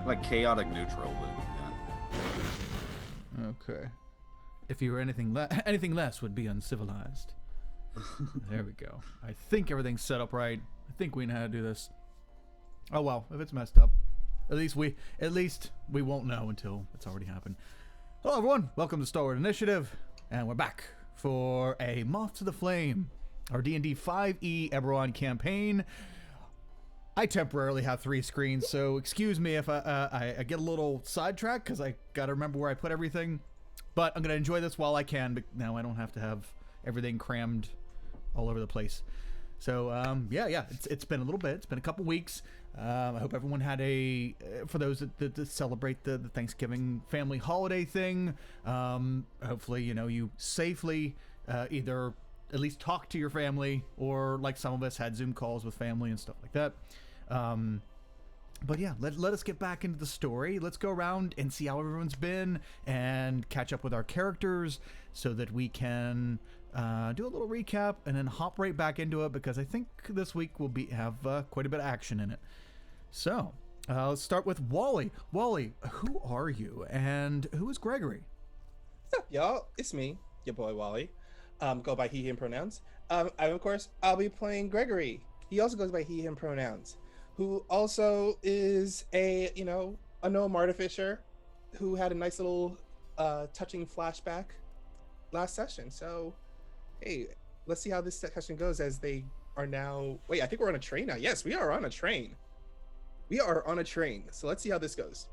Like chaotic neutral, but yeah. Okay. If you were anything less would be uncivilized. There we go. I think everything's set up right. I think we know how to do this. Oh well, if it's messed up, at least we won't know until it's already happened. Hello everyone, welcome to Star Wars Initiative, and we're back for a Moth to the Flame, our D&D 5e Eberron campaign. I temporarily have 3 screens, so excuse me if I get a little sidetracked because I gotta remember where I put everything. But I'm gonna enjoy this while I can, but now I don't have to have everything crammed all over the place. So yeah, it's been a little bit. It's been a couple weeks. I hope everyone had for those that celebrate the Thanksgiving family holiday thing. Hopefully, you safely either at least talk to your family, or like some of us had Zoom calls with family and stuff like that. But yeah, let us get back into the story. Let's go around and see how everyone's been and catch up with our characters so that we can do a little recap and then hop right back into it, because I think this week will have quite a bit of action in it. So let's start with Wally. Wally, who are you and who is Gregory? What's up, y'all? It's me, your boy Wally. Go by he, him pronouns. Of course, I'll be playing Gregory. He also goes by he, him pronouns, who also is a gnome artificer who had a nice little touching flashback last session. So, hey, let's see how this session goes as they are now... Wait, I think we're on a train now. Yes, we are on a train. We are on a train. So let's see how this goes.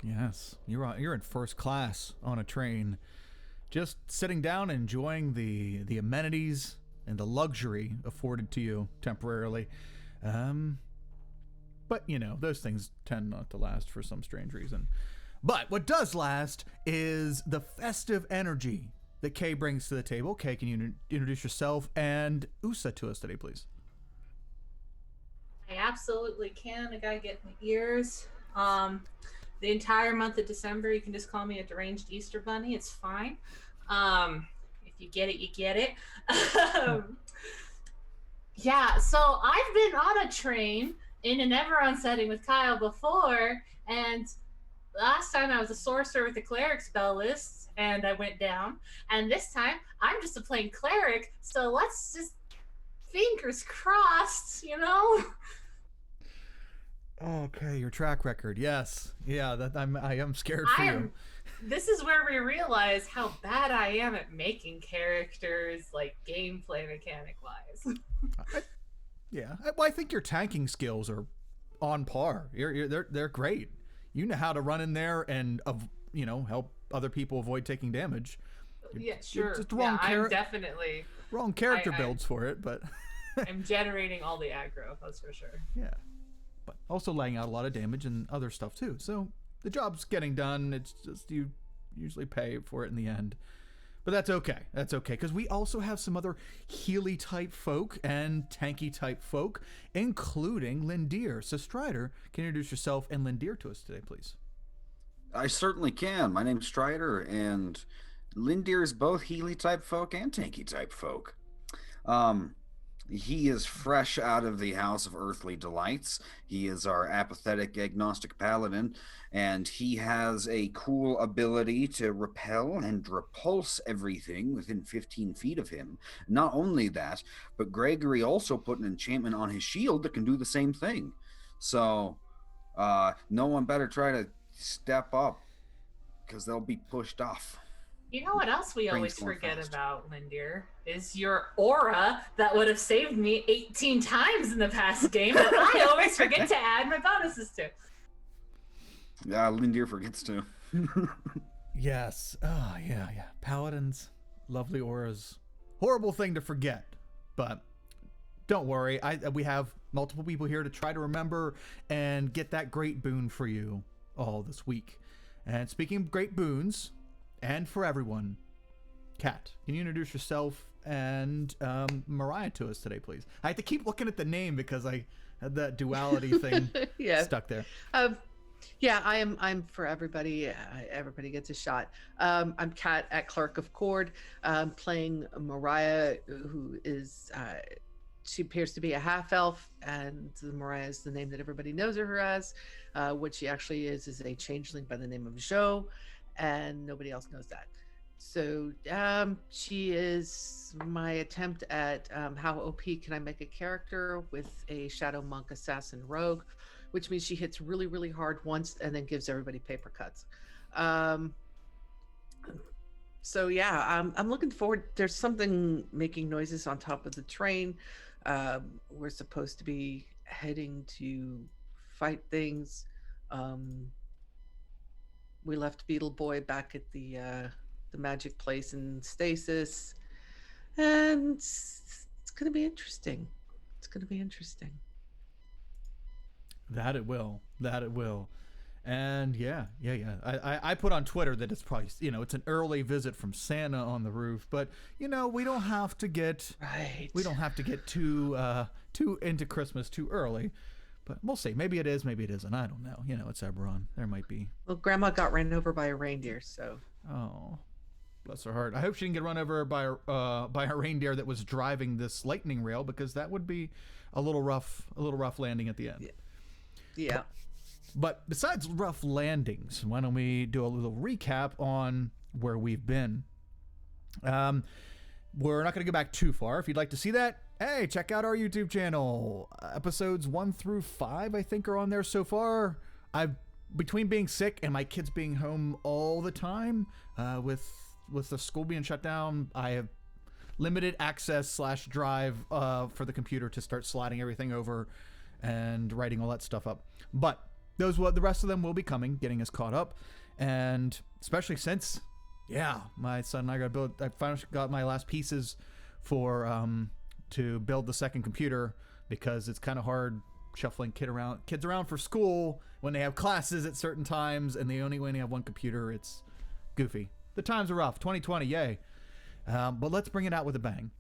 Yes, you're in first class on a train, just sitting down and enjoying the amenities and the luxury afforded to you temporarily. But those things tend not to last for some strange reason. But what does last is the festive energy that Kay brings to the table. Kay, can you introduce yourself and USA to us today, please? I absolutely can. I gotta get my ears. The entire month of December, you can just call me a deranged Easter bunny. It's fine. If you get it, you get it. Yeah, so I've been on a train in an Eberron setting with Kyle before, and last time I was a sorcerer with a cleric spell list, and I went down. And this time, I'm just a plain cleric, so let's just fingers crossed, Okay, your track record, yes. Yeah, I am scared for you. This is where we realize how bad I am at making characters, like gameplay mechanic wise. I think your tanking skills are on par. They're great. You know how to run in there and help other people avoid taking damage. Yeah, sure. Just wrong I'm definitely wrong character builds for it, but I'm generating all the aggro, that's for sure. Yeah, but also laying out a lot of damage and other stuff too. So the job's getting done. It's just you usually pay for it in the end. But that's okay. That's okay, because we also have some other Healy type folk and tanky type folk, including Lindir. So Strider, can you introduce yourself and Lindir to us today, please? I certainly can. My name's Strider, and Lindir is both Healy type folk and tanky type folk. He is fresh out of the House of Earthly Delights. He is our apathetic agnostic paladin, and he has a cool ability to repel and repulse everything within 15 feet of him. Not only that, but Gregory also put an enchantment on his shield that can do the same thing. So, no one better try to step up, because they'll be pushed off. You know what else we always forget about, Lindir? Is your aura that would have saved me 18 times in the past game that I always forget to add my bonuses to. Yeah, Lindir forgets to. Yes. Oh, yeah. Paladins, lovely auras. Horrible thing to forget, but don't worry. We have multiple people here to try to remember and get that great boon for you all this week. And speaking of great boons, and for everyone, Kat, can you introduce yourself and Mariah to us today, please? I have to keep looking at the name because I had that duality thing stuck there. I'm for everybody. Everybody gets a shot. I'm Kat at Clerk of Cord, playing Mariah, who is she appears to be a half elf, and Mariah is the name that everybody knows her as. What she actually is a changeling by the name of Jo, and nobody else knows that. So she is my attempt at how OP can I make a character with a shadow monk assassin rogue, which means she hits really, really hard once and then gives everybody paper cuts. So yeah, I'm looking forward. There's something making noises on top of the train. We're supposed to be heading to fight things. We left Beetle Boy back at the magic place in stasis, and it's gonna be interesting. It's gonna be interesting. That it will. That it will. And yeah. I put on Twitter that it's probably, it's an early visit from Santa on the roof, but we don't have to get too into Christmas too early. But we'll see. Maybe it is, maybe it isn't. I don't know. It's Eberron. There might be. Well, Grandma got ran over by a reindeer, so. Oh, bless her heart. I hope she didn't get run over by a reindeer that was driving this lightning rail, because that would be a little rough landing at the end. Yeah. But besides rough landings, why don't we do a little recap on where we've been? We're not going to go back too far. If you'd like to see that, hey, check out our YouTube channel. Episodes 1 through 5, I think, are on there so far. Between being sick and my kids being home all the time, with the school being shut down, I have limited access / drive for the computer to start sliding everything over and writing all that stuff up. But the rest of them will be coming, getting us caught up, and especially since, my son and I finally got my last pieces for to build the second computer, because it's kind of hard shuffling kids around for school when they have classes at certain times, and they only have one computer. It's goofy. The times are rough. 2020, yay! But let's bring it out with a bang.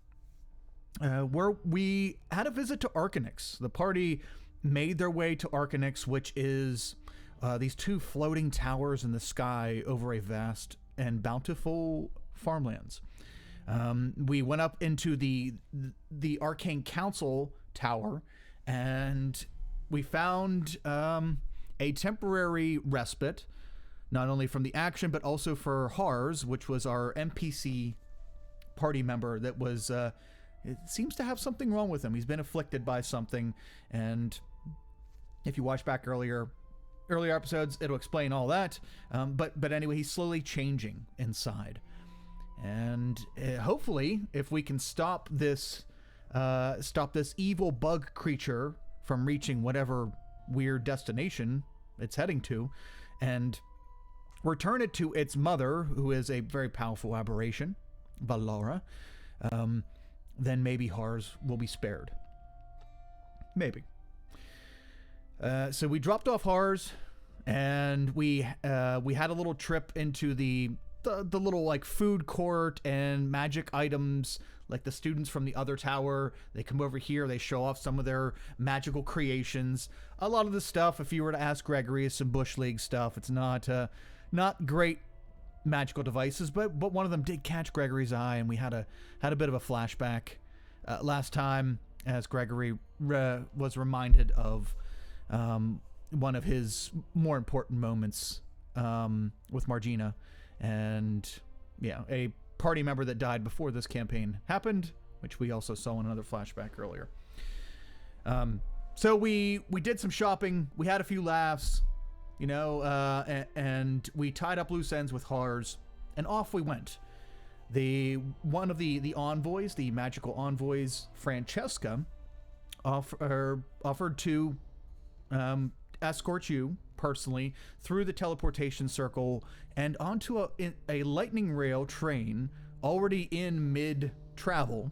Where we had a visit to Arcanix. The party made their way to Arcanix, which is these 2 floating towers in the sky over a vast and bountiful farmlands. We went up into the Arcane Council Tower, and we found a temporary respite, not only from the action, but also for Hars, which was our NPC party member that was... it seems to have something wrong with him. He's been afflicted by something, and if you watch back earlier episodes, it'll explain all that. But anyway, he's slowly changing inside, and hopefully, if we can stop this evil bug creature from reaching whatever weird destination it's heading to, and return it to its mother, who is a very powerful aberration, Valara, then maybe Hars will be spared. Maybe. So we dropped off Hars, and we had a little trip into the little like food court and magic items. Like the students from the other tower, they come over here, they show off some of their magical creations. A lot of the stuff, if you were to ask Gregory, is some Bush League stuff. It's not great magical devices, but one of them did catch Gregory's eye, and we had a bit of a flashback last time, as Gregory was reminded of one of his more important moments with Margina, and a party member that died before this campaign happened, which we also saw in another flashback earlier. So we did some shopping, we had a few laughs, and we tied up loose ends with Hars, and off we went. One of the envoys, the magical envoys, Francesca, offered to escort you personally through the teleportation circle and onto a lightning rail train already in mid-travel,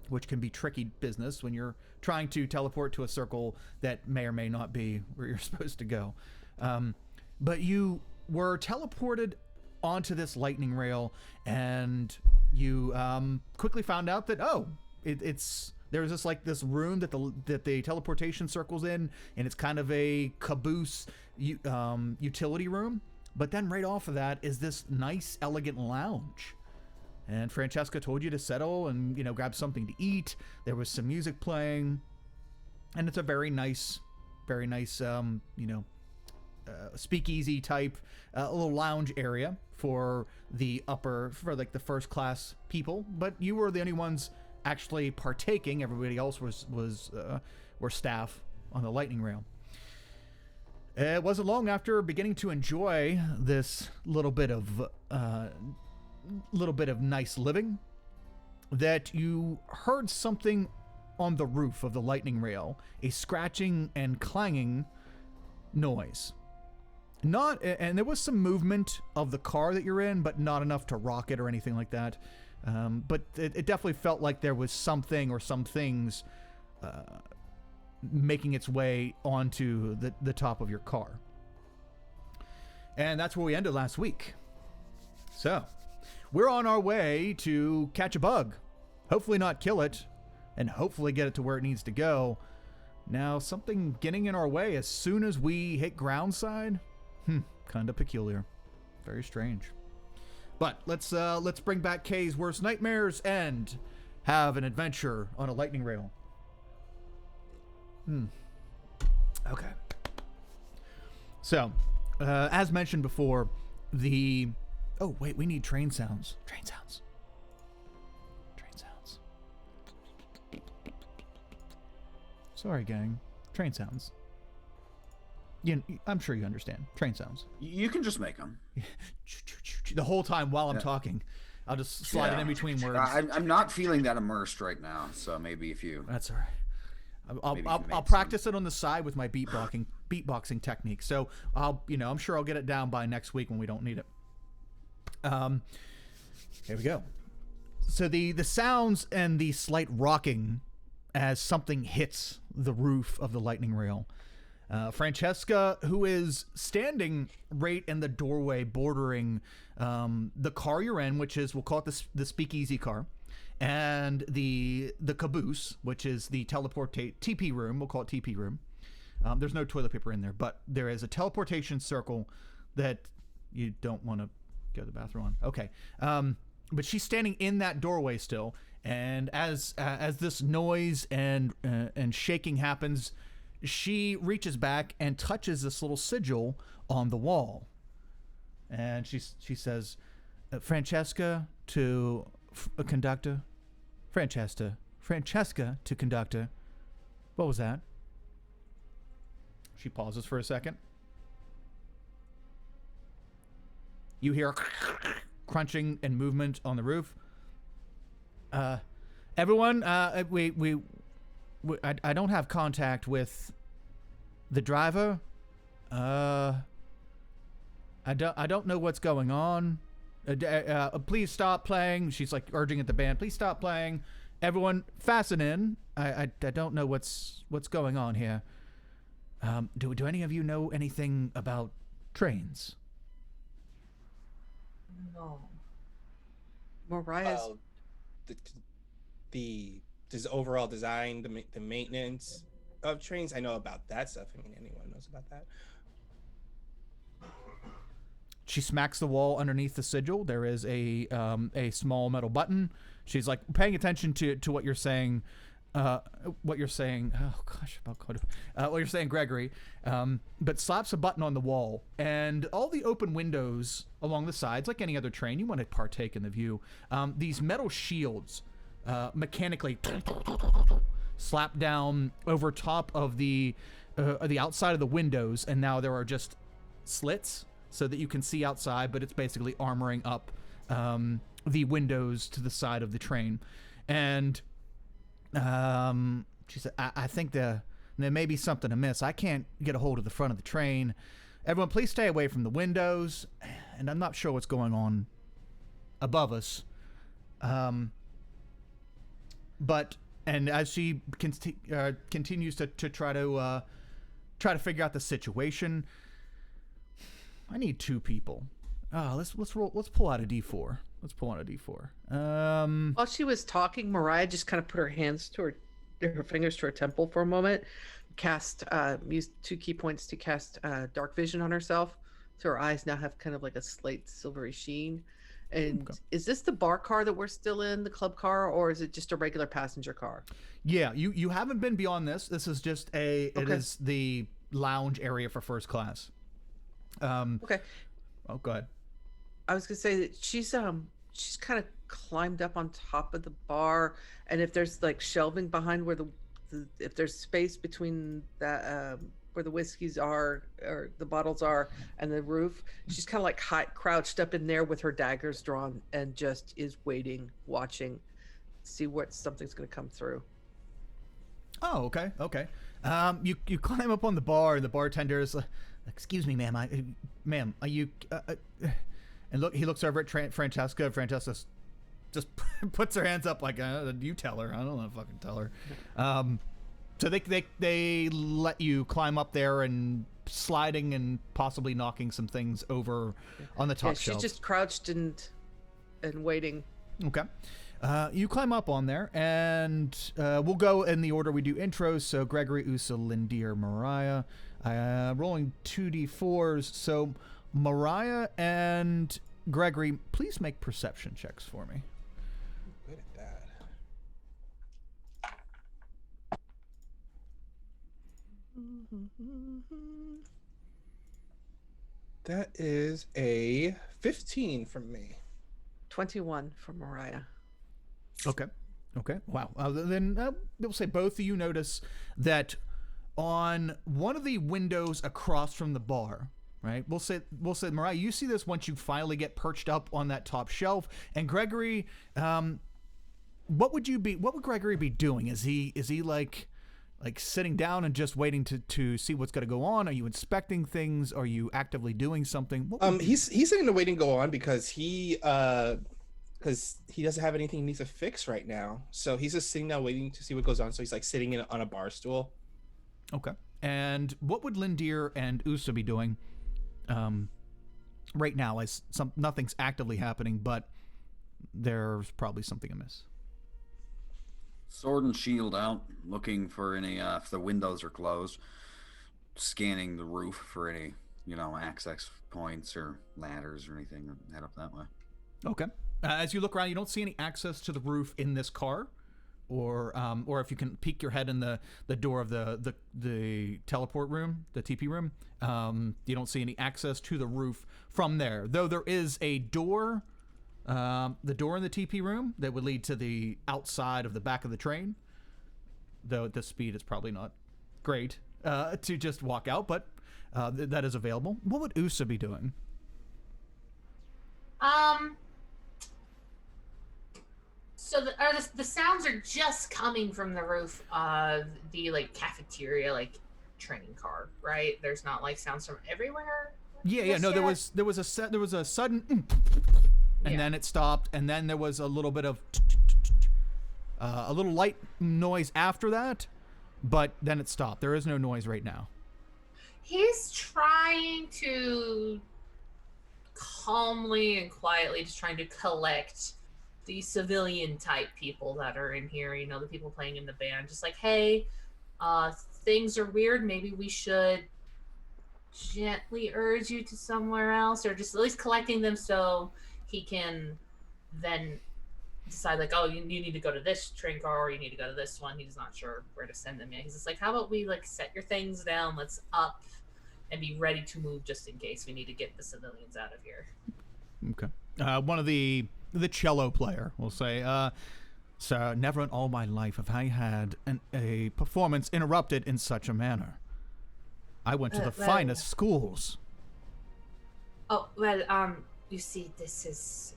which can be tricky business when you're trying to teleport to a circle that may or may not be where you're supposed to go. But you were teleported onto this lightning rail, and you quickly found out that there's this room that the teleportation circle's in, and it's kind of a caboose utility room. But then right off of that is this nice, elegant lounge, And Francesca told you to settle and, grab something to eat. There was some music playing. And it's a very nice, speakeasy type, a little lounge area for the first class people. But you were the only ones actually partaking. Everybody else were staff on the lightning rail. It wasn't long after beginning to enjoy this little bit of nice living that you heard something on the roof of the lightning rail, a scratching and clanging noise. And there was some movement of the car that you're in, but not enough to rock it or anything like that. But it definitely felt like there was something or some things making its way onto the top of your car. And that's where we ended last week. So, we're on our way to catch a bug. Hopefully not kill it, and hopefully get it to where it needs to go. Now, something getting in our way as soon as we hit ground side? Kind of peculiar. Very strange. But let's bring back Kay's worst nightmares and have an adventure on a lightning rail. Okay. So, as mentioned before, oh wait, we need train sounds. Train sounds. Sorry, gang. Train sounds. I'm sure you understand. Train sounds. You can just make them. The whole time while I'm talking. I'll just slide it in between words. I'm not feeling that immersed right now, so maybe if you... That's all right. I'll practice it on the side with my beatboxing technique. So I'm sure I'll get it down by next week when we don't need it. Here we go. So the sounds and the slight rocking as something hits the roof of the lightning rail. Francesca, who is standing right in the doorway bordering the car you're in, which is, we'll call it the speakeasy car, and the caboose, which is the TP room. We'll call it TP room. There's no toilet paper in there, but there is a teleportation circle that you don't want to go to the bathroom on. Okay. But she's standing in that doorway still, and as this noise and shaking happens, she reaches back and touches this little sigil on the wall, and she says, "Francesca to a conductor, Francesca to conductor." What was that? She pauses for a second. You hear crunching and movement on the roof. Everyone, I don't have contact with the driver. I don't know what's going on. Please stop playing. She's like urging at the band. Please stop playing. Everyone, fasten in. I don't know what's going on here. Do any of you know anything about trains? No. Mariah's The overall design, the maintenance of trains. I know about that stuff. I mean, anyone knows about that. She smacks the wall underneath the sigil. There is a small metal button. She's like paying attention to what you're saying. What you're saying. Oh gosh, what you're saying, Gregory. But slaps a button on the wall, and all the open windows along the sides, like any other train, you want to partake in the view. These metal shields mechanically slap down over top of the outside of the windows, and now there are just slits so that you can see outside, but it's basically armoring up the windows to the side of the train. And she said, I think there may be something amiss. I can't get a hold of the front of the train. Everyone, please stay away from the windows. And I'm not sure what's going on above us. But as she continues to try to figure out the situation, I need two people. Let's pull out a D4. Let's pull out a D4. While she was talking, Mariah just kind of put her fingers to her temple for a moment, used 2 key points to cast dark vision on herself, so her eyes now have kind of like a slate silvery sheen, And Okay. is this the bar car that we're still in, the club car, or is it just a regular passenger car? Yeah, you haven't been beyond this. This is just it Okay. is the lounge area for first class. Okay. Oh, go ahead. I was gonna say that she's kind of climbed up on top of the bar, and if there's like shelving behind where the if there's space between that where the whiskeys are or the bottles are and the roof, she's kind of like crouched up in there with her daggers drawn and just is waiting, watching, see what something's gonna come through. Oh, okay, okay. You climb up on the bar, and the bartender is like, "Excuse me, ma'am. Ma'am, are you?" And look, he looks over at Francesca. Francesca just puts her hands up like, "You tell her. I don't want to fucking tell her." So they let you climb up there and sliding and possibly knocking some things over on the top She's shelf. just crouched and waiting. Okay. You climb up on there, and we'll go in the order we do intros. So Gregory, Usa, Lindir, Mariah. Rolling 2d4s. So Mariah and Gregory, please make perception checks for me. Good at that. That is a 15 from me. 21 for Mariah. Okay. Okay. Wow. Then we'll say both of you notice that on one of the windows across from the bar, right? We'll say Mariah, you see this once you finally get perched up on that top shelf. And Gregory, what would Gregory be doing? Is he like sitting down and just waiting to see what's going to go on? Are you inspecting things? Are you actively doing something? He's sitting there waiting to go on because he doesn't have anything he needs to fix right now. So he's just sitting there waiting to see what goes on. So he's like sitting on a bar stool. Okay. And what would Lindir and Usa be doing right now as nothing's actively happening, but there's probably something amiss? Sword and shield out, looking for any if the windows are closed, scanning the roof for any access points or ladders or anything. Head up that way. Okay. As you look around, you don't see any access to the roof in this car, or if you can peek your head in the door of the teleport room, the TP room, you don't see any access to the roof from there. Though there is a door, the door in the TP room that would lead to the outside of the back of the train. Though at this speed, it's probably not great to just walk out, but that is available. What would Usa be doing? So the sounds are just coming from the roof of the cafeteria training car, right? There's not sounds from everywhere. Yeah. No, there yet? was a sudden, and then it stopped, and then there was a little bit of a little light noise after that, but then it stopped. There is no noise right now. He's trying to calmly and quietly just trying to collect the civilian type people that are in here, the people playing in the band, just like, hey, things are weird, maybe we should gently urge you to somewhere else, or just at least collecting them so he can then decide oh, you need to go to this train car or you need to go to this one. He's not sure where to send them yet. He's just like, how about we set your things down, let's up and be ready to move just in case we need to get the civilians out of here. Okay. One of the cello player will say, sir, never in all my life have I had a performance interrupted in such a manner. I went to the finest schools. Oh, well, you see, this is...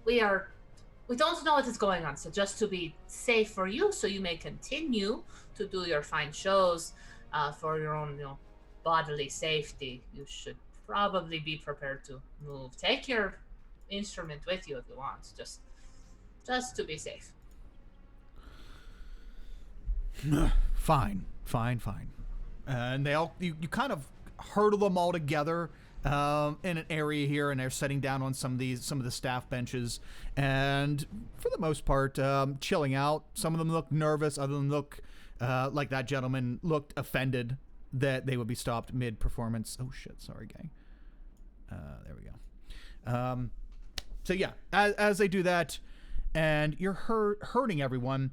We don't know what is going on, so just to be safe for you, so you may continue to do your fine shows for your own, bodily safety, you should probably be prepared to move. Take your instrument with you if you want, just to be safe. Fine. And they all you kind of herdle them all together in an area here, and they're sitting down on some of the staff benches, and for the most part chilling out. Some of them look nervous, other than look like that gentleman looked offended that they would be stopped mid-performance. Oh shit, sorry gang. There we go. So yeah, as they do that, and you're hurting everyone,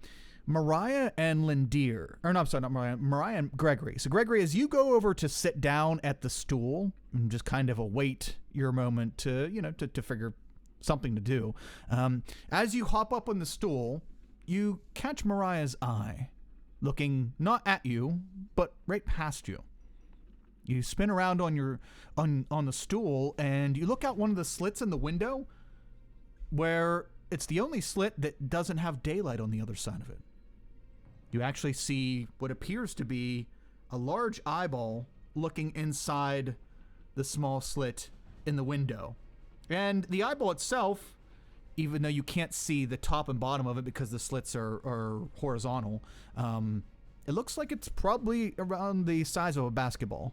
Mariah and Lindir, or no, I'm sorry, not Mariah, Mariah and Gregory. So Gregory, as you go over to sit down at the stool and just kind of await your moment to, to figure something to do, as you hop up on the stool, you catch Mariah's eye, looking not at you, but right past you. You spin around on the stool, and you look out one of the slits in the window, where it's the only slit that doesn't have daylight on the other side of it. You actually see what appears to be a large eyeball looking inside the small slit in the window. And the eyeball itself, even though you can't see the top and bottom of it because the slits are horizontal, it looks like it's probably around the size of a basketball.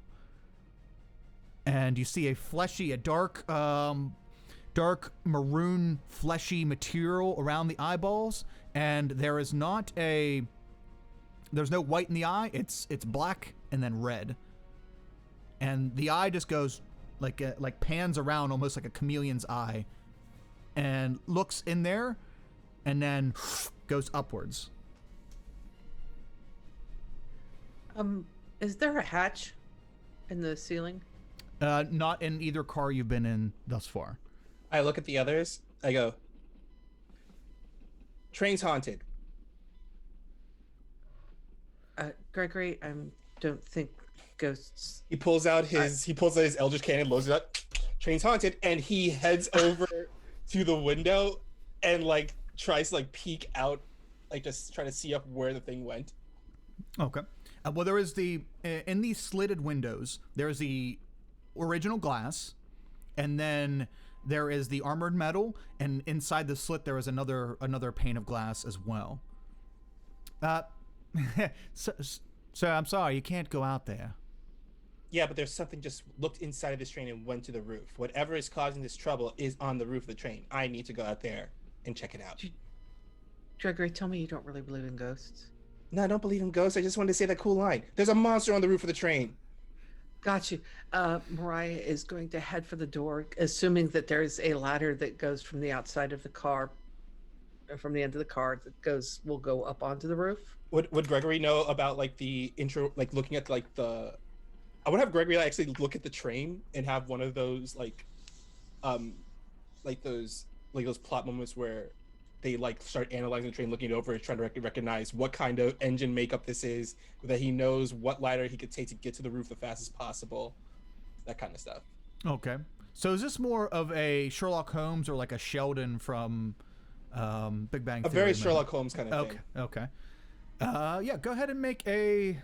And you see a dark maroon fleshy material around the eyeballs, and there's no white in the eye. It's black and then red, and the eye just goes like pans around almost like a chameleon's eye, and looks in there, and then goes upwards. Is there a hatch in the ceiling? Not in either car you've been in thus far. I look at the others. I go, train's haunted. Gregory, I don't think ghosts. He pulls out his Eldritch Cannon, loads it up. Train's haunted, and he heads over to the window and like tries to like peek out, like just try to see up where the thing went. Okay. Well, there is in these slitted windows, there's the original glass, and then there is the armored metal, and inside the slit there is another pane of glass as well. So I'm sorry, you can't go out there. Yeah, but there's something just looked inside of this train and went to the roof. Whatever is causing this trouble is on the roof of the train. I need to go out there and check it out. Gregory, tell me you don't really believe in ghosts. No, I don't believe in ghosts. I just wanted to say that cool line. There's a monster on the roof of the train. Got you. Mariah is going to head for the door, assuming that there's a ladder that goes from the outside of the car, from the end of the car that will go up onto the roof. Would Gregory know about like the intro, like looking at like the? I would have Gregory actually look at the train and have one of those like those plot moments where they like start analyzing the train, looking it over, trying to recognize what kind of engine makeup this is, that he knows what ladder he could take to get to the roof the fastest possible, that kind of stuff. Okay. So is this more of a Sherlock Holmes or like a Sheldon from Big Bang Theory? A very Sherlock Holmes kind of thing. Okay. Yeah, go ahead and make a...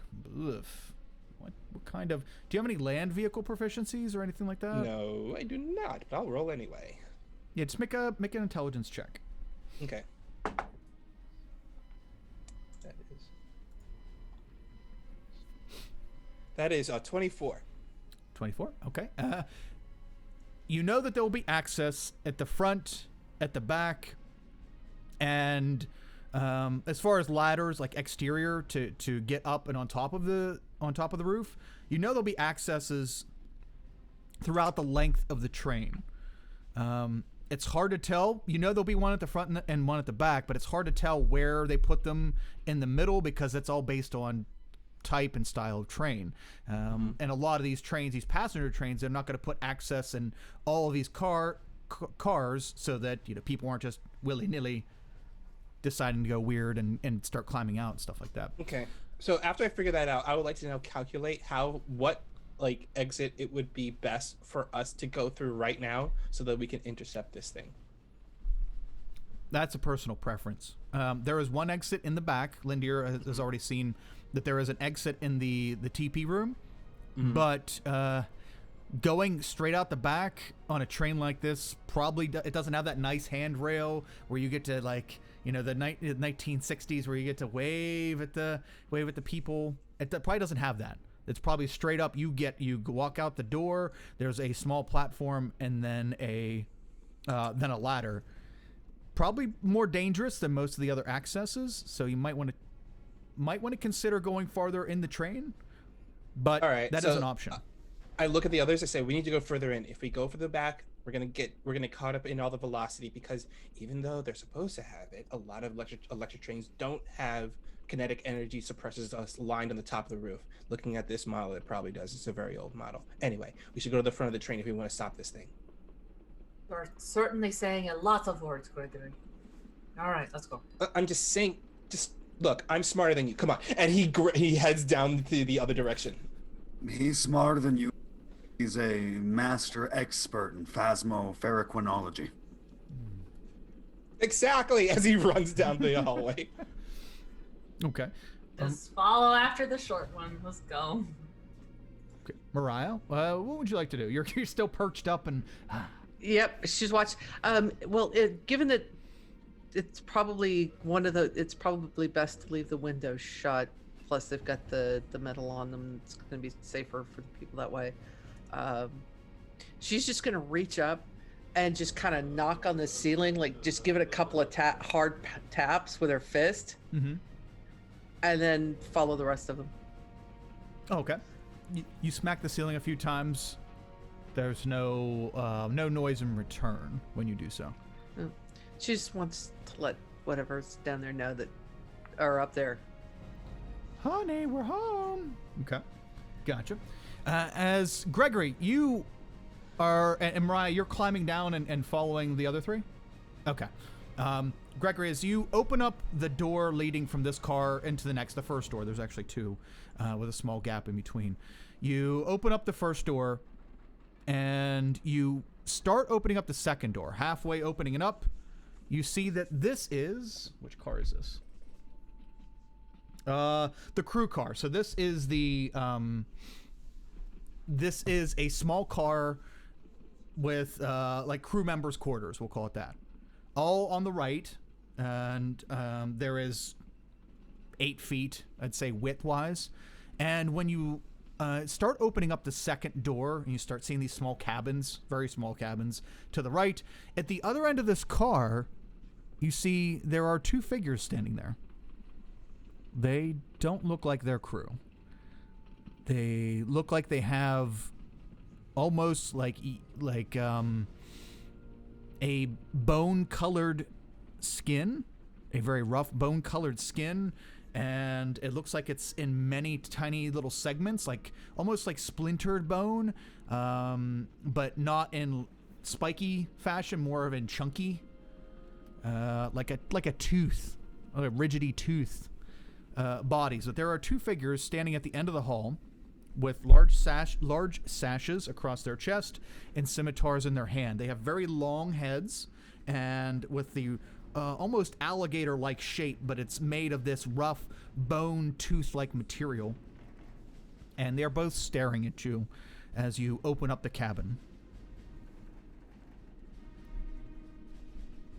What kind of... Do you have any land vehicle proficiencies or anything like that? No, I do not, but I'll roll anyway. Yeah, just make an intelligence check. Okay. That is 24. 24. Okay. You know that there will be access at the front, at the back, and as far as ladders, like exterior to get up and on top of the roof, you know there'll be accesses throughout the length of the train. It's hard to tell. You know there'll be one at the front and one at the back, but it's hard to tell where they put them in the middle because it's all based on type and style of train. And a lot of these trains, these passenger trains, they're not going to put access in all of these cars so that people aren't just willy-nilly deciding to go weird and start climbing out and stuff like that. Okay. So after I figure that out, I would like to now calculate what like exit it would be best for us to go through right now so that we can intercept this thing. That's a personal preference. There is one exit in the back. Lindir has already seen that there is an exit in the TP room, but going straight out the back on a train like this it doesn't have that nice handrail where you get to the 1960s where you get to wave at the people. It probably doesn't have that. It's probably straight up. You walk out the door. There's a small platform and then a ladder. Probably more dangerous than most of the other accesses. So you might want to consider going farther in the train. But all right, that is an option. I look at the others. I say we need to go further in. If we go for the back, We're gonna get caught up in all the velocity because even though they're supposed to have it, a lot of electric trains don't have kinetic energy suppressors lined on the top of the roof. Looking at this model, it probably does. It's a very old model. Anyway, we should go to the front of the train if we want to stop this thing. You're certainly saying a lot of words, Gregory. All right, let's go. I'm just saying. Just look. I'm smarter than you. Come on. And he heads down to the other direction. He's smarter than you. He's a master expert in phasmoferriquinology. Exactly, as he runs down the hallway. Okay. Just follow after the short one. Let's go. Okay. Mariah, what would you like to do? You're still perched up and. Yep, she's watched. Well, given that it's probably it's probably best to leave the window shut. Plus, they've got the metal on them. It's going to be safer for the people that way. She's just going to reach up and just kind of knock on the ceiling, like just give it a couple of hard taps with her fist, and then follow the rest of them. Okay. You smack the ceiling a few times. There's no noise in return when you do so. She just wants to let whatever's down there know that are up there. Honey, we're home. Okay. Gotcha. As Gregory, you are, and Mariah, you're climbing down and following the other three? Okay. Gregory, as you open up the door leading from this car into the next, the first door, there's actually two with a small gap in between. You open up the first door and you start opening up the second door. Halfway opening it up, you see that this is, which car is this? The crew car. So this is this is a small car with like crew members' quarters, we'll call it that. All on the right, and there is 8 feet, I'd say width-wise. And when you start opening up the second door, and you start seeing these small cabins, very small cabins, to the right, at the other end of this car, you see there are 2 figures standing there. They don't look like their crew. They look like they have almost like a bone-colored skin, a very rough bone-colored skin, and it looks like it's in many tiny little segments, like almost like splintered bone, but not in spiky fashion, more of in chunky, like a tooth, a rigidy tooth. Bodies. But there are 2 figures standing at the end of the hall with large sashes across their chest and scimitars in their hand. They have very long heads and with the almost alligator-like shape, but it's made of this rough bone tooth-like material. And they're both staring at you as you open up the cabin.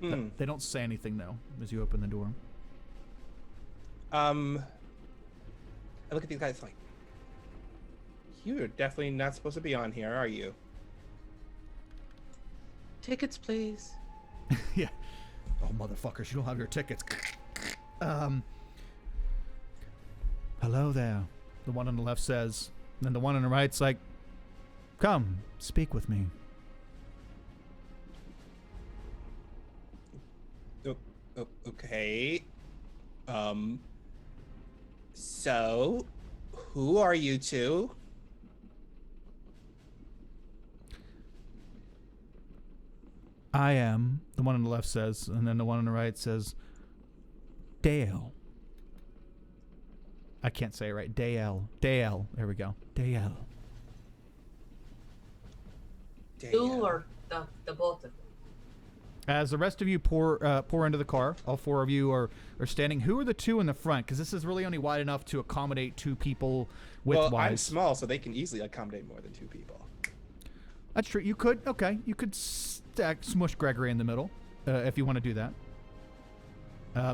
They don't say anything though as you open the door. I look at these guys like, you're definitely not supposed to be on here, are you? Tickets, please. Yeah. Oh, motherfuckers, you don't have your tickets. Hello there, the one on the left says. And the one on the right's like, come, speak with me. Okay. So, who are you two? I am, the one on the left says, and then the one on the right says, Dale. I can't say it right. Dale. There we go. Dale. You or the both of them? As the rest of you pour into the car, all 4 of you are standing. Who are the 2 in the front? Because this is really only wide enough to accommodate 2 people width-wise. Well, I'm small, so they can easily accommodate more than 2 people. That's true. You could, okay. You could smush Gregory in the middle if you want to do that.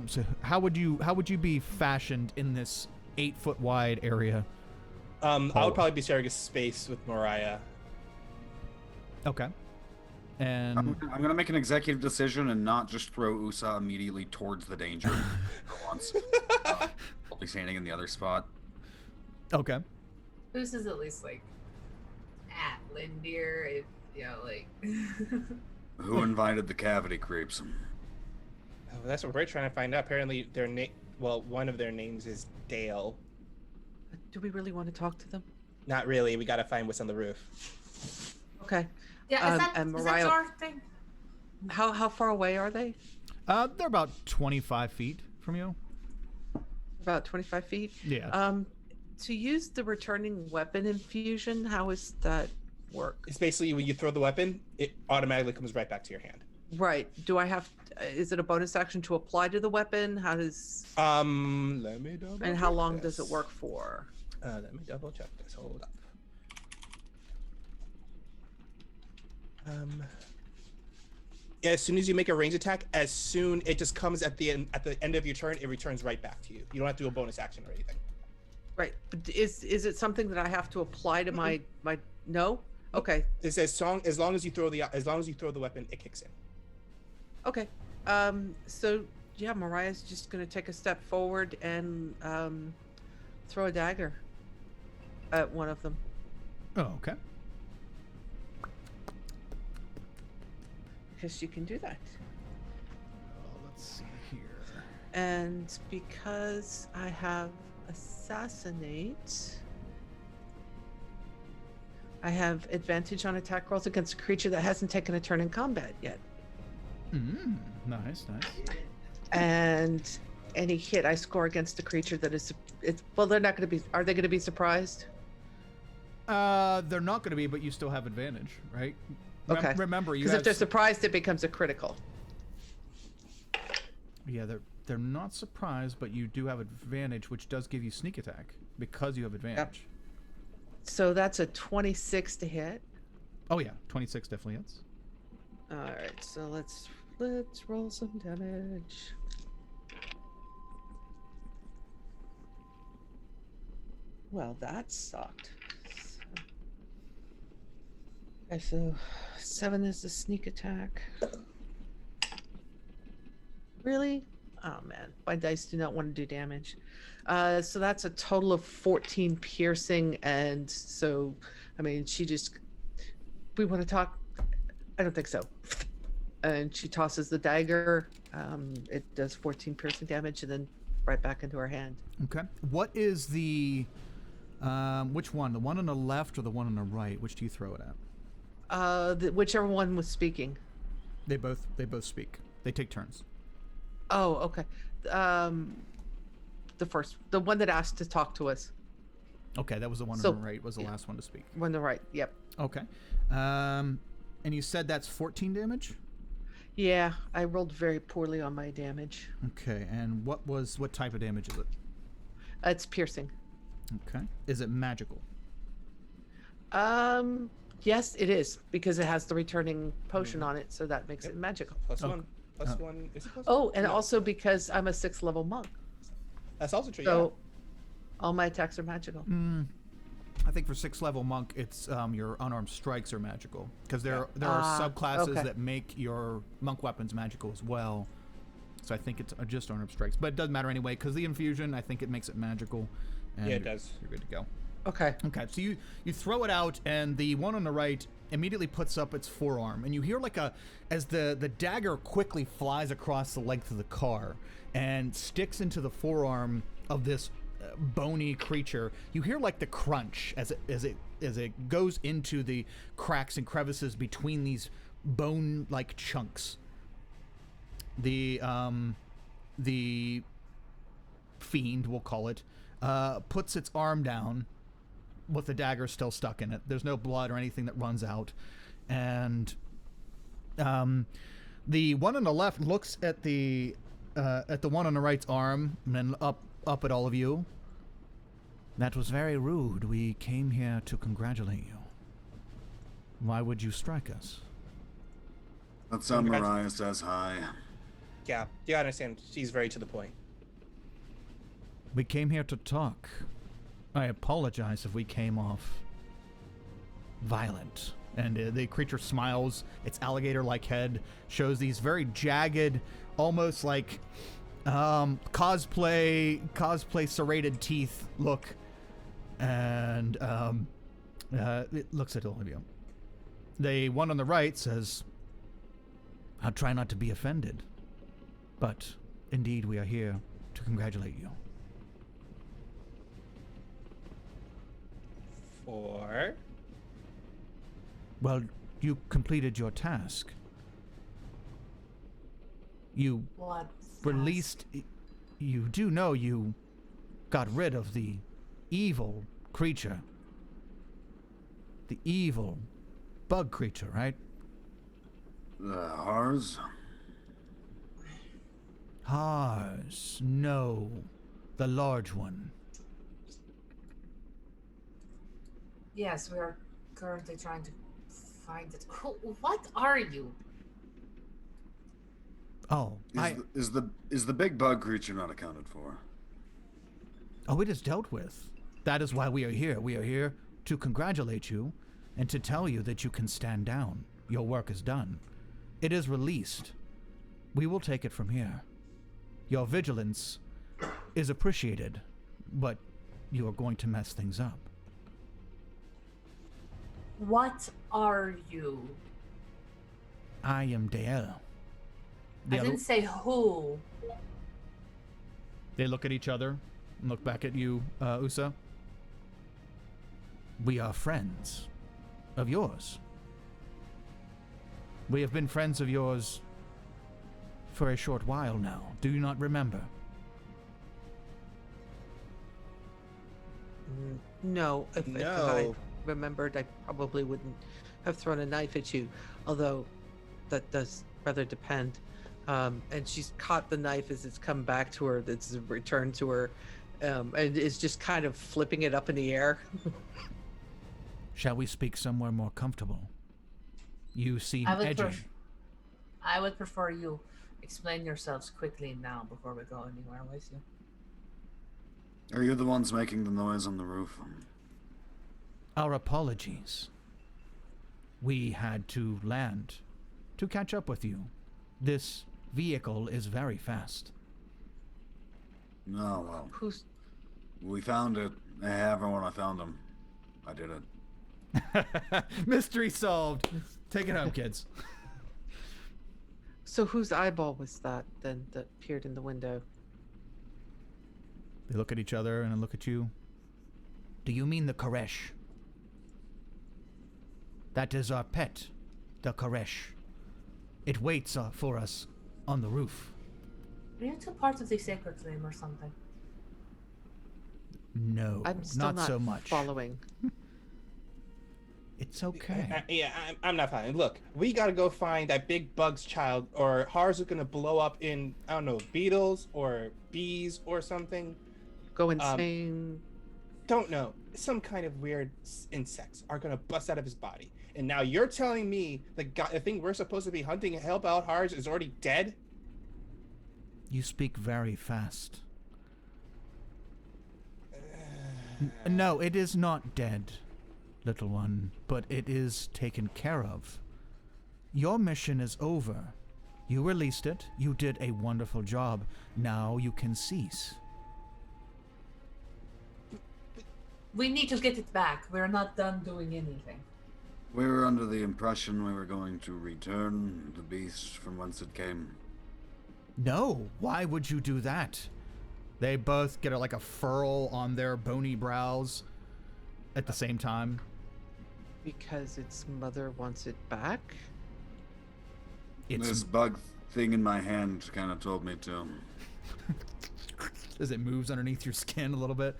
So how would you be fashioned in this 8-foot wide area? I would probably be sharing a space with Mariah. Okay. And I'm gonna make an executive decision and not just throw Usa immediately towards the danger for once. I'll be standing in the other spot. Okay. This is at least like at Lindier Yeah, like. Who invited the cavity creeps? Oh, that's what we're trying to find out. Apparently, their name. Well, one of their names is Dale. Do we really want to talk to them? Not really. We gotta find what's on the roof. Okay. Yeah, is And that Mariah, your thing? how far away are they? They're about 25 feet from you. About 25 feet. Yeah. To use the returning weapon infusion, how does that work? It's basically when you throw the weapon, it automatically comes right back to your hand. Right. Do I have? Is it a bonus action to apply to the weapon? How does? Let me double. And how long does it work for? Let me double check this. Hold up. As soon as you make a range attack, it just comes at the end of your turn, it returns right back to you. You don't have to do a bonus action or anything. Right. But is it something that I have to apply to my? No. Okay. It says as long as you throw the weapon, it kicks in. Okay. So yeah, Mariah's just gonna take a step forward and throw a dagger at one of them. Oh, okay. Because she can do that. Let's see here. And because I have assassinate, I have advantage on attack rolls against a creature that hasn't taken a turn in combat yet. Nice. And any hit I score against a creature that is, they're not going to be. Are they going to be surprised? They're not going to be, but you still have advantage, right? Okay. Remember, you because if they're surprised, it becomes a critical. Yeah, they're not surprised, but you do have advantage, which does give you sneak attack because you have advantage. Yep. So that's a 26 to hit. Oh yeah, 26 definitely hits. All right, so let's roll some damage. Well, that sucked. Okay, so 7 is the sneak attack. Really? Oh man, my dice do not want to do damage. So that's a total of 14 piercing, and so, I mean, we want to talk? I don't think so. And she tosses the dagger. It does 14 piercing damage, and then right back into her hand. Okay. What is the, which one? The one on the left or the one on the right? Which do you throw it at? Whichever one was speaking. They both speak. They take turns. Oh, okay. The one that asked to talk to us. Okay, that was the one on the right. Was the last one to speak. One on the right. Yep. Okay. And you said that's 14 damage? Yeah, I rolled very poorly on my damage. Okay, and what type of damage is it? It's piercing. Okay. Is it magical? Yes, it is, because it has the returning potion on it, so that makes it magical. Plus one. Plus one. Is it plus Oh, one? and No. also because I'm a 6th level monk. That's also true. So all my attacks are magical. I think for 6th level monk, it's your unarmed strikes are magical because there are subclasses okay. that make your monk weapons magical as well. So I think it's just unarmed strikes, but it doesn't matter anyway because the infusion, I think it makes it magical. And Yeah, it does. You're good to go. Okay. Okay, so you throw it out, and the one on the right immediately puts up its forearm, and you hear as the dagger quickly flies across the length of the car and sticks into the forearm of this bony creature. You hear like the crunch as it goes into the cracks and crevices between these bone-like chunks. The fiend, we'll call it, puts its arm down with the dagger still stuck in it. There's no blood or anything that runs out. And the one on the left looks at the one on the right's arm and then up at all of you. That was very rude. We came here to congratulate you. Why would you strike us? That's how Mariah says hi. Yeah, you gotta understand. She's very to the point. We came here to talk. I apologize if we came off violent. And the creature smiles. Its alligator-like head shows these very jagged, almost like cosplay serrated teeth look. And it looks at all of you. The one on the right says, I'll try not to be offended, but indeed we are here to congratulate you. For? Well, you completed your task. You What? released... You do know you got rid of the evil creature. The evil bug creature, right? Hars? Hars. No. The large one. Yes, we are currently trying to find it. What are you? Oh, Is the big bug creature not accounted for? Oh, it is dealt with. That is why we are here. We are here to congratulate you and to tell you that you can stand down. Your work is done. It is released. We will take it from here. Your vigilance is appreciated, but you are going to mess things up. What are you? I am Dale. I didn't say who. They look at each other and look back at you, Usa. We are friends of yours. We have been friends of yours for a short while now. Do you not remember? No, if I No. remembered, I probably wouldn't have thrown a knife at you. Although, that does rather depend. And she's caught the knife as it's come back to her. It's returned to her, and is just kind of flipping it up in the air. Shall we speak somewhere more comfortable? You seem edgy. I would prefer you explain yourselves quickly now before we go anywhere with you. Are you the ones making the noise on the roof? Our apologies. We had to land to catch up with you. This vehicle is very fast. No, well, Who's we found it. Everyone, I found him. I did it. Mystery solved. Take it home, kids. so? Whose eyeball was that then that appeared in the window? They look at each other and then look at you. Do you mean the Koresh? That is our pet, the Koresh. It waits for us on the roof. Are you two parts of the sacred flame or something? No, I'm still not so much. following. It's okay. Yeah, I'm not fine. Look, we gotta go find that big bug's child, or Hars is gonna blow up in, I don't know, beetles or bees or something. Go insane. Don't know. Some kind of weird insects are gonna bust out of his body. And now you're telling me the thing we're supposed to be hunting and help out Hars is already dead? You speak very fast. No, it is not dead, little one, but it is taken care of. Your mission is over. You released it. You did a wonderful job. Now you can cease. We need to get it back. We're not done doing anything. We were under the impression we were going to return the beast from whence it came. No, why would you do that? They both get like a furrow on their bony brows at the same time. Because its mother wants it back? It's This bug thing in my hand kind of told me to. as it moves underneath your skin a little bit.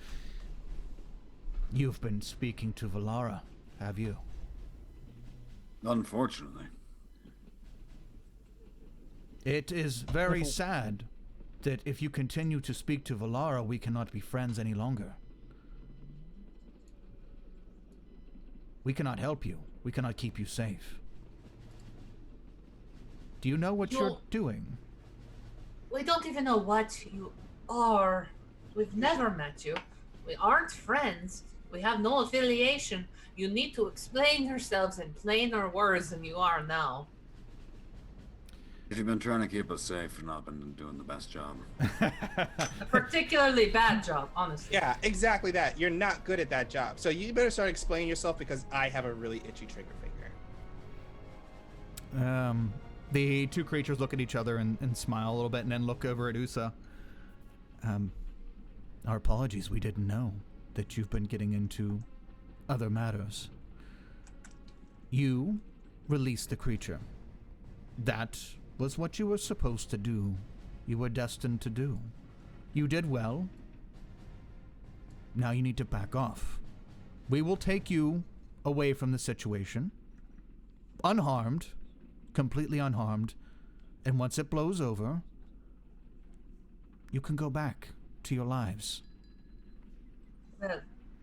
You've been speaking to Valara, have you? Unfortunately. It is very sad that if you continue to speak to Valara, we cannot be friends any longer. We cannot help you. We cannot keep you safe. Do you know what you're doing? We don't even know what you are. We've never met you. We aren't friends. We have no affiliation. You need to explain yourselves in plainer words than you are now. If you've been trying to keep us safe, you've not been doing the best job. A particularly bad job, honestly. Yeah, exactly that. You're not good at that job. So you better start explaining yourself because I have a really itchy trigger finger. The two creatures look at each other and smile a little bit and then look over at Usa. Our apologies, we didn't know that you've been getting into other matters. You released the creature. That was what you were supposed to do. You were destined to do. You did well. Now you need to back off. We will take you away from the situation, unharmed, completely unharmed, and once it blows over, you can go back to your lives. Well,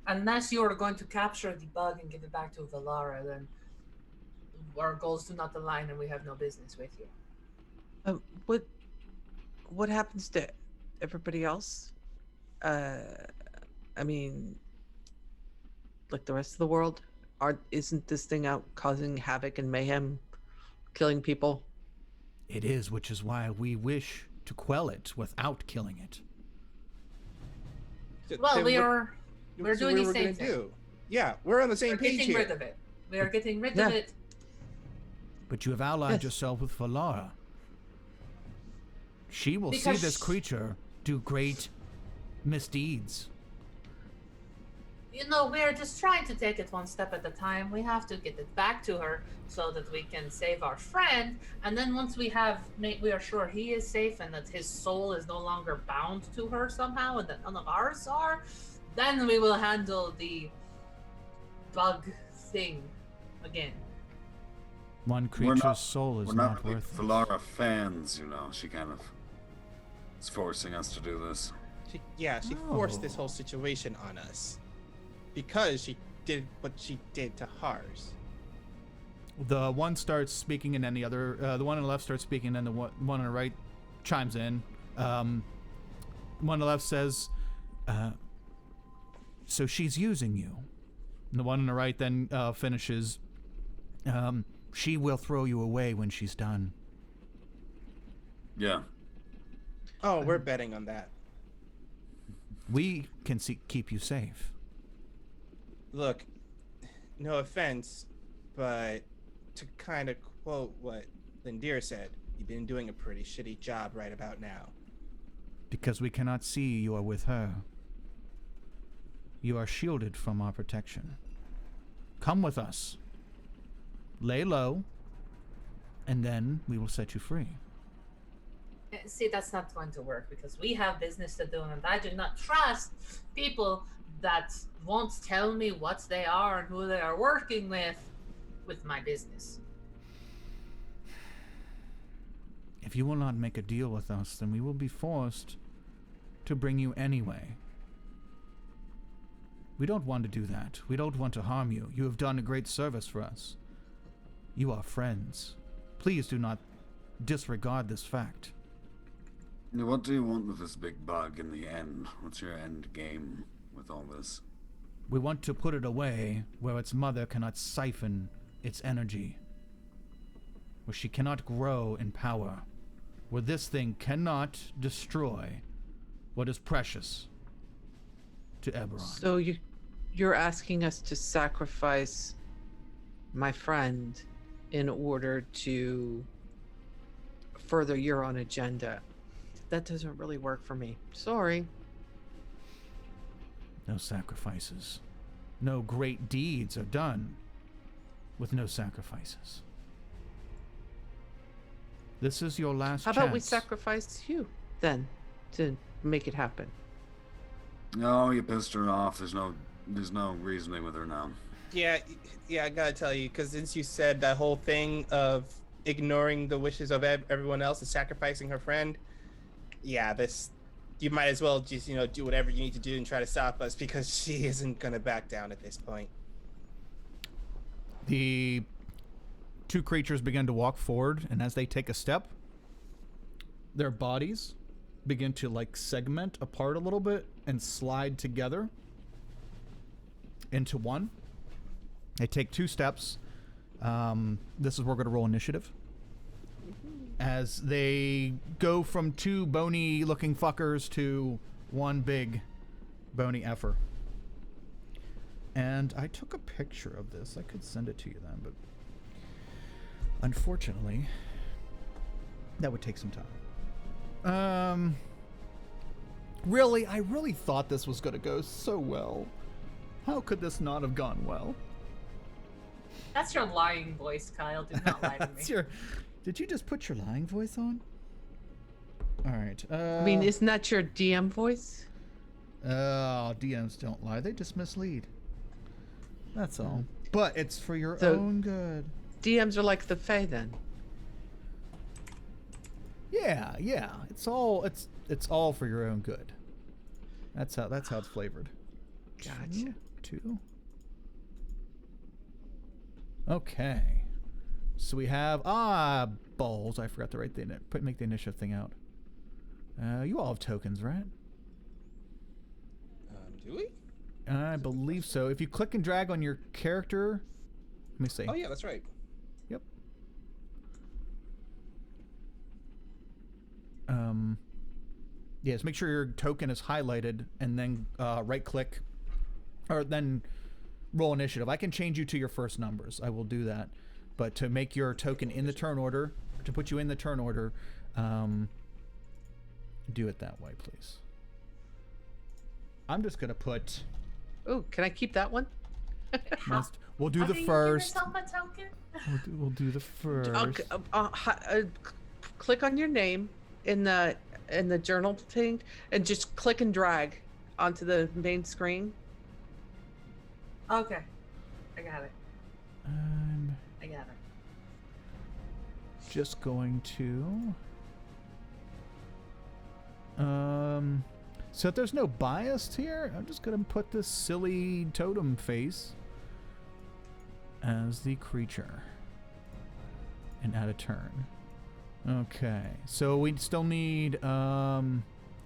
unless you are going to capture the bug and give it back to Valara, then our goals do not align and we have no business with you. What happens to everybody else? I mean, like the rest of the world, isn't this thing out causing havoc and mayhem, killing people? It is, which is why we wish to quell it without killing it. Well, we're doing the same thing. Yeah, we're on the same We're page getting here. rid of it. We are getting rid of it. But you have allied yourself with Valara. She will see this creature do great misdeeds. You know, we're just trying to take it one step at a time. We have to get it back to her so that we can save our friend. And then once we are sure he is safe and that his soul is no longer bound to her somehow and that none of ours are, then we will handle the bug thing again. One creature's soul is not really worth it. Valara fans, you know. She kind of is forcing us to do this. She forced this whole situation on us because she did what she did to Hars. The one starts speaking, and then the other, the one on the left starts speaking, and then the one on the right chimes in. One on the left says, "So she's using you." And the one on the right then finishes, "She will throw you away when she's done." Yeah. Oh, we're betting on that. We can keep you safe. Look, no offense, but to kind of quote what Lindir said, you've been doing a pretty shitty job right about now. Because we cannot see you are with her. You are shielded from our protection. Come with us. Lay low, and then we will set you free. See, that's not going to work because we have business to do, and I do not trust people that won't tell me what they are and who they are working with my business. If you will not make a deal with us, then we will be forced to bring you anyway. We don't want to do that. We don't want to harm you. You have done a great service for us. You are friends. Please do not disregard this fact. What do you want with this big bug in the end? What's your end game with all this? We want to put it away where its mother cannot siphon its energy, where she cannot grow in power, where this thing cannot destroy what is precious to Eberron. So you're asking us to sacrifice my friend in order to further your own agenda. That doesn't really work for me. Sorry. No sacrifices. No great deeds are done with no sacrifices. This is your last chance. How about we sacrifice you then to make it happen? No, you pissed her off. There's no reasoning with her now. Yeah, I gotta tell you, because since you said that whole thing of ignoring the wishes of everyone else and sacrificing her friend, yeah, you might as well just, do whatever you need to do and try to stop us because she isn't gonna back down at this point. The two creatures begin to walk forward, and as they take a step, their bodies begin to segment apart a little bit and slide together into one. They take two steps. This is where we're going to roll initiative. As they go from two bony looking fuckers to one big bony effer. And I took a picture of this. I could send it to you then, but Unfortunately, that would take some time. Really, I really thought this was going to go so well. How could this not have gone well? That's your lying voice, Kyle. Do not lie to me. Did you just put your lying voice on? All right. I mean, isn't that your DM voice? DMs don't lie. They just mislead. That's all. But it's for your So- own good. DMs are like the Fae then. Yeah. It's all for your own good. That's how it's flavored. Gotcha. Two. Okay. So we have balls. I forgot to make the initiative thing out. You all have tokens, right? Do we? I believe so. If you click and drag on your character, let me see. Oh yeah, that's right. Yep. Yes, make sure your token is highlighted and then right click or then roll initiative. I can change you to your first numbers. I will do that. But to make your token in the turn order, to put you in the turn order, do it that way, please. I'm just going to put... Oh, can I keep that one? We'll do How the do you first. Give yourself a token? We'll do the first. Click on your name in the journal thing and just click and drag onto the main screen. Okay. I got it. I'm I got it. just going to... So if there's no bias here, I'm just going to put this silly totem face as the creature and add a turn. Okay, so we still need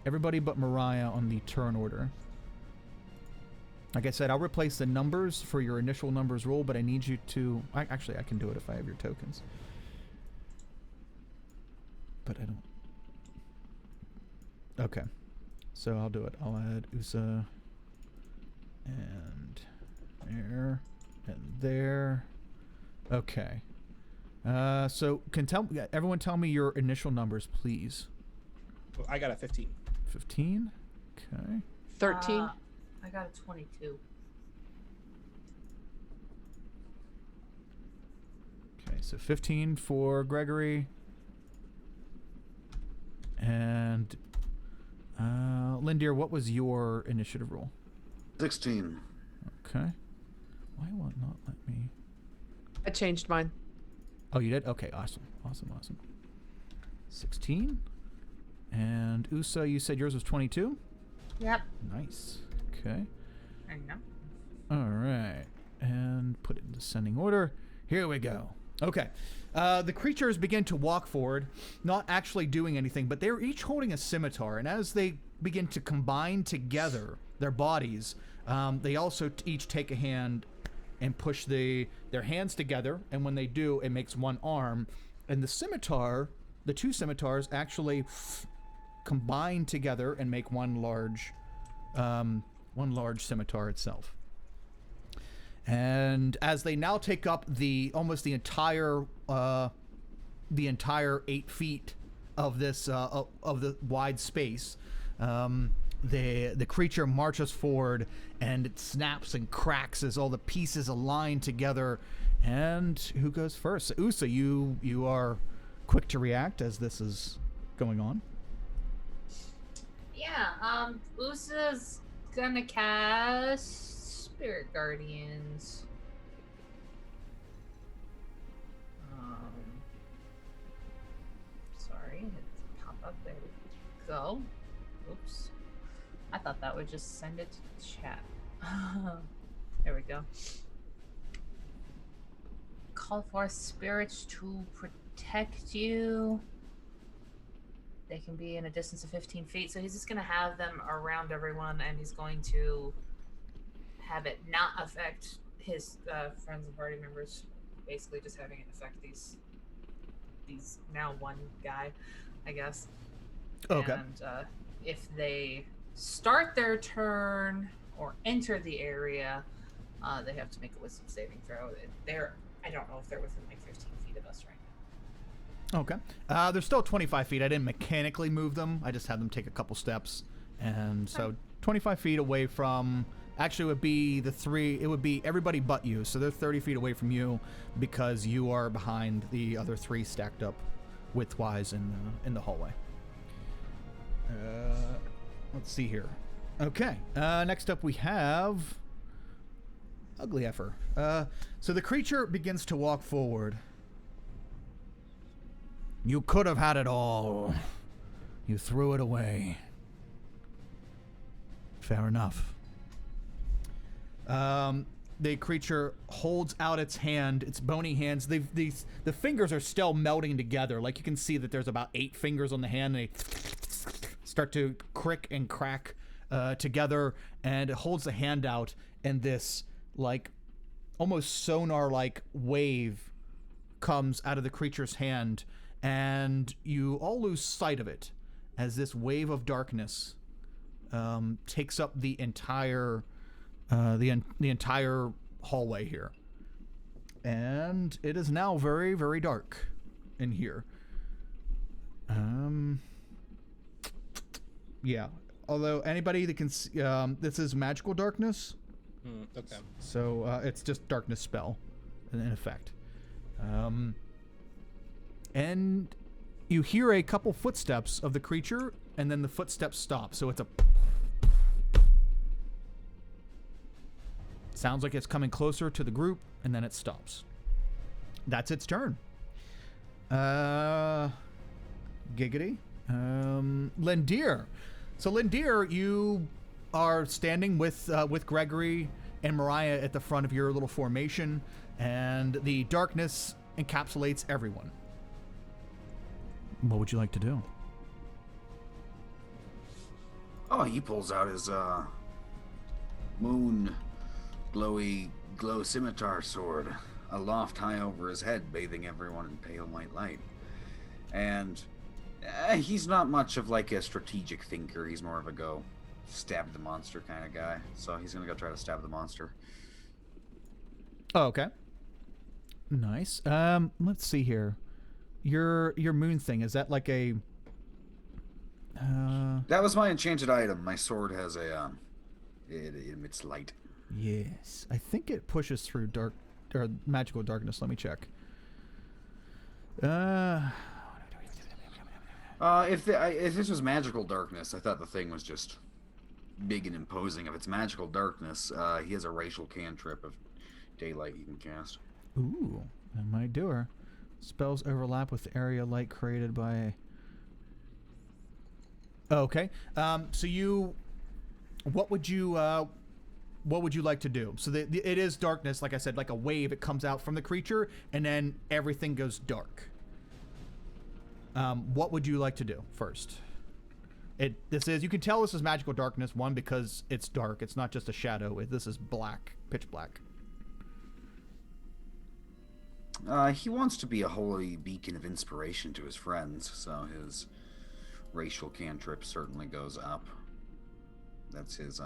everybody but Mariah on the turn order. Like I said, I'll replace the numbers for your initial numbers roll, but I need you to... Actually, I can do it if I have your tokens. But I don't... Okay. So I'll do it. I'll add USA and there and there. Okay. So can everyone tell me your initial numbers, please? Well, I got a 15. 15. Okay. 13. I got a 22. Okay, so 15 for Gregory. And Lindier, what was your initiative roll? 16. Okay. Why will it not let me? I changed mine. Oh, you did? Okay, awesome. 16. And USA, you said yours was 22? Yep. Nice. Okay. I know. All right. And put it in descending order. Here we go. Okay. The creatures begin to walk forward, not actually doing anything, but they're each holding a scimitar. And as they begin to combine together their bodies, they also each take a hand and push their hands together. And when they do, it makes one arm. And the two scimitars actually combine together and make one large scimitar itself. And as they now take up almost the entire 8 feet of this of the wide space, the creature marches forward, and it snaps and cracks as all the pieces align together. And who goes first? Usa, you are quick to react as this is going on. Yeah, Usa's gonna cast Spirit Guardians. Sorry, it pop up. There we go. Oops. I thought that would just send it to the chat. There we go. Call for spirits to protect you. They can be in a distance of 15 feet, so he's just going to have them around everyone, and he's going to have it not affect his friends and party members. Basically, just having it affect these now one guy, I guess. Okay. And if they start their turn or enter the area, they have to make a wisdom saving throw. I don't know if they're within like 15 feet of us right now. Okay. They're still 25 feet. I didn't mechanically move them. I just had them take a couple steps. And so 25 feet away from... Actually, it would be the three... It would be everybody but you. So they're 30 feet away from you because you are behind the other three stacked up widthwise in the hallway. Let's see here. Okay. Next up we have... Ugly Effer. So the creature begins to walk forward. You could have had it all. You threw it away. Fair enough. The creature holds out its hand, its bony hands. The fingers are still melting together. Like you can see that there's about 8 fingers on the hand. And they start to crick and crack together. And it holds the hand out, and this like almost sonar-like wave comes out of the creature's hand. And you all lose sight of it as this wave of darkness takes up the entire entire hallway here, and it is now very, very dark in here. Yeah. Although anybody that can see, this is magical darkness. Okay. So it's just darkness spell, in effect. And you hear a couple footsteps of the creature, and then the footsteps stop. So it's a... Sounds like it's coming closer to the group, and then it stops. That's its turn. Giggity. Lindir. So Lindir, you are standing with Gregory and Mariah at the front of your little formation, and the darkness encapsulates everyone. What would you like to do? Oh, he pulls out his glow scimitar sword, aloft high over his head, bathing everyone in pale white light. And he's not much of like a strategic thinker. He's more of a go stab the monster kind of guy. So he's gonna go try to stab the monster. Oh, okay. Nice. Let's see here. Your moon thing, is that like a... That was my enchanted item. My sword has a it emits light. Yes. I think it pushes through dark or magical darkness. Let me check. If this was magical darkness, I thought the thing was just big and imposing. If it's magical darkness, he has a racial cantrip of daylight you can cast. Ooh, that might do her. Spells overlap with the area light created by... Okay. So you... What would you like to do? So it is darkness, like I said, like a wave. It comes out from the creature, and then everything goes dark. What would you like to do first? You can tell this is magical darkness, one, because it's dark. It's not just a shadow. This is black, pitch black. He wants to be a holy beacon of inspiration to his friends, so his racial cantrip certainly goes up. That's his,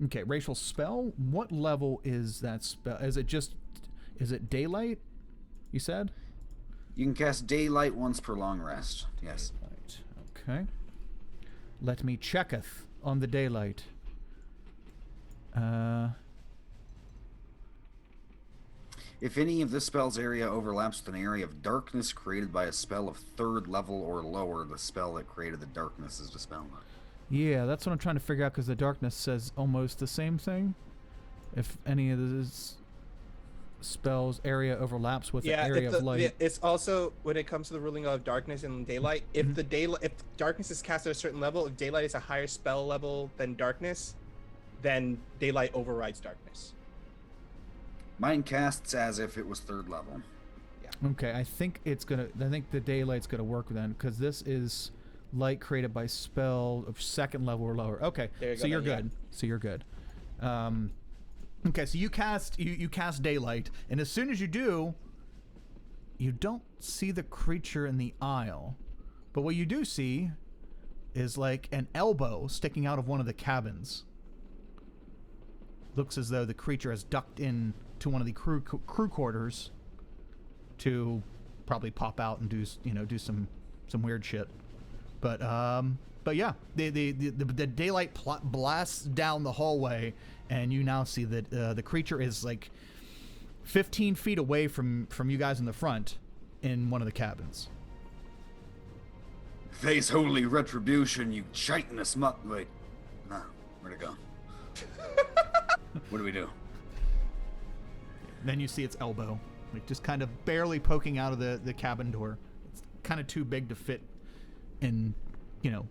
Okay, racial spell? What level is that spell? Is it daylight, you said? You can cast daylight once per long rest, yes. Daylight. Okay. Let me checketh on the daylight. If any of this spell's area overlaps with an area of darkness created by a spell of 3rd level or lower, the spell that created the darkness is dispelled. Yeah, that's what I'm trying to figure out, because the darkness says almost the same thing. If any of this spell's area overlaps with the area of light. It's also, when it comes to the ruling of darkness and daylight, if if darkness is cast at a certain level, if daylight is a higher spell level than darkness, then daylight overrides darkness. Mine casts as if it was 3rd level. Yeah. Okay, I think the daylight's gonna work then, because this is light created by spell of 2nd level or lower. Okay, so you're good. So you're good. Okay, so you cast daylight, and as soon as you do, you don't see the creature in the aisle, but what you do see is like an elbow sticking out of one of the cabins. Looks as though the creature has ducked in to one of the crew quarters to probably pop out and do some weird shit. But yeah, the daylight blasts down the hallway, and you now see that the creature is like 15 feet away from you guys in the front, in one of the cabins. Face holy retribution, you chitinous mutt. Wait, no, where'd it go? What do we do? Then you see its elbow, like just kind of barely poking out of the cabin door. It's kind of too big to fit in,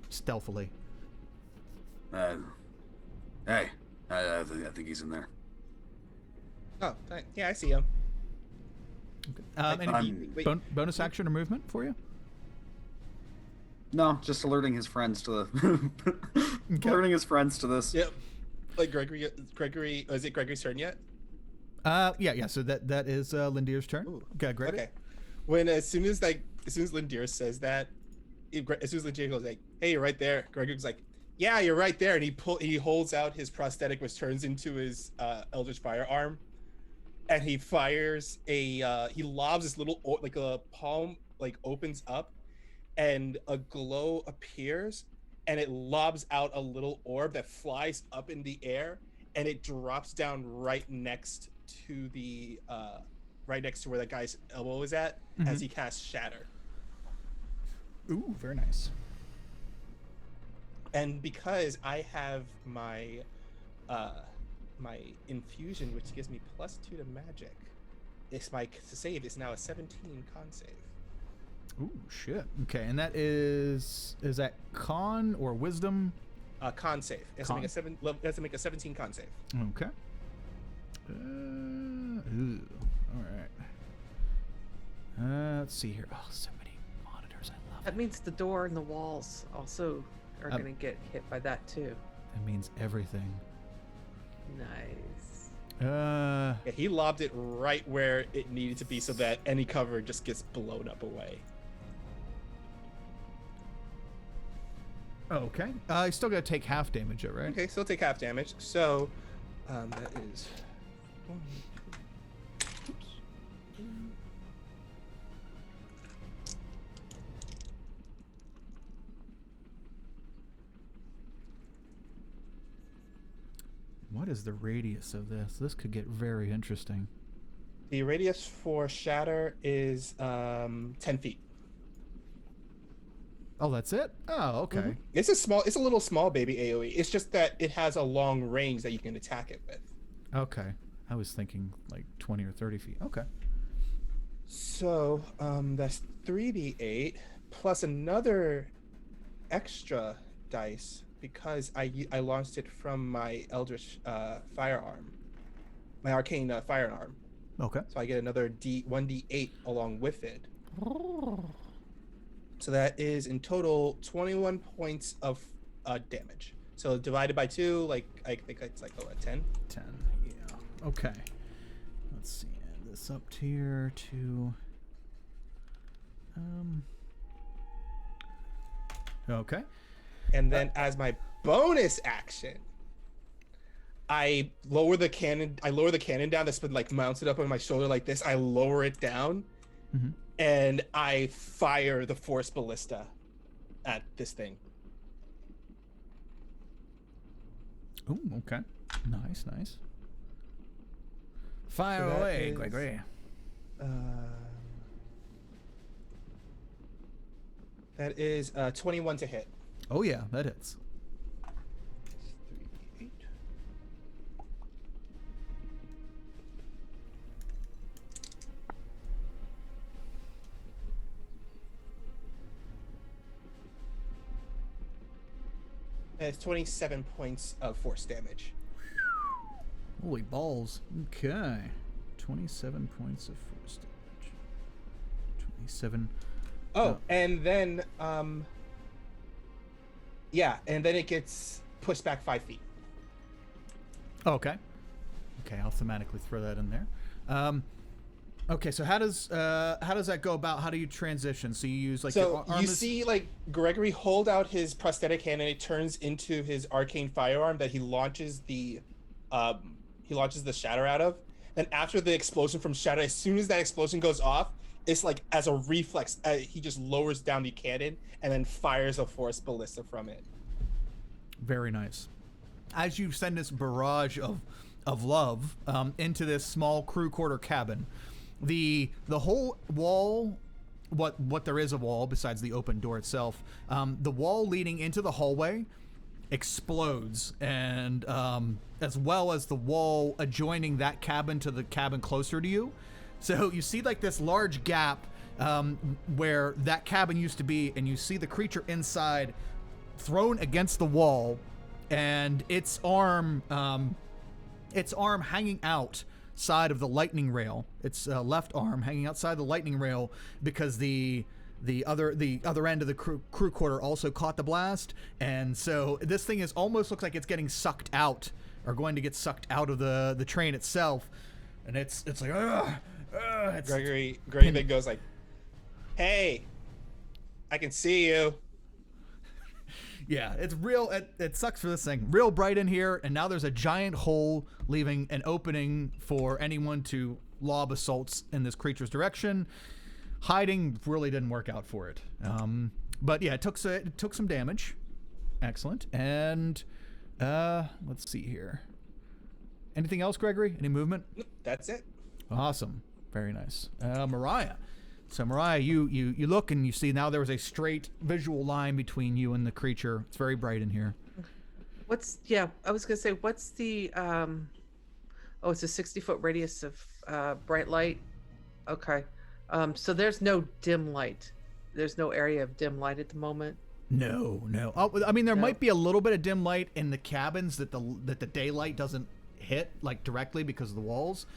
stealthily. Hey, I think he's in there. Oh, yeah, I see him. Any bonus action or movement for you? No, just alerting his friends to the alerting his friends to this. Yep. Like Gregory, is it Gregory's turn yet? Yeah. So that is Lindir's turn. Ooh. Okay, great. Okay. As soon as Lindir says that, as soon as Lindir goes like, "Hey, you're right there," Gregory's like, "Yeah, you're right there," and he holds out his prosthetic, which turns into his Eldritch firearm, and he fires he lobs this little like a palm opens up, and a glow appears, and it lobs out a little orb that flies up in the air, and it drops down right next to where that guy's elbow is at, as he casts Shatter. Ooh, very nice. And because I have my my infusion, which gives me +2 to magic, my save is now a 17 con save. Ooh, shit. Okay, and that is that con or wisdom? Con save. It has to make a 17 con save. Okay. Ooh. All right. Let's see here. Oh, so many monitors. I love it. That means the door and the walls also are going to get hit by that too. That means everything. Nice. Yeah, he lobbed it right where it needed to be so that any cover just gets blown up away. Okay. You still got to take half damage, though, right? Okay, still take half damage. So that is 1, 2, oops. What is the radius of this? This could get very interesting. The radius for Shatter is 10 feet. Oh, that's it? Oh, okay. Mm-hmm. It's a little small baby AoE. It's just that it has a long range that you can attack it with. Okay. I was thinking like 20 or 30 feet. Okay. So that's 3d8 plus another extra dice because I launched it from my Eldritch firearm, my arcane firearm. Okay. So I get another 1d8 along with it. So that is in total 21 points of damage. So divided by 2, I think it's 10. 10. Yeah. Okay. Let's see. Add this up here to. Okay. And then as my bonus action, I lower the cannon. Down. That's been mounted up on my shoulder like this. I lower it down, and I fire the force ballista at this thing. Oh, okay. Nice. Fire away, Gregory. That is 21 to hit. Oh yeah, that hits. 3d8. And it's 27 points of force damage. Holy balls. Okay. 27 points of force damage. 27. Oh, and then and then it gets pushed back 5 feet. Okay. Okay, I'll thematically throw that in there. Okay, so how does that go about? How do you transition? So you use so you see Gregory hold out his prosthetic hand and it turns into his arcane firearm that he launches the shatter out of. And after the explosion from Shatter, as soon as that explosion goes off, it's like as a reflex, he just lowers down the cannon and then fires a force ballista from it. Very nice. As you send this barrage of love into this small crew quarter cabin, the whole wall, what there is a wall besides the open door itself, the wall leading into the hallway explodes, and as well as the wall adjoining that cabin to the cabin closer to you. So you see like this large gap where that cabin used to be, and you see the creature inside thrown against the wall, and its arm hanging outside of the lightning rail. Its left arm hanging outside the lightning rail because the other end of the crew quarter also caught the blast, and so this thing is almost looks like it's getting sucked out, or going to get sucked out of the train itself, and it's like Gregory then goes like, "Hey, I can see you." Yeah, it's real. It sucks for this thing. Real bright in here, and now there's a giant hole leaving an opening for anyone to lob assaults in this creature's direction. Hiding really didn't work out for it. But yeah, it took some damage. Excellent. And let's see here. Anything else, Gregory? Any movement? That's it. Awesome. Very nice. Mariah. So Mariah, you look and you see now there was a straight visual line between you and the creature. It's very bright in here. I was gonna say, what's the it's a 60-foot radius of bright light. Okay. So there's no dim light. There's no area of dim light at the moment. No. Oh, I mean, there might be a little bit of dim light in the cabins that the daylight doesn't hit like directly because of the walls,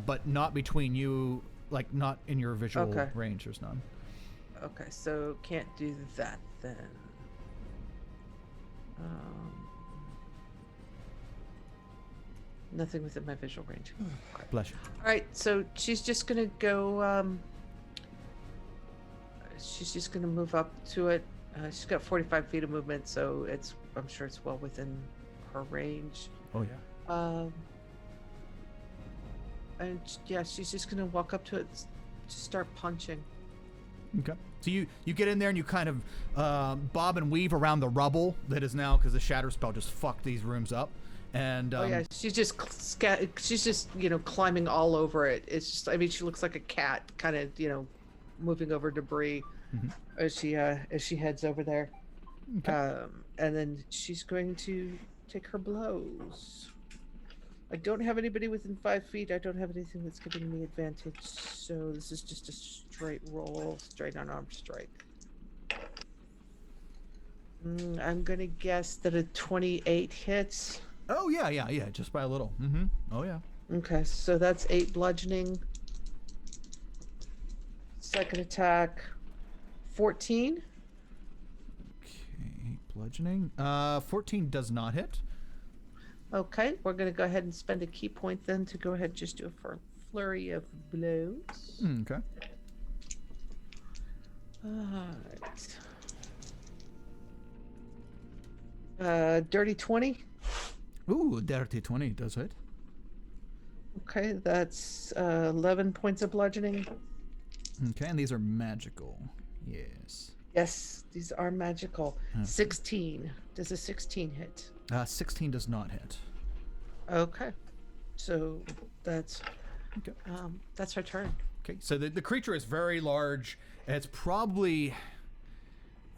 but not between you, like not in your visual range. There's none. Okay, so can't do that then. Nothing within my visual range. Bless you. All right, so she's just gonna go. She's just gonna move up to it. She's got 45 feet of movement, so I'm sure it's well within her range. Oh yeah. And yeah, she's just gonna walk up to it, just start punching. Okay. So you get in there and you kind of bob and weave around the rubble that is now, because the shatter spell just fucked these rooms up. And she's just climbing all over it. It's just, I mean, she looks like a cat, kind of moving over debris as she heads over there. Okay. And then she's going to take her blows. I don't have anybody within 5 feet. I don't have anything that's giving me advantage, so this is just a straight roll, straight unarmed strike. I'm gonna guess that a 28 hits. Oh yeah, just by a little. Oh yeah. Okay, so that's 8 bludgeoning. Second attack, 14. Okay, bludgeoning. 14 does not hit. Okay, we're gonna go ahead and spend a key point then to go ahead and just do a flurry of blows. Okay. Alright. Dirty 20. Ooh, dirty 20 does hit. Okay, that's 11 points of bludgeoning. Okay, and these are magical. Yes. Yes, these are magical. 16. Does a 16 hit? 16 does not hit. Okay, so that's her turn. Okay, so the creature is very large. It's probably,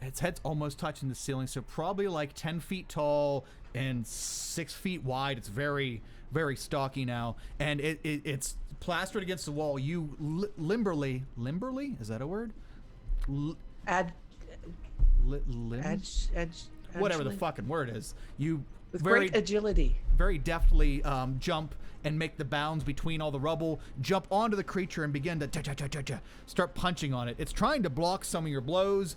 its head's almost touching the ceiling, so probably like 10 feet tall and 6 feet wide. It's very, very stocky now, and it's plastered against the wall. You limberly, is that a word? Whatever the fucking word is. You with great agility, very deftly jump and make the bounds between all the rubble, jump onto the creature and begin to start punching on it. It's trying to block some of your blows.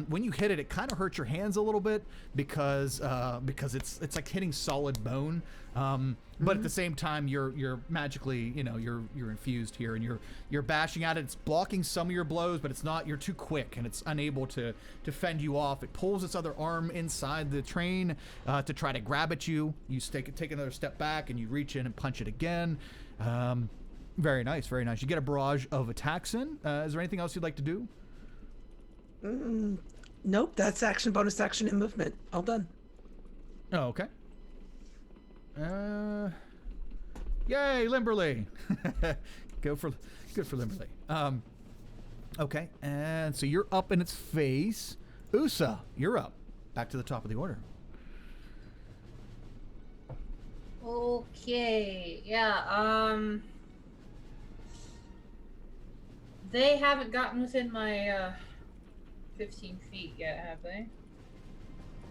When you hit it, it kind of hurts your hands a little bit because it's like hitting solid bone. But at the same time, you're magically, you're infused here, and you're bashing at it. It's blocking some of your blows, but it's not. You're too quick, and it's unable to fend you off. It pulls its other arm inside the train to try to grab at you. You take another step back, and you reach in and punch it again. Very nice, very nice. You get a barrage of attacks in. Is there anything else you'd like to do? Nope, that's action, bonus action, and movement. All done. Oh, okay. Yay, Limberly! Good for Limberly. Okay, and so you're up in its face. Usa, you're up. Back to the top of the order. Okay, yeah, they haven't gotten within my, 15 feet yet, have they?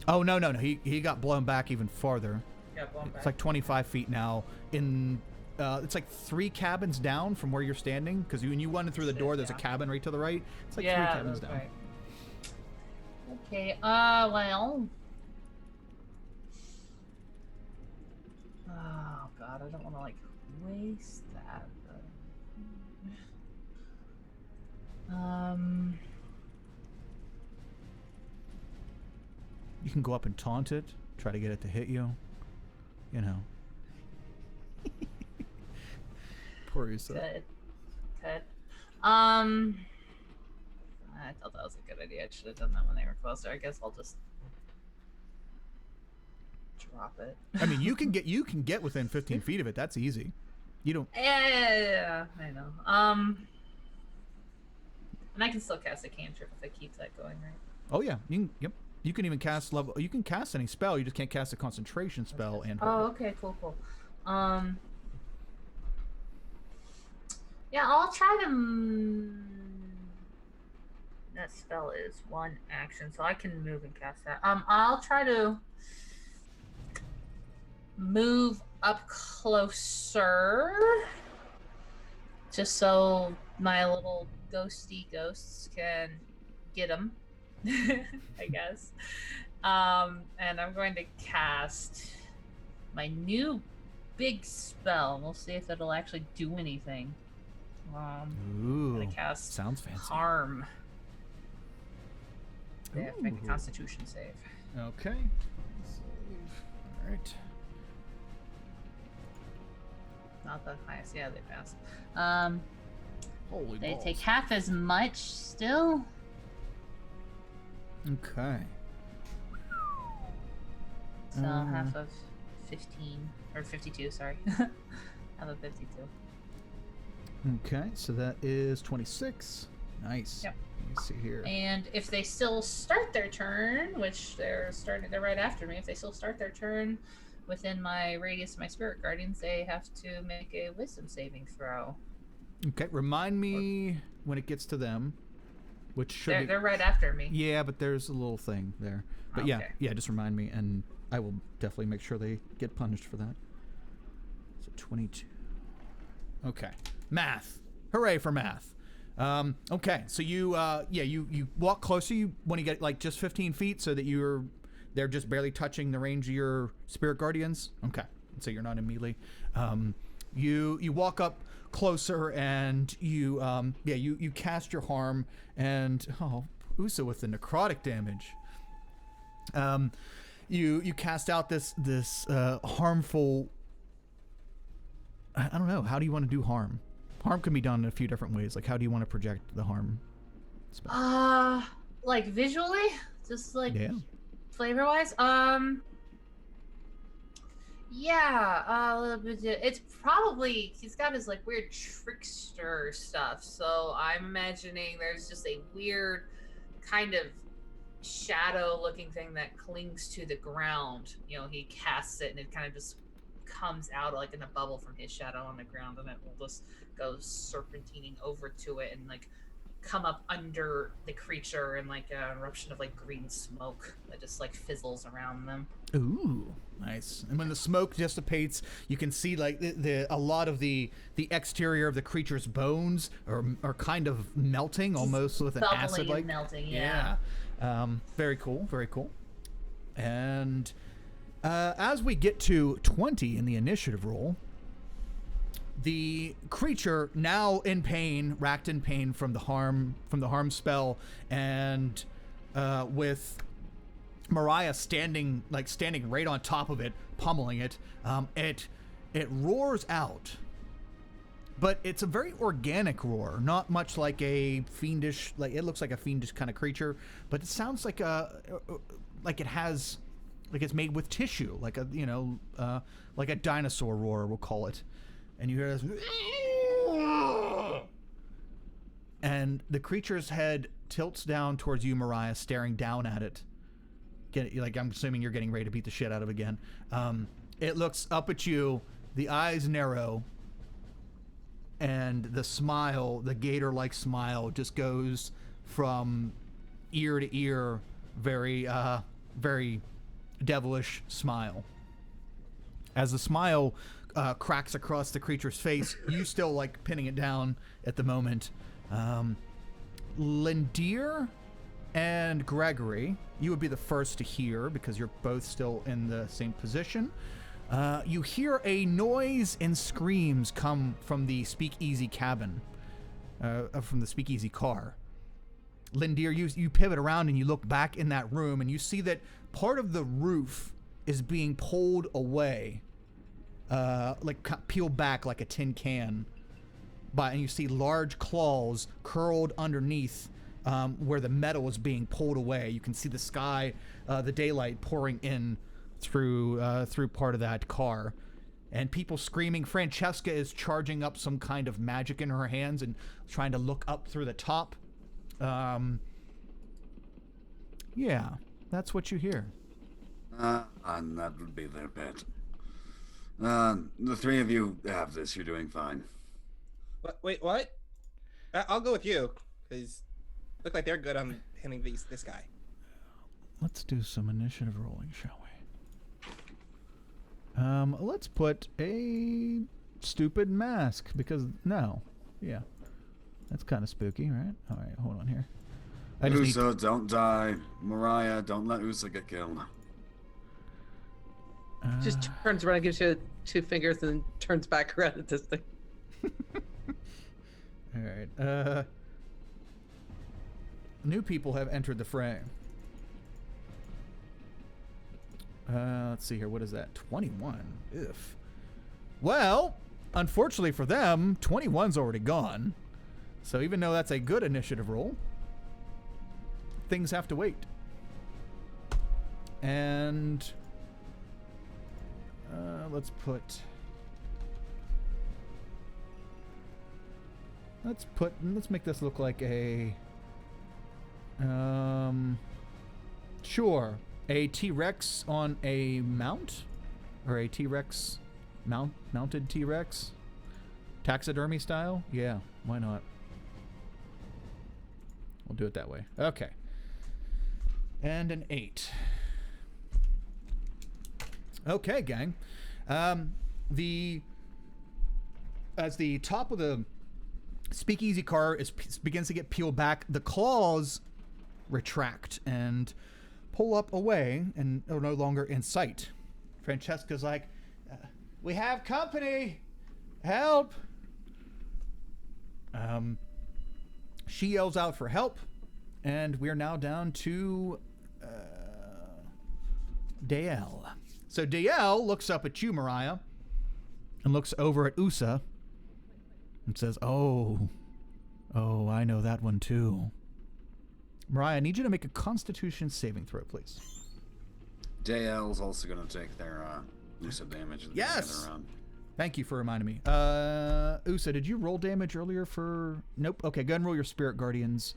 Oh, no. He got blown back even farther. Got blown back. It's like 25 feet now. It's like 3 cabins down from where you're standing. Because when you went in through the door, there's a cabin right to the right. It's like 3 cabins down. Right. Okay, well. Oh, God, I don't want to, like, waste that. But... You can go up and taunt it. Try to get it to hit you. You know. Poor Usa. Good. I thought that was a good idea. I should have done that when they were closer. I guess I'll just drop it. I mean, you can get within 15 feet of it. That's easy. You don't. Yeah, I know. And I can still cast a cantrip if I keep that going, right? Oh yeah. Yep. You can even cast level. You can cast any spell. You just can't cast a concentration spell. And oh, okay, cool. Yeah, I'll try to. That spell is 1 action, so I can move and cast that. I'll try to move up closer, just so my little ghosty ghosts can get them. I guess. And I'm going to cast my new big spell. We'll see if it'll actually do anything. Ooh, I'm gonna cast sounds fancy. Harm. They have to make a Constitution save. Okay. All right. Not the highest. Yeah, they passed. Holy They balls. take half as much still. Okay. So half of 15 or 52. Sorry, half of 52. Okay, so that is 26. Nice. Yep. Let me see here. And if they still start their turn, which they're right after me. If they still start their turn within my radius of my spirit guardians, they have to make a wisdom saving throw. Okay, remind me when it gets to them, which should They're right after me. Yeah, but there's a little thing there. But Okay. yeah, just remind me, and I will definitely make sure they get punished for that. So 22. Okay, math. Hooray for math. Okay, so you walk closer. You want to get like just 15 feet so that they're just barely touching the range of your spirit guardians. Okay, so you're not in melee. You walk up closer and you cast your harm, and Usa with the necrotic damage. You cast out this harmful. I don't know. How do you want to do harm? Harm can be done in a few different ways. Like, how do you want to project the harm spell? Like visually, just like Yeah. flavor wise. Yeah, it's probably, he's got his like weird trickster stuff, so I'm imagining there's just a weird kind of shadow looking thing that clings to the ground. You know, he casts it and it kind of just comes out like in a bubble from his shadow on the ground, and it will just go serpentining over to it and like come up under the creature in like an eruption of like green smoke that just like fizzles around them. Ooh, nice. And when the smoke dissipates, you can see like a lot of the exterior of the creature's bones are kind of melting, almost with an acid like melting. Yeah. Very cool. Very cool. And as we get to 20 in the initiative roll, the creature, now in pain, racked in pain from the harm spell, and with Mariah standing right on top of it, pummeling it, it roars out, but it's a very organic roar, not much like a fiendish, like it looks like a fiendish kind of creature, but it sounds like like it has, like it's made with tissue, like a, like a dinosaur roar, we'll call it. And you hear this, and the creature's head tilts down towards you, Mariah, staring down at it. Like, I'm assuming you're getting ready to beat the shit out of it again. It looks up at you, the eyes narrow, and the smile, the gator-like smile, just goes from ear to ear, very, very devilish smile. As the smile cracks across the creature's face, you still like pinning it down at the moment. Lindir and Gregory, you would be the first to hear because you're both still in the same position. You hear a noise and screams come from the speakeasy cabin, from the speakeasy car. Lindir, you pivot around and you look back in that room and you see that part of the roof is being pulled away, like peeled back like a tin can. And you see large claws curled underneath where the metal is being pulled away. You can see the sky, the daylight pouring in through part of that car, and people screaming. Francesca is charging up some kind of magic in her hands and trying to look up through the top. Yeah, that's what you hear. And that would be their bet. The three of you have this. You're doing fine. Wait, what? I'll go with you, because look like they're good on hitting this guy. Let's do some initiative rolling, shall we? Let's put a stupid mask, because yeah, that's kind of spooky, right? All right, hold on here. Usa, don't die. Mariah, don't let Usa get killed. Just turns around and gives you 2 fingers and then turns back around at this thing. All right. New people have entered the fray. Let's see here. What is that? 21. If. Well, unfortunately for them, 21's already gone. So even though that's a good initiative roll, things have to wait. And let's make this look like a sure, a T-Rex on a mount, or a T-Rex mounted T-Rex, taxidermy style. Yeah, why not? We'll do it that way. Okay. And an 8. Okay, gang. As the top of the speakeasy car begins to get peeled back, the claws retract and pull up away and are no longer in sight. Francesca's like, "We have company! Help!" She yells out for help, and we're now down to Dale. So Dale looks up at you, Mariah, and looks over at Usa and says, Oh, I know that one too. Mariah, I need you to make a Constitution saving throw, please. JL's also going to take their Usa damage. Yes! Thank you for reminding me. Usa, did you roll damage earlier for... Nope. Okay, go ahead and roll your Spirit Guardians,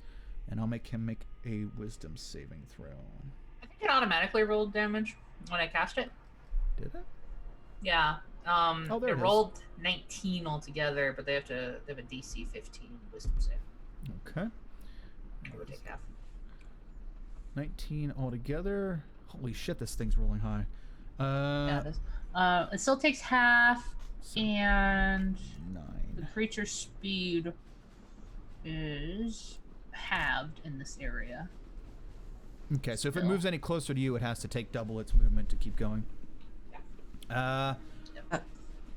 and I'll make him make a Wisdom saving throw. I think it automatically rolled damage when I cast it. Did it? Yeah. There it rolled 19 altogether, but they have a DC 15 Wisdom save. Okay. I would take half. 19 altogether. Holy shit, this thing's rolling high. Yeah, it is. It still takes half, and 9. the creature's speed is halved in this area. Okay, so if it moves any closer to you, it has to take double its movement to keep going. Yeah.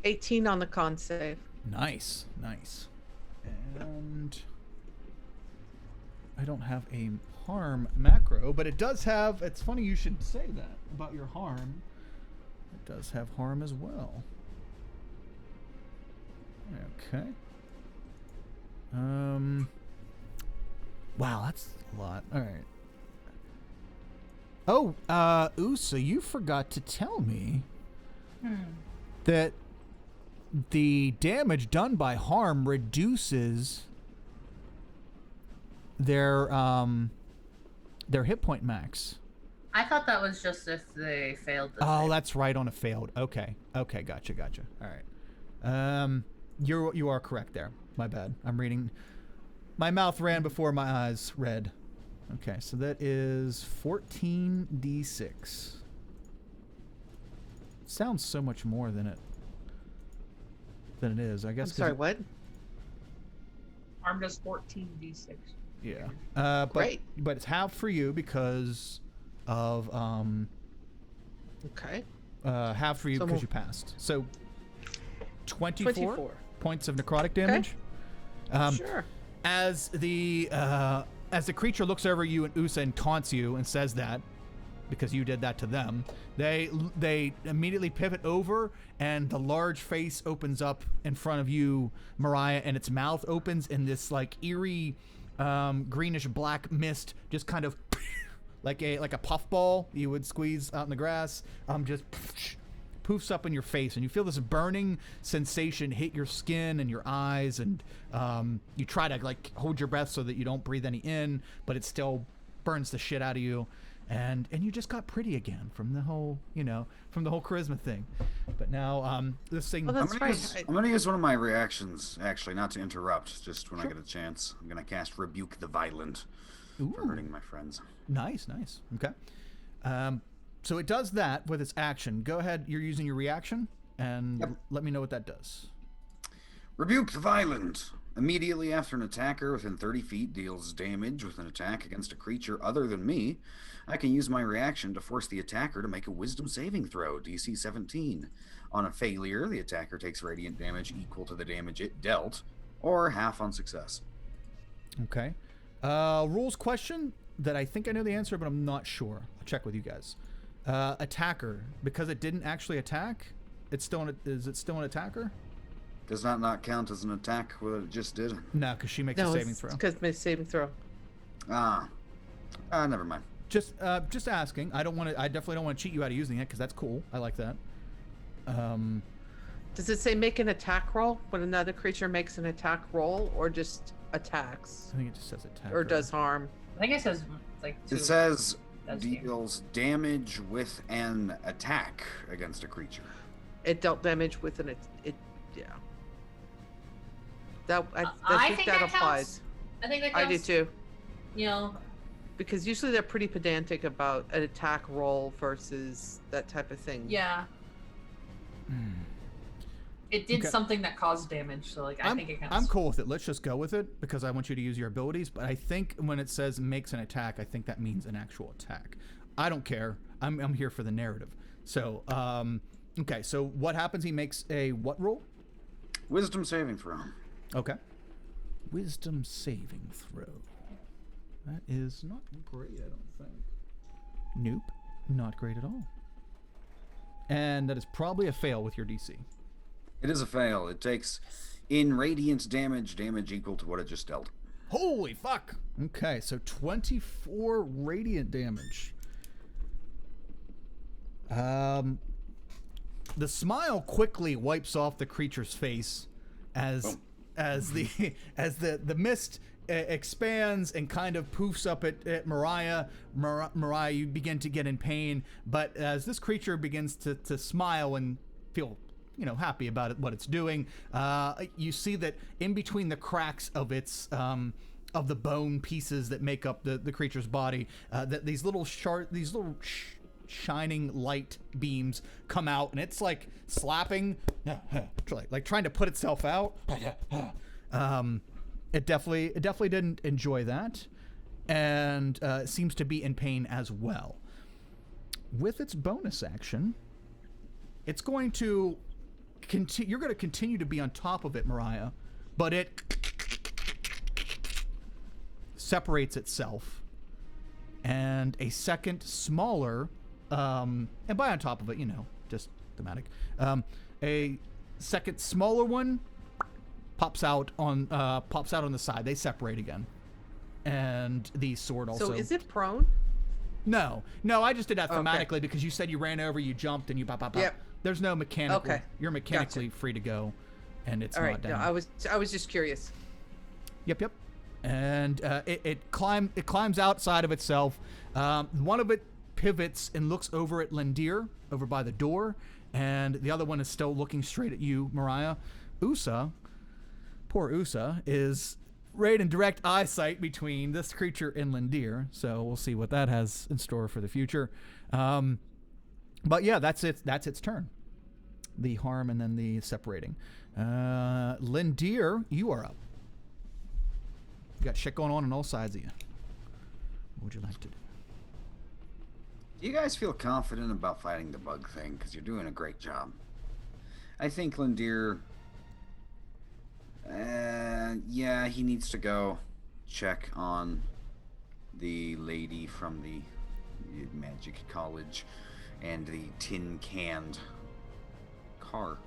18 on the con save. Nice. And I don't have a harm macro, but it does have, it's funny you should say that about your harm. It does have harm as well. Okay. Wow, that's a lot. All right. Oh, Usa, you forgot to tell me that the damage done by harm reduces their hit point max. I thought that was just if they failed the Oh, save. that's right, on a failed. Okay, gotcha. All right. You are correct there. My bad. I'm reading. My mouth ran before my eyes read. Okay, so that is 14d6. Sounds so much more than it is. I guess. I'm sorry, what? Arm does 14d6. Yeah. Great. But it's half for you because of Okay. half for you So because more- you passed. So 24 24. points of necrotic damage. Sure. As the creature looks over you and Usa and taunts you and says that because you did that to them, they immediately pivot over and the large face opens up in front of you, Mariah, and its mouth opens and this like eerie greenish black mist just kind of like a puffball you would squeeze out in the grass just poofs up in your face, and you feel this burning sensation hit your skin and your eyes, and you try to like hold your breath so that you don't breathe any in, but it still burns the shit out of you, and you just got pretty again from the whole charisma thing. But now this thing. Well, that's right. I'm gonna use one of my reactions, actually, not to interrupt, just when I get a chance. I'm gonna cast Rebuke the Violent for hurting my friends. Nice. Okay. So it does that with its action. Go ahead. You're using your reaction, and let me know what that does. Rebuke the Violent. Immediately after an attacker within 30 feet deals damage with an attack against a creature other than me, I can use my reaction to force the attacker to make a Wisdom saving throw, DC 17. On a failure, the attacker takes radiant damage equal to the damage it dealt, or half on success. Okay. Rules question that I think I know the answer, but I'm not sure. I'll check with you guys. Attacker, because it didn't actually attack, is it still an attacker? Does that not count as an attack, what it just did? No, because she makes a saving throw. Because my saving throw. Never mind. Just asking. I definitely don't want to cheat you out of using it because that's cool. I like that. Does it say make an attack roll when another creature makes an attack roll, or just attacks, I think it just says attacker. or does harm? I think it says like two. It says Does deals damage with an attack against a creature. It dealt damage with an yeah. That I think think that that applies. counts. I think that I counts. do too, You know, because usually they're pretty pedantic about an attack roll versus that type of thing. yeah. It did something that caused damage, so like I think it counts. I'm cool with it. Let's just go with it because I want you to use your abilities. But I think when it says makes an attack, I think that means an actual attack. I don't care. I'm here for the narrative. So okay. So what happens? He makes a what roll? Wisdom saving throw. Okay. Wisdom saving throw. That is not great, I don't think. Nope. Not great at all. And that is probably a fail with your DC. It is a fail. It takes, in radiant damage equal to what it just dealt. Holy fuck! Okay, so 24 radiant damage. The smile quickly wipes off the creature's face as the mist expands and kind of poofs up at Mariah. Mariah, you begin to get in pain, but as this creature begins to smile and feel happy about what it's doing, you see that in between the cracks of its of the bone pieces that make up the creature's body, that these little shining light beams come out, and it's like slapping, like trying to put itself out. It definitely didn't enjoy that, and seems to be in pain as well. With its bonus action, it's going to you're going to continue to be on top of it, Mariah, but it separates itself, and a second smaller, and by on top of it, just thematic, a second smaller one pops out on the side. They separate again, and the sword also. So is it prone? No, I just did that Okay. thematically because you said you ran over, you jumped, and you pop. Yep. There's no mechanical. Okay. You're mechanically free to go, and it's All not right. down. No, I was just curious. Yep. And it climbs outside of itself. One of it pivots and looks over at Lindir, over by the door, and the other one is still looking straight at you, Mariah. Poor Usa, is right in direct eyesight between this creature and Lindir, so we'll see what that has in store for the future. But yeah, that's its turn. The harm and then the separating. Lindir, you are up. You got shit going on all sides of you. What would you like to do? Do you guys feel confident about fighting the bug thing? Because you're doing a great job. I think Lindir... yeah, he needs to go check on the lady from the magic college and the tin-canned car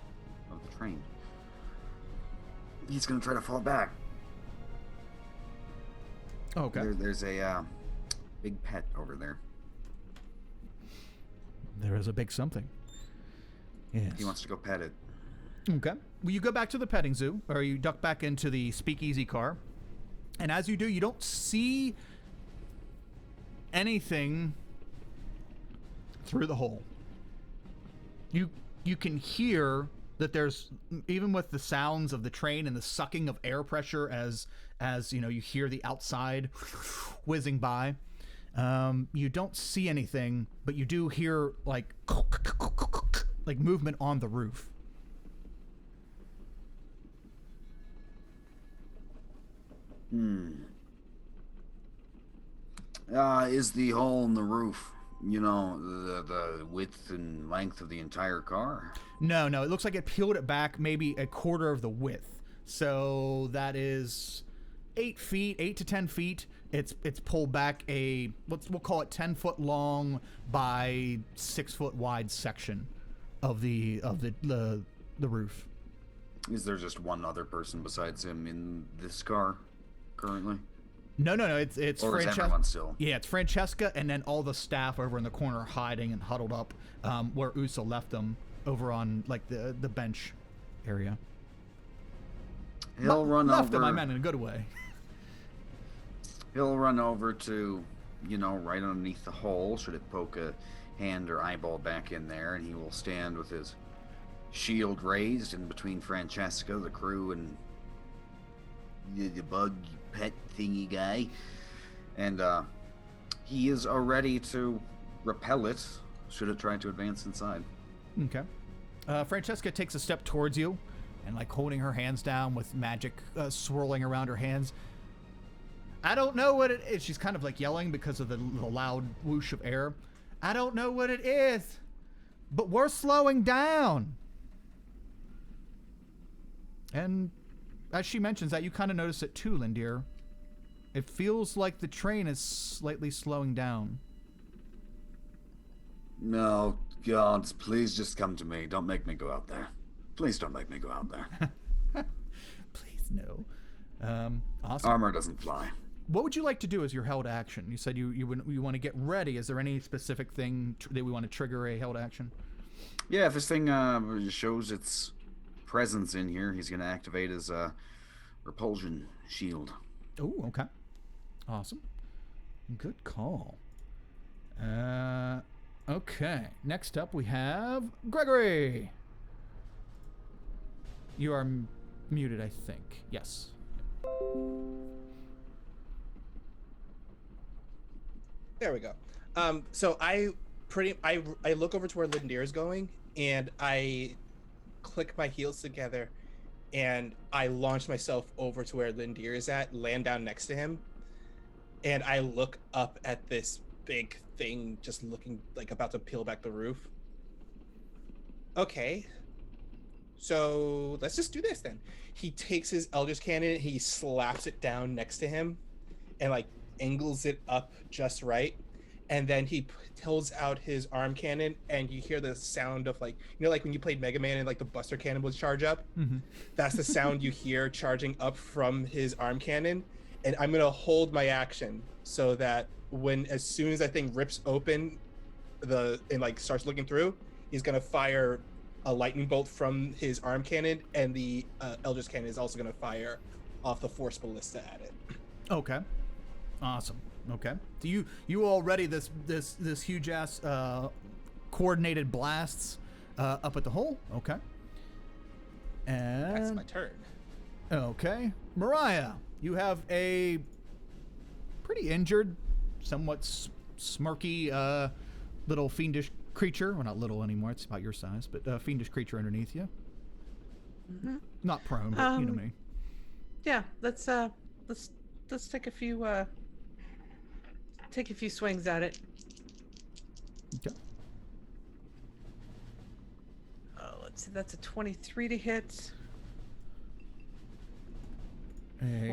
of the train. He's going to try to fall back. Oh, okay. There's a big pet over there. There is a big something. Yes. He wants to go pet it. Okay. Well, you go back to the petting zoo, or you duck back into the speakeasy car. And as you do, you don't see anything through the hole. You can hear that there's, even with the sounds of the train and the sucking of air pressure as you know, you hear the outside whizzing by. You don't see anything, but you do hear like movement on the roof. Is the hole in the roof, you know, the width and length of the entire car? No, it looks like it peeled it back maybe a quarter of the width. So that is 8 to 10 feet. It's pulled back we'll call it 10-foot long by 6-foot wide section of the roof. Is there just one other person besides him in this car currently? No. It's Or is everyone still? Yeah, it's Francesca, and then all the staff over in the corner hiding and huddled up, where Usa left them over on like the bench area. He'll run left over. them, I meant in a good way. He'll run over to, you know, right underneath the hole, should it poke a hand or eyeball back in there, and he will stand with his shield raised in between Francesca, the crew, and the bug pet thingy guy. And he is ready to repel it, should it try to advance inside. Okay. Francesca takes a step towards you, and like holding her hands down with magic swirling around her hands. I don't know what it is. She's kind of like yelling because of the loud whoosh of air. I don't know what it is, but we're slowing down. And as she mentions that, you kind of notice it too, Lindir. It feels like the train is slightly slowing down. No, God, please just come to me. Don't make me go out there. Please don't make me go out there. Please, no. Awesome. Armor doesn't fly. What would you like to do as your held action? You said you want to get ready. Is there any specific thing that we want to trigger a held action? Yeah, if this thing shows its presence in here, he's going to activate his repulsion shield. Oh, okay. Awesome. Good call. Okay. Next up, we have Gregory. You are muted, I think. Yes. There we go. So I look over to where Lindir is going, and I click my heels together, and I launch myself over to where Lindir is at, land down next to him, and I look up at this big thing just looking like about to peel back the roof. Okay, so let's just do this then. He takes his Eldritch Cannon, he slaps it down next to him, and like angles it up just right, and then he pulls out his arm cannon, and you hear the sound of like, you know, like when you played Mega Man and like the Buster Cannon would charge up. Mm-hmm. That's the sound you hear charging up from his arm cannon. And I'm gonna hold my action so that as soon as that thing rips open and like starts looking through, he's gonna fire a lightning bolt from his arm cannon, and the Eldritch Cannon is also gonna fire off the Force Ballista at it. Okay. Awesome. Okay. So you already this huge ass coordinated blasts up at the hole. Okay. And That's my turn. okay, Mariah, you have a pretty injured, somewhat smirky little fiendish creature. Well, not little anymore. It's about your size, but a fiendish creature underneath you. Mm-hmm. Not prone, but you know me. Yeah, let's take a few swings at it. Okay. Let's see, that's a 23 to hit.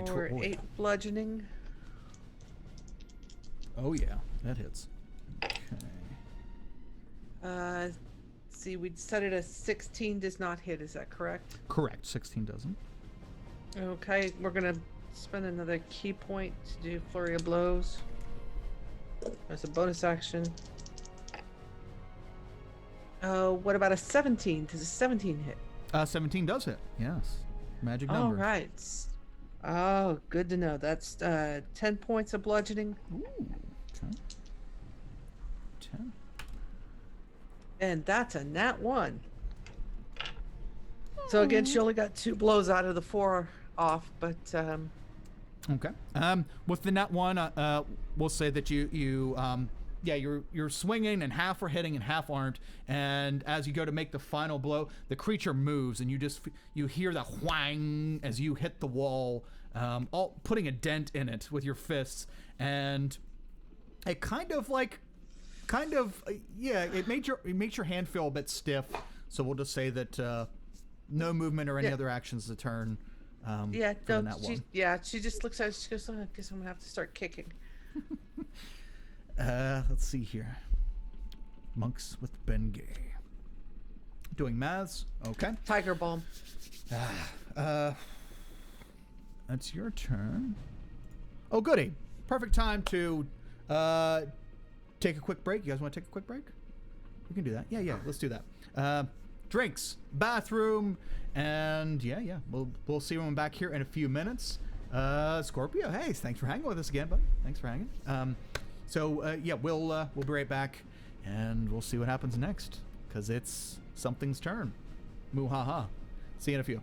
For 8 bludgeoning. Oh yeah, that hits. Okay. See, we set it as 16 does not hit. Is that correct? Correct. 16 doesn't. Okay, we're gonna spend another key point to do flurry of blows. There's a bonus action. What about a 17? Does a 17 hit? 17 does hit. Yes. Magic number. All right. Oh, good to know. That's 10 points of bludgeoning. Ooh. Okay. 10. And that's a nat 1. So again, she only got 2 blows out of the 4 off, but Okay. With the nat 1, we'll say that you're swinging and half are hitting and half aren't, and as you go to make the final blow, the creature moves and you hear the whang as you hit the wall, all putting a dent in it with your fists, and it it makes your hand feel a bit stiff. So we'll just say that no movement or any other actions to turn. Yeah, for no, the nat 1. she just looks at it. She goes, "Oh, I guess I'm gonna have to start kicking." Let's see here. Monks with Bengay. Doing maths. Okay. Tiger bomb. That's your turn. Oh, goody. Perfect time to take a quick break. You guys want to take a quick break? We can do that. Yeah, let's do that. Drinks, bathroom, and we'll see when I'm back here in a few minutes. Scorpio, hey, thanks for hanging with us again, buddy. Thanks for hanging. We'll be right back, and we'll see what happens next, because it's something's turn. Muhaha. See you in a few.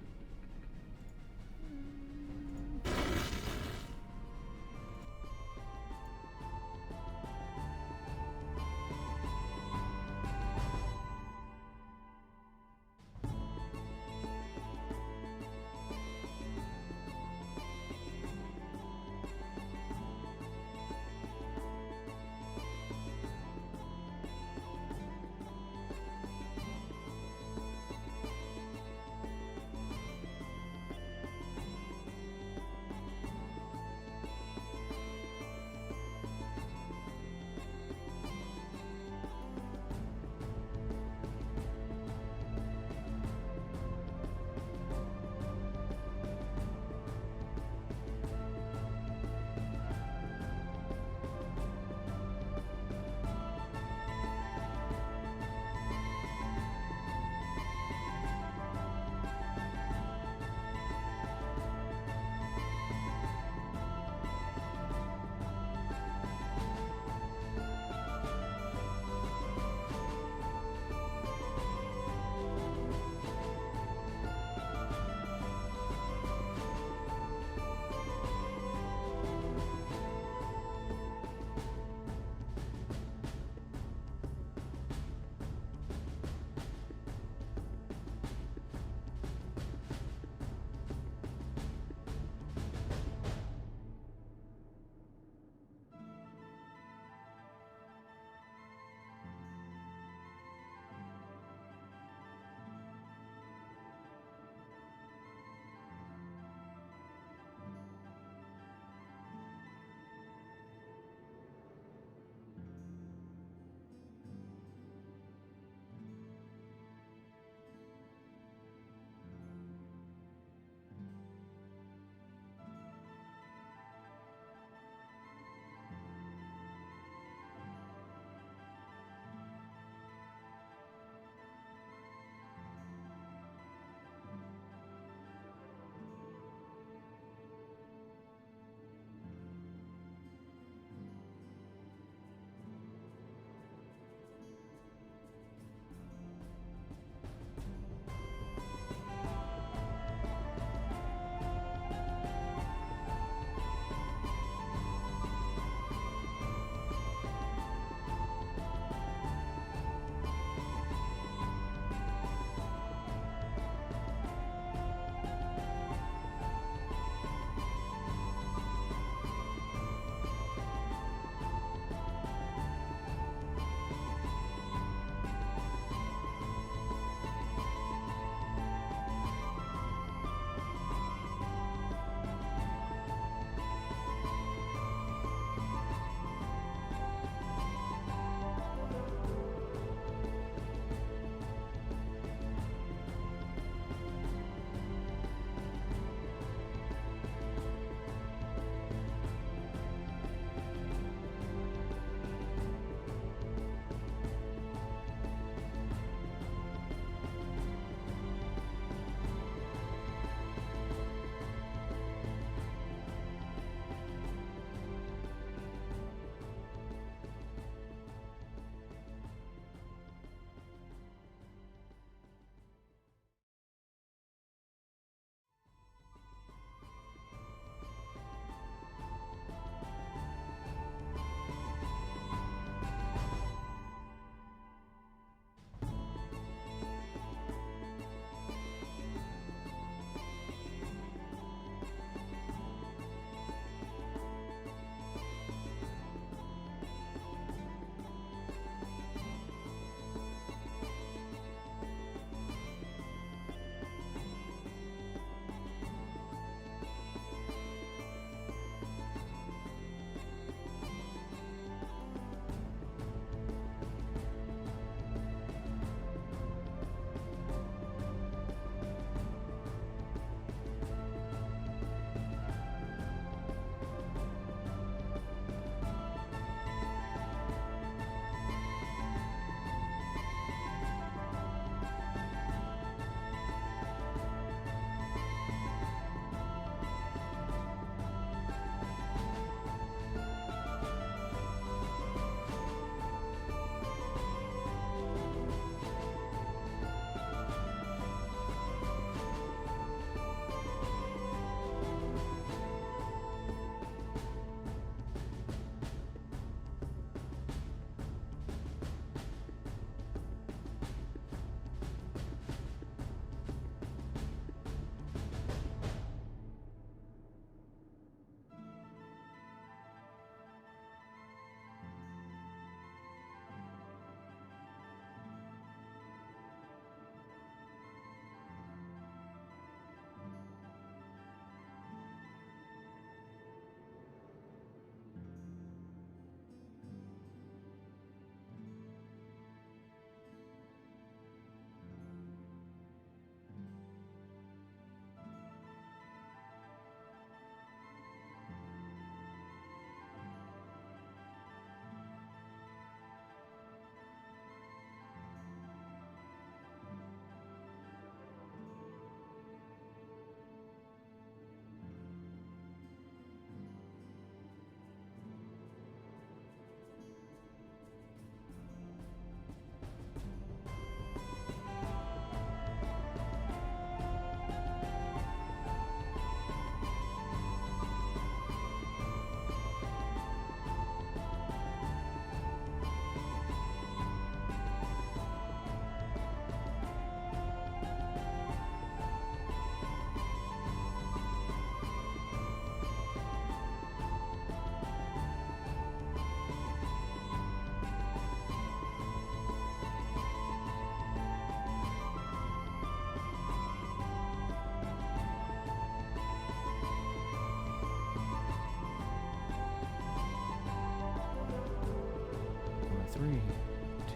3,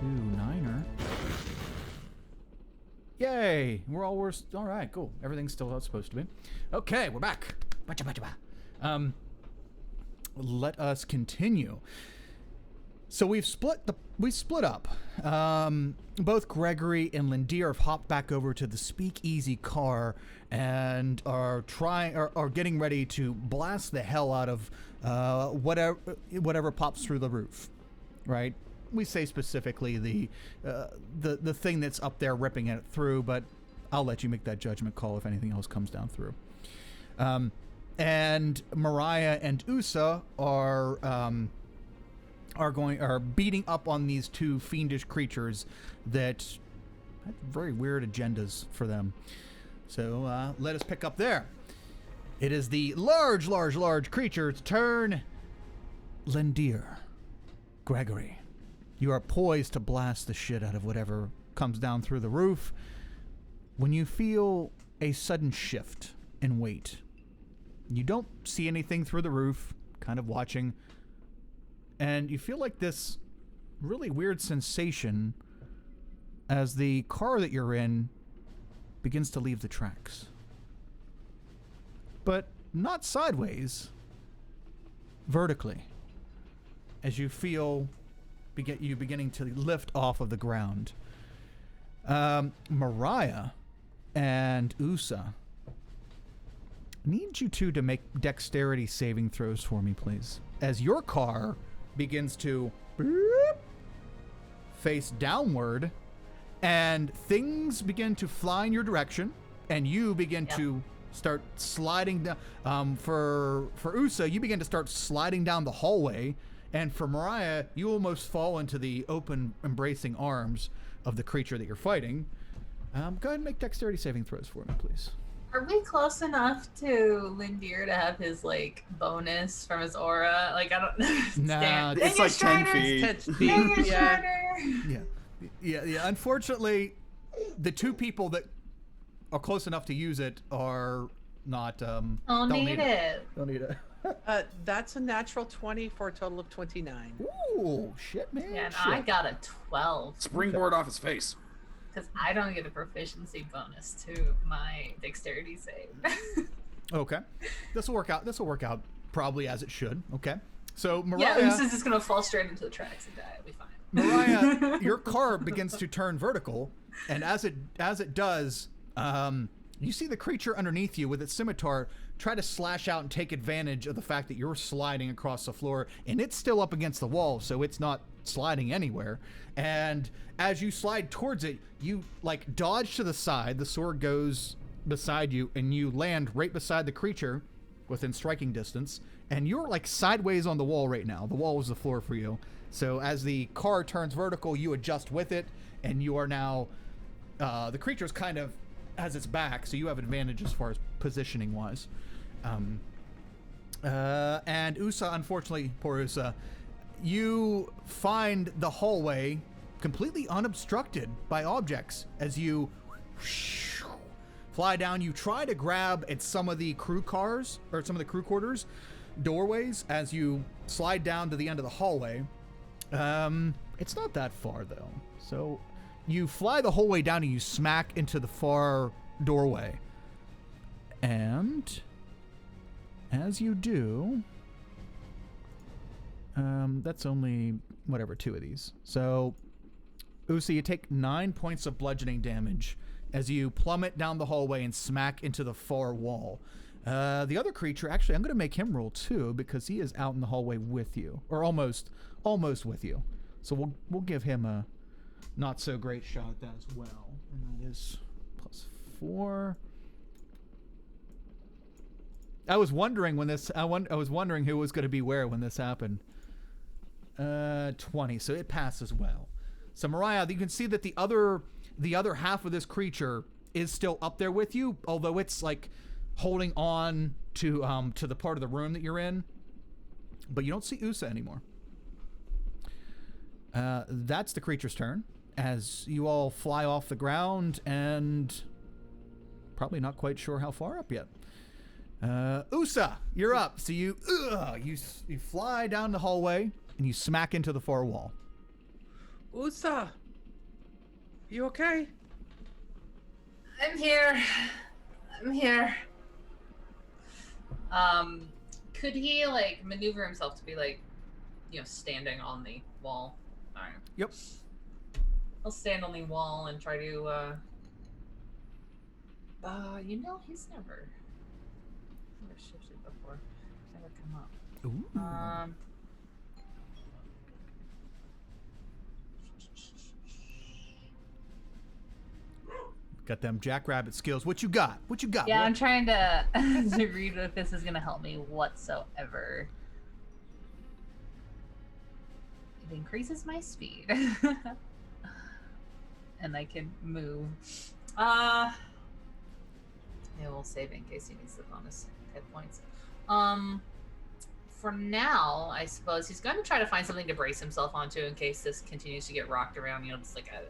2, 9er. Yay! We're all worse. All right, cool. Everything's still how it's supposed to be. Okay, we're back. Let us continue. So we split up. Both Gregory and Lindir have hopped back over to the speakeasy car and are getting ready to blast the hell out of whatever pops through the roof. Right? We say specifically the thing that's up there ripping it through, but I'll let you make that judgment call if anything else comes down through. And Mariah and Usa are beating up on these two fiendish creatures that have very weird agendas for them. So let us pick up there. It is the large creature's turn. Lindir, Gregory, you are poised to blast the shit out of whatever comes down through the roof when you feel a sudden shift in weight. You don't see anything through the roof, kind of watching, and you feel like this really weird sensation as the car that you're in begins to leave the tracks. But not sideways, vertically, as you feel you beginning to lift off of the ground. Mariah and Usa, need you two to make dexterity saving throws for me, please. As your car begins to face downward and things begin to fly in your direction and you begin to start sliding down. For Usa, you begin to start sliding down the hallway, and for Mariah, you almost fall into the open, embracing arms of the creature that you're fighting. Go ahead and make dexterity saving throws for me, please. Are we close enough to Lindir to have his bonus from his aura? I don't know. Nah, it's like 10 feet. 10 feet. Yeah. Unfortunately, the two people that are close enough to use it are not. Don't need it. Don't need it. That's a natural 20 for a total of 29. Ooh, shit, man. Yeah, and shit. I got a 12. Springboard off his face. Because I don't get a proficiency bonus to my dexterity save. Okay. This will work out probably as it should. Okay. So Mariah. Yeah, Usa's just going to fall straight into the tracks and die. It'll be fine. Mariah, your car begins to turn vertical, and as it does, you see the creature underneath you with its scimitar try to slash out and take advantage of the fact that you're sliding across the floor, and it's still up against the wall, so it's not sliding anywhere. And as you slide towards it, you dodge to the side, the sword goes beside you, and you land right beside the creature within striking distance, and you're sideways on the wall right now. The wall is the floor for you. So as the car turns vertical, you adjust with it, and you are now the creature's kind of has its back, so you have advantage as far as positioning wise. And Usa, unfortunately, poor Usa, you find the hallway completely unobstructed by objects as you fly down. You try to grab at some of the crew cars or some of the crew quarters doorways as you slide down to the end of the hallway. It's not that far though, so you fly the whole way down and you smack into the far doorway, and as you do, that's only two of these. So Usa, you take 9 points of bludgeoning damage as you plummet down the hallway and smack into the far wall. The other creature, actually, I'm going to make him roll too because he is out in the hallway with you, or almost with you. So we'll give him a not so great shot at that as well. And that is +4. I was wondering I was wondering who was going to be where when this happened. 20, so it passes well. So Mariah, you can see that the other half of this creature is still up there with you, although it's holding on to the part of the room that you're in. But you don't see Usa anymore. That's the creature's turn as you all fly off the ground and probably not quite sure how far up yet. Usa, you're up. So you fly down the hallway and you smack into the far wall. Usa, you okay? I'm here. I'm here. Could he like maneuver himself to be like, standing on the wall? All right. Yep. He'll stand on the wall and try to. He's never shifted before. Never come up. Ooh. Got them jackrabbit skills. What you got? What you got? Yeah, What? I'm trying to to read if this is gonna help me whatsoever. It increases my speed, and I can move. Yeah, we'll save it in case he needs the bonus hit points. For now, I suppose he's going to try to find something to brace himself onto in case this continues to get rocked around. Just like a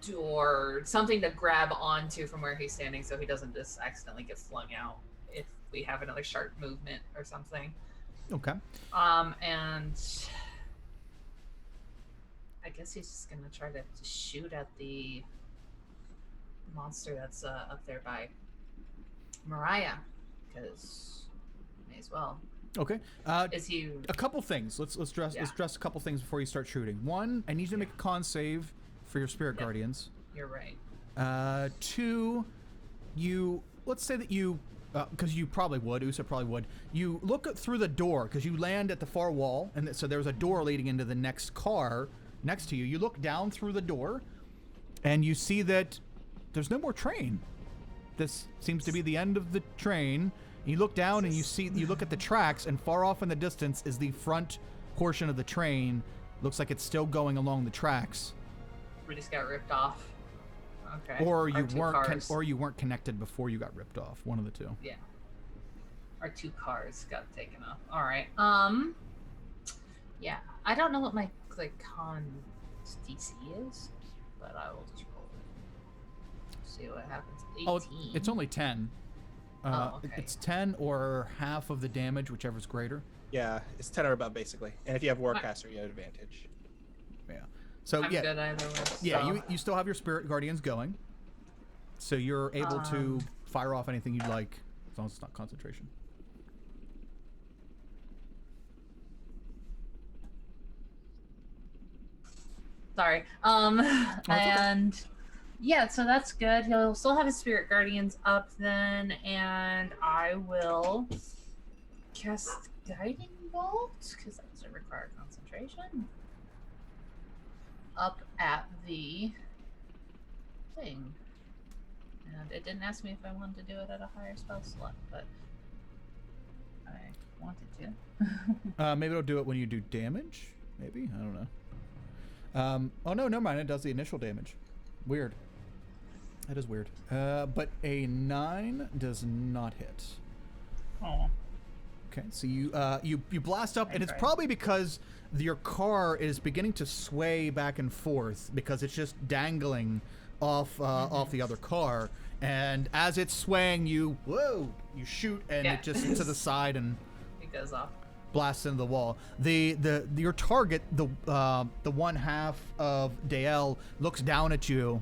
door, something to grab onto from where he's standing, so he doesn't just accidentally get flung out if we have another sharp movement or something. Okay. And I guess he's just gonna try to shoot at the monster that's up there by Mariah, because may as well. Okay. Is he a couple things? Let's dress a couple things before you start shooting. One, I need you to make a con save for your spirit guardians. You're right. Two, let's say that you, because you probably would, Usa probably would, you look through the door, because you land at the far wall, and so there's a door leading into the next car next to you. You look down through the door, and you see that there's no more train. This seems to be the end of the train. You look down and you look at the tracks, and far off in the distance is the front portion of the train. Looks like it's still going along the tracks. We just got ripped off. Okay. Or you weren't connected before you got ripped off. One of the two. Yeah. Our two cars got taken off. All right. Yeah. I don't know what my con DC is, but I will just roll it. See what happens. 18. Oh, it's only 10. Okay. It's 10 or half of the damage, whichever's greater. Yeah, it's 10 or above basically. And if you have Warcaster, you have advantage. Yeah. So I'm yeah. good either way. Yeah, so. you still have your spirit guardians going, so you're able to fire off anything you'd like, as long as it's not concentration. Sorry. Okay. Yeah, so that's good. He'll still have his spirit guardians up then, and I will cast guiding bolt because that doesn't require concentration. Up at the thing, and it didn't ask me if I wanted to do it at a higher spell slot, but I wanted to. Maybe it'll do it when you do damage. Maybe, I don't know. Oh no, never mind. It does the initial damage. Weird. That is weird. But a 9 does not hit. Oh. Okay, so you blast up, and it's probably because your car is beginning to sway back and forth because it's just dangling off the other car, and as it's swaying, you shoot, and it just to the side and it goes off. Blasts into the wall. Your target, the one half of Dael, looks down at you,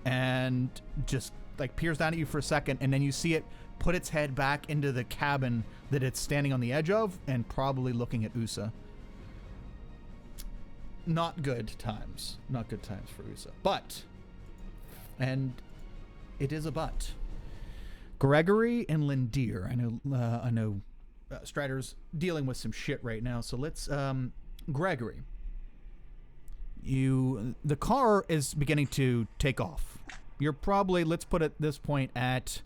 and just like peers down at you for a second, and then you see it put its head back into the cabin that it's standing on the edge of, and probably looking at Usa. Not good times. Not good times for Usa. But, and it is a but. Gregory and Lindir. I know Strider's dealing with some shit right now, so let's Gregory. The car is beginning to take off. You're probably, let's put it this point, at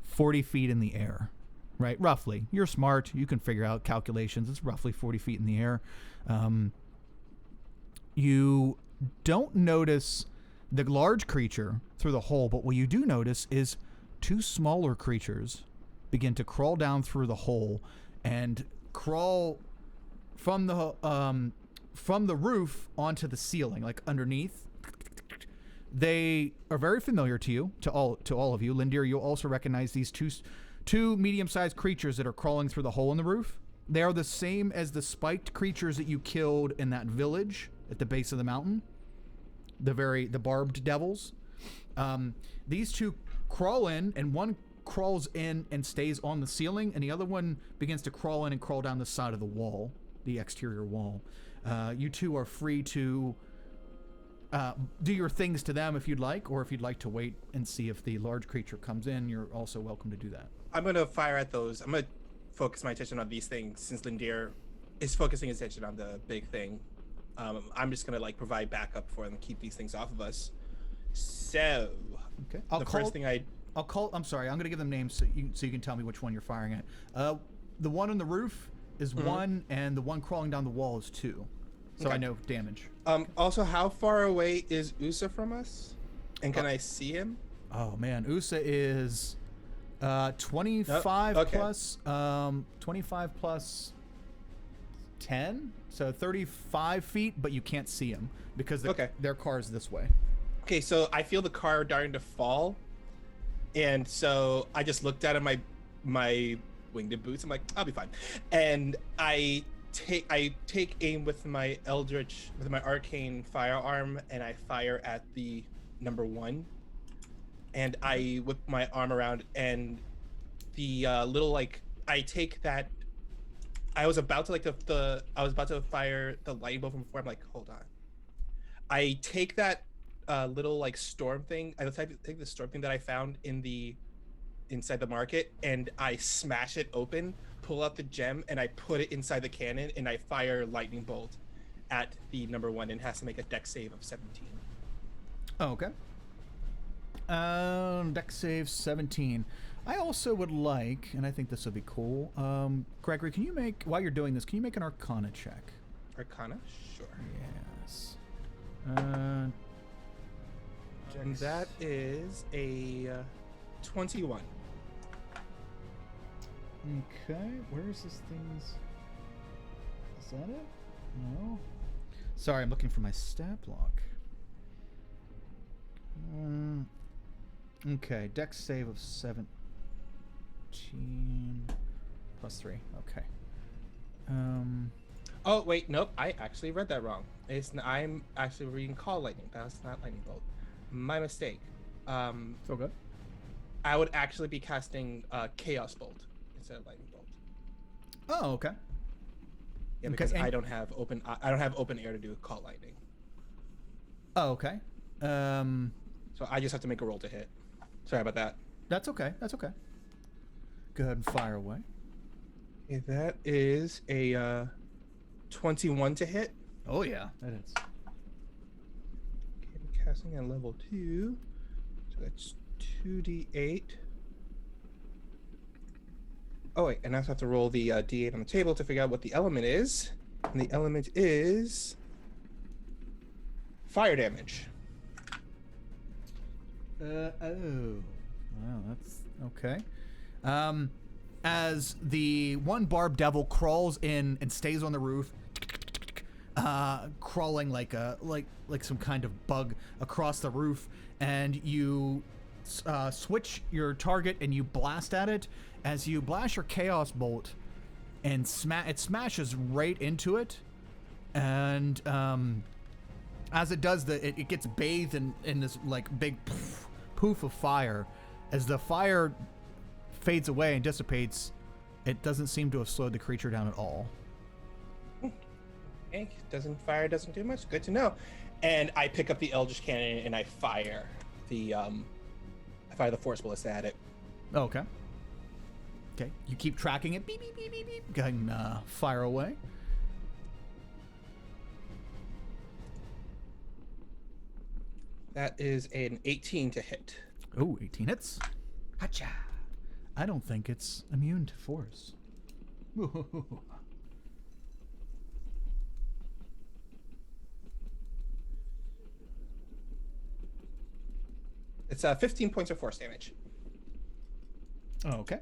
40 feet in the air, right? Roughly. You're smart. You can figure out calculations. It's roughly 40 feet in the air. You don't notice the large creature through the hole, but what you do notice is two smaller creatures begin to crawl down through the hole and crawl from the roof onto the ceiling, like underneath. They are very familiar to you, to all of you. Lindir, you'll also recognize these two medium-sized creatures that are crawling through the hole in the roof. They are the same as the spiked creatures that you killed in that village at the base of the mountain. The barbed devils. These two crawl in, and one crawls in and stays on the ceiling, and the other one begins to crawl in and crawl down the side of the wall, the exterior wall. You two are free to do your things to them if you'd like, or if you'd like to wait and see if the large creature comes in, you're also welcome to do that. I'm gonna fire at those. I'm gonna focus my attention on these things since Lindir is focusing his attention on the big thing. I'm just gonna like provide backup for them, keep these things off of us. So, Okay. I'm sorry. I'm gonna give them names so you can tell me which one you're firing at. The one on the roof is 1, and the one crawling down the wall is 2. So Okay. I know damage. Also, how far away is Usa from us? And can I see him? Oh man, Usa is 25 okay. plus 25 plus 10, so 35 feet, but you can't see him because their car is this way. Okay, so I feel the car starting to fall, and so I just looked at him, my winged boots. I'm like, I'll be fine, and I take aim with my arcane firearm, and I fire at the number 1, and I whip my arm around, and the little like I take that. I was about to fire the lightning bolt from before. I'm like, hold on. I take that little like storm thing. I take the storm thing that I found inside the market, and I smash it open, pull out the gem, and I put it inside the cannon, and I fire lightning bolt at the number 1, and has to make a dex save of 17. Oh, okay. Dex save 17. I also would like, and I think this would be cool. Gregory, while you're doing this, can you make an Arcana check? Arcana? Sure. Yes. And that is a 21. Okay, where is this thing's... Is that it? No. Sorry, I'm looking for my stat block. Okay, dex save of 17 plus 3. Okay. Oh wait, nope. I actually read that wrong. I'm actually reading Call Lightning. That's not Lightning Bolt. My mistake. So good. I would actually be casting Chaos Bolt instead of Lightning Bolt. Oh, okay. Yeah, because I don't have open air to do Call Lightning. Oh, okay. So I just have to make a roll to hit. Sorry about that. That's okay. Go ahead and fire away. Okay, that is a 21 to hit. Oh yeah, that is. Okay, I'm casting at level 2. So that's 2d8. Oh wait, and I also have to roll the d8 on the table to figure out what the element is. And the element is fire damage. Oh. Wow, that's okay. As the one barb devil crawls in and stays on the roof, crawling like some kind of bug across the roof, and you switch your target and you blast at it. As you blast your chaos bolt, and it smashes right into it, and as it does, it gets bathed in this like big poof of fire. As the fire fades away and dissipates, it doesn't seem to have slowed the creature down at all. Okay, fire doesn't do much. Good to know. And I pick up the Eldritch Cannon and I fire the Force Ballista at it. Oh, okay. Okay, you keep tracking it. Beep beep beep beep beep. Go ahead and fire away. That is an 18 to hit. Oh, 18 hits. Hacha. I don't think it's immune to force. It's 15 points of force damage. Oh, okay.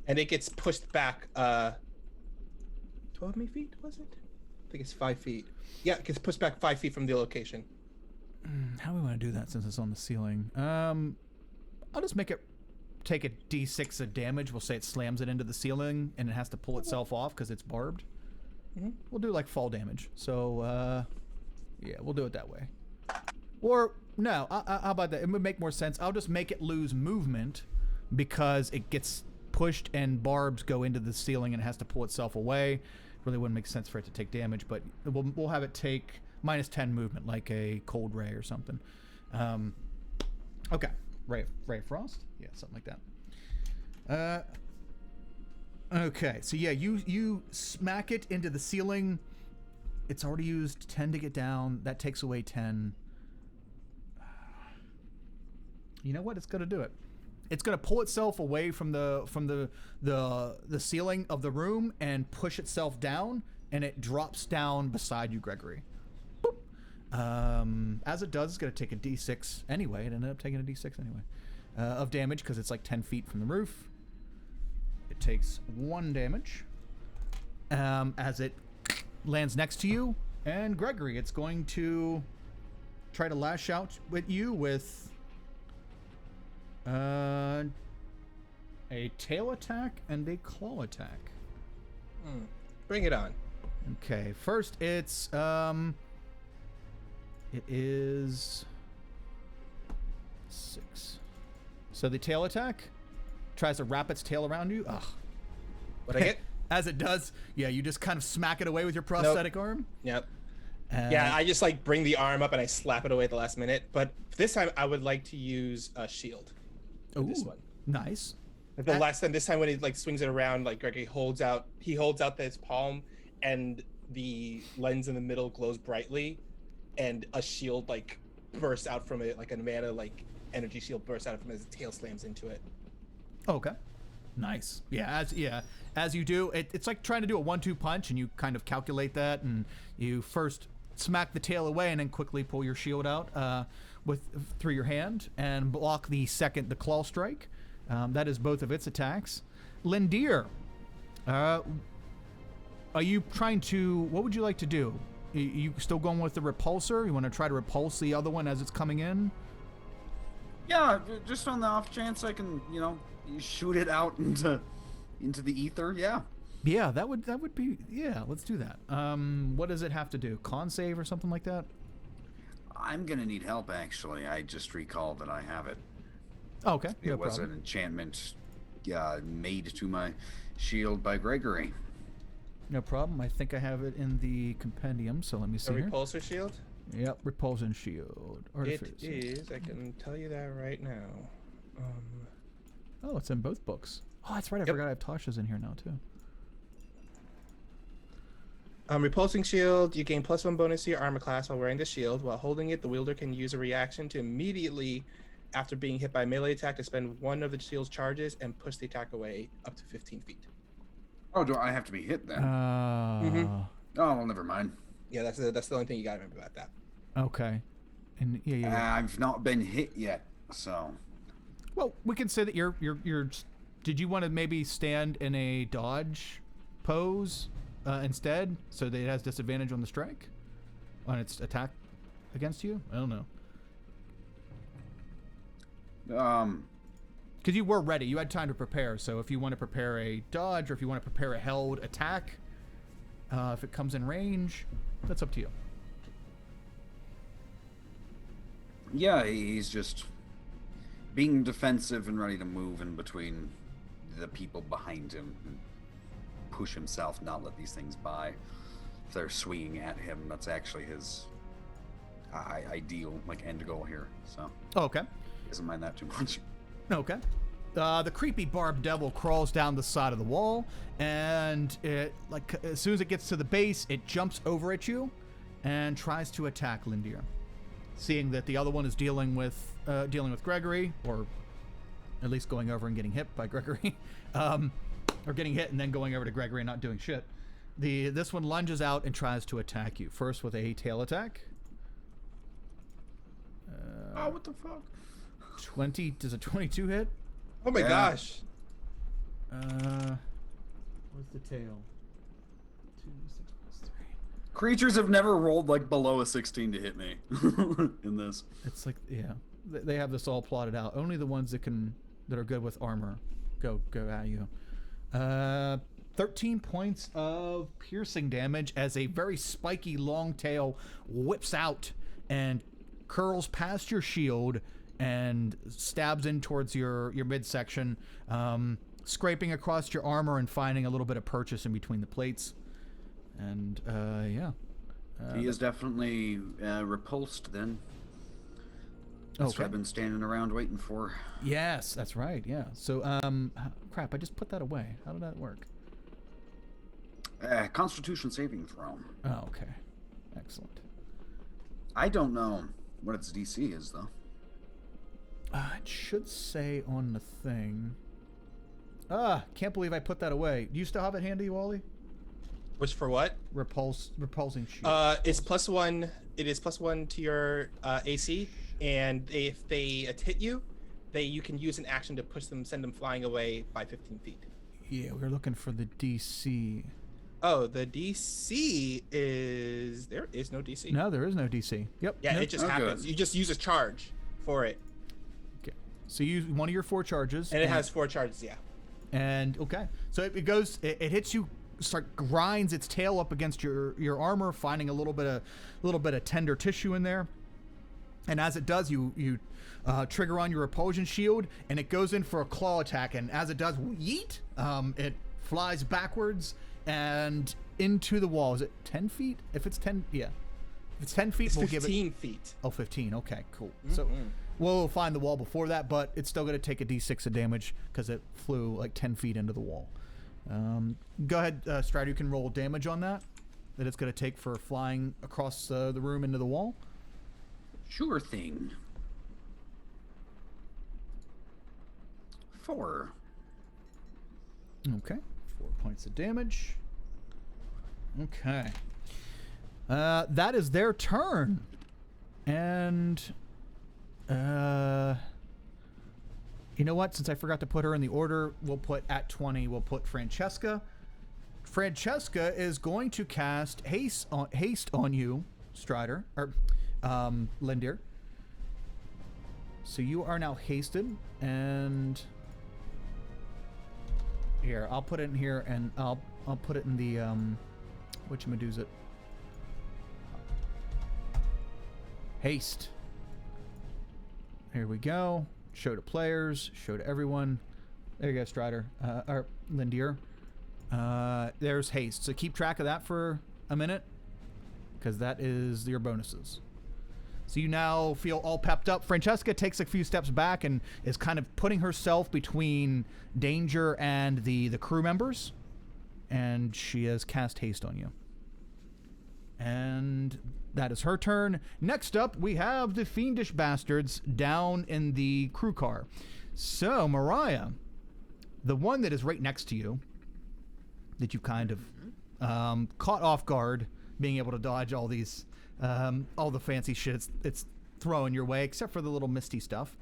And it gets pushed back 12 feet, was it? I think it's 5 feet. Yeah, it gets pushed back 5 feet from the location. How do we want to do that since it's on the ceiling? I'll just make it take a d6 of damage. We'll say it slams it into the ceiling and it has to pull itself off because it's barbed. Mm-hmm. We'll do like fall damage. So Yeah, we'll do it that way. Or no, how about that? It would make more sense. I'll just make it lose movement because it gets pushed and barbs go into the ceiling and it has to pull itself away. Really wouldn't make sense for it to take damage, but we'll have it take -10 movement, like a cold ray or something. Okay, ray of frost, yeah, something like that. Okay, so yeah, you smack it into the ceiling. It's already used 10 to get down. That takes away 10. You know what? It's gonna do it. It's gonna pull itself away from the ceiling of the room and push itself down, and it drops down beside you, Gregory. Boop. As it does, it's gonna take a D6 anyway. It ended up taking a D6 anyway of damage because it's like 10 feet from the roof. It takes 1 damage as it lands next to you, and Gregory, it's going to try to lash out with you with a tail attack and a claw attack. Bring it on. Okay, first it is 6. So the tail attack tries to wrap its tail around you. Ugh. What'd I get? As it does, yeah, you just kind of smack it away with your prosthetic arm. Yep. Yeah, I just like bring the arm up and I slap it away at the last minute. But this time I would like to use a shield. For this one. Nice. Like the last time, this time when he like swings it around, like Gregory holds out his palm, and the lens in the middle glows brightly, and a shield like bursts out from it, like a mana like energy shield bursts out from it as the tail slams into it. Okay. Nice. Yeah, as you do, it's like trying to do a 1-2 punch, and you kind of calculate that, and you first smack the tail away, and then quickly pull your shield out through your hand and block the claw strike. That is both of its attacks. Lindir, are you trying to? What would you like to do? You still going with the repulsor? You want to try to repulse the other one as it's coming in? Yeah, just on the off chance I can, shoot it out into the ether. Yeah. Yeah, that would be. Yeah, let's do that. What does it have to do? Con save or something like that? I'm gonna need help, actually. I just recalled that I have it. Oh, okay. It was an enchantment made to my shield by Gregory. No problem. I think I have it in the compendium, so let me see A here. repulsor shield? Yep, repulsion shield. It is. I can tell you that right now. Oh, it's in both books. Oh, that's right. I forgot I have Tasha's in here now, too. Repulsing shield, you gain +1 bonus to your armor class while wearing the shield. While holding it, the wielder can use a reaction to immediately, after being hit by a melee attack, to spend 1 of the shield's charges and push the attack away up to 15 feet. Oh, do I have to be hit then? Oh, well, never mind. Yeah, that's the only thing you gotta remember about that. Okay. And yeah. I've not been hit yet, so. Well, we can say that you're. Did you want to maybe stand in a dodge pose instead, so that it has disadvantage on the strike, on its attack against you? I don't know. Because you were ready, you had time to prepare. So if you want to prepare a dodge, or if you want to prepare a held attack, if it comes in range, that's up to you. Yeah, he's just being defensive and ready to move in between the people behind him and push himself, not let these things by. If they're swinging at him, that's actually his ideal end goal here. So. Oh, okay. Doesn't mind that too much. Okay. The creepy barbed devil crawls down the side of the wall, and it, as soon as it gets to the base, it jumps over at you and tries to attack Lindir. Seeing that the other one is dealing with Gregory, or at least going over and getting hit by Gregory, or getting hit and then going over to Gregory and not doing shit. This one lunges out and tries to attack you. First with a tail attack. Oh, what the fuck? 20. Does a 22 hit? Oh my gosh. What's the tail? 2, 6 plus 3. Creatures have never rolled below a 16 to hit me in this. It's yeah, they have this all plotted out. Only the ones that are good with armor go at you. 13 points of piercing damage as a very spiky long tail whips out and curls past your shield and stabs in towards your midsection, scraping across your armor and finding a little bit of purchase in between the plates. And yeah. He is definitely repulsed then. That's what I've been standing around waiting for. Yes, that's right. Yeah. So, crap, I just put that away. How did that work? Constitution saving throw. Oh, okay. Excellent. I don't know what its DC is, though. It should say on the thing. Can't believe I put that away. Do you still have it handy, Wally? Which for what? Repulsing shield. It's +1. It is +1 to your AC, and if they hit you, you can use an action to send them flying away by 15 feet. Yeah, we're looking for the DC. Oh, the DC is there is no DC. No, there is no DC. Yep. Yeah, nope. it just happens. You just use a charge for it. Okay. So you use one of your 4 charges. And it has 4 charges, yeah. And okay, so it goes. It hits you. Grinds its tail up against your armor, finding a little bit of tender tissue in there. And as it does, you trigger on your repulsion shield, and it goes in for a claw attack. And as it does, yeet! It flies backwards and into the wall. Is it 10 feet? If it's 10, yeah. If it's 10 feet, It's we'll give it 15 feet. Oh, 15. Okay, cool. So we'll find the wall before that, but it's still going to take a d6 of damage because it flew like 10 feet into the wall. Go ahead, Strider. You can roll damage on that it's going to take for flying across the room into the wall. Sure thing. 4. Okay, 4 points of damage. Okay. That is their turn. And you know what? Since I forgot to put her in the order, we'll put at 20. We'll put Francesca. Francesca is going to cast haste on you, Strider or Lindir. So you are now hasted, and here I'll put it in here, and I'll put it in the whatchamadoozit. Haste. Here we go. Show to players, show to everyone. There you go, Strider, or Lindir. There's haste. So keep track of that for a minute, because that is your bonuses. So you now feel all pepped up. Francesca takes a few steps back and is kind of putting herself between danger and the crew members, and she has cast haste on you. And that is her turn. Next up, we have the fiendish bastards down in the crew car. So, Mariah, the one that is right next to you, that you kind of caught off guard, being able to dodge all these, all the fancy shit it's throwing your way, except for the little misty stuff.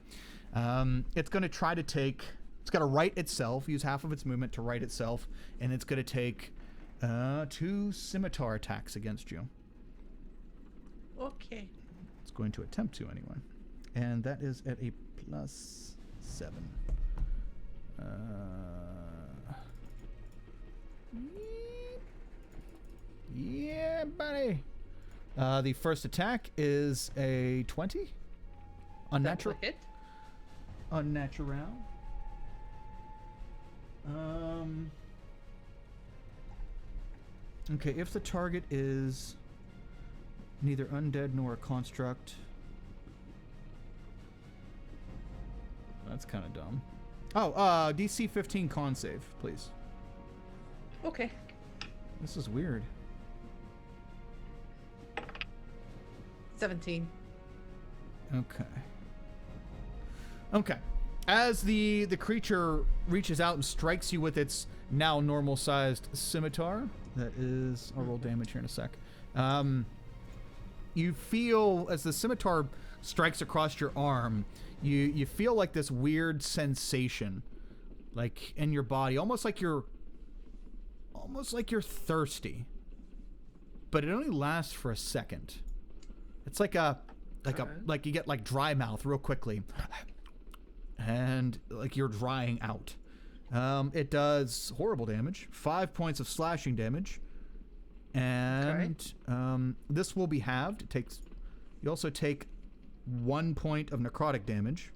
It's going to try to it's got to right itself, use half of its movement to right itself, and it's going to take 2 scimitar attacks against you. Okay. It's going to attempt to, anyway. And that is at a +7. Yeah, buddy. The first attack is a 20. Unnatural. Hit. Unnatural. Okay, if the target is neither undead nor a construct. That's kind of dumb. Oh, DC 15 con save, please. Okay. This is weird. 17. Okay. As the creature reaches out and strikes you with its now normal-sized scimitar, that is... I'll roll damage here in a sec. You feel, as the scimitar strikes across your arm, you feel like this weird sensation, like in your body, almost like you're thirsty, but it only lasts for a second. It's like you get like dry mouth real quickly, and like you're drying out, It does horrible damage, 5 points of slashing damage, and this will be halved. You also take 1 point of necrotic damage,